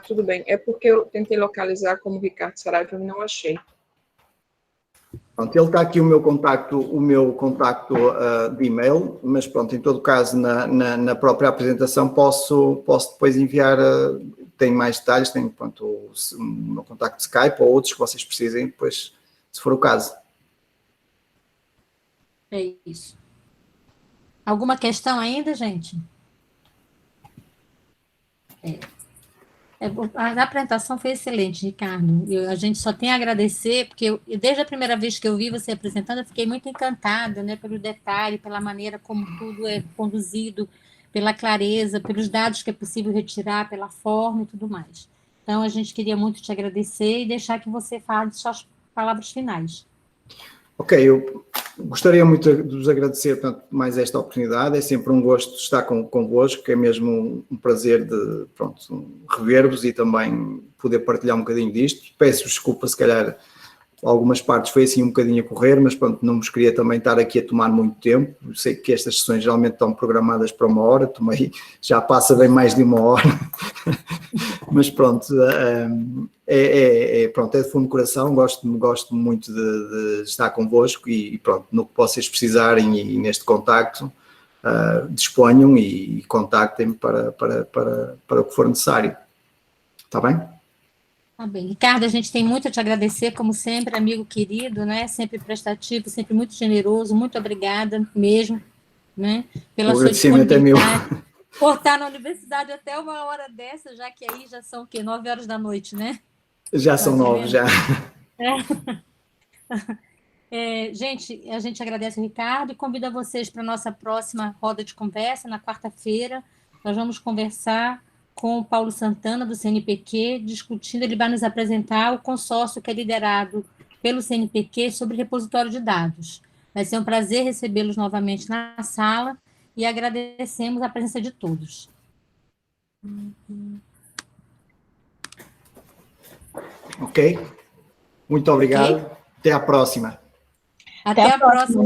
Tudo bem. É porque eu tentei localizar como Ricardo Saraiva e não achei. Pronto, ele está aqui o meu contacto de e-mail, mas pronto, em todo caso, na própria apresentação posso depois enviar, tenho mais detalhes, tenho pronto, o meu contacto de Skype ou outros que vocês precisem, depois, se for o caso. É isso. Alguma questão ainda, gente? A apresentação foi excelente, Ricardo. A gente só tem a agradecer, porque desde a primeira vez que eu vi você apresentando, eu fiquei muito encantada, né, pelo detalhe, pela maneira como tudo é conduzido, pela clareza, pelos dados que é possível retirar, pela forma e tudo mais. Então, a gente queria muito te agradecer e deixar que você fale suas palavras finais. Ok, eu gostaria muito de vos agradecer mais esta oportunidade, é sempre um gosto estar convosco, é mesmo um prazer de rever-vos e também poder partilhar um bocadinho disto. Peço-vos desculpa, se calhar algumas partes foi assim um bocadinho a correr, mas pronto, não vos queria também estar aqui a tomar muito tempo. Eu sei que estas sessões geralmente estão programadas para 1 hora, já passa bem mais de 1 hora, mas pronto, é de fundo do coração, gosto muito de estar convosco e pronto, no que vocês precisarem e neste contacto, disponham e contactem-me para o que for necessário. Está bem? Tá bem. Ricardo, a gente tem muito a te agradecer, como sempre, amigo querido, né? Sempre prestativo, sempre muito generoso. Muito obrigada mesmo, né? Pela sua disponibilidade. Por estar na universidade até 1 hora dessa, já que aí já são o quê? 9 horas da noite, né? Já são 9, já. Gente, a gente agradece o Ricardo e convida vocês para a nossa próxima roda de conversa, na quarta-feira. Nós vamos conversar com o Paulo Santana, do CNPq, discutindo, ele vai nos apresentar o consórcio que é liderado pelo CNPq sobre repositório de dados. Vai ser um prazer recebê-los novamente na sala e agradecemos a presença de todos. Ok. Muito obrigado. Okay. Até a próxima. Até a próxima.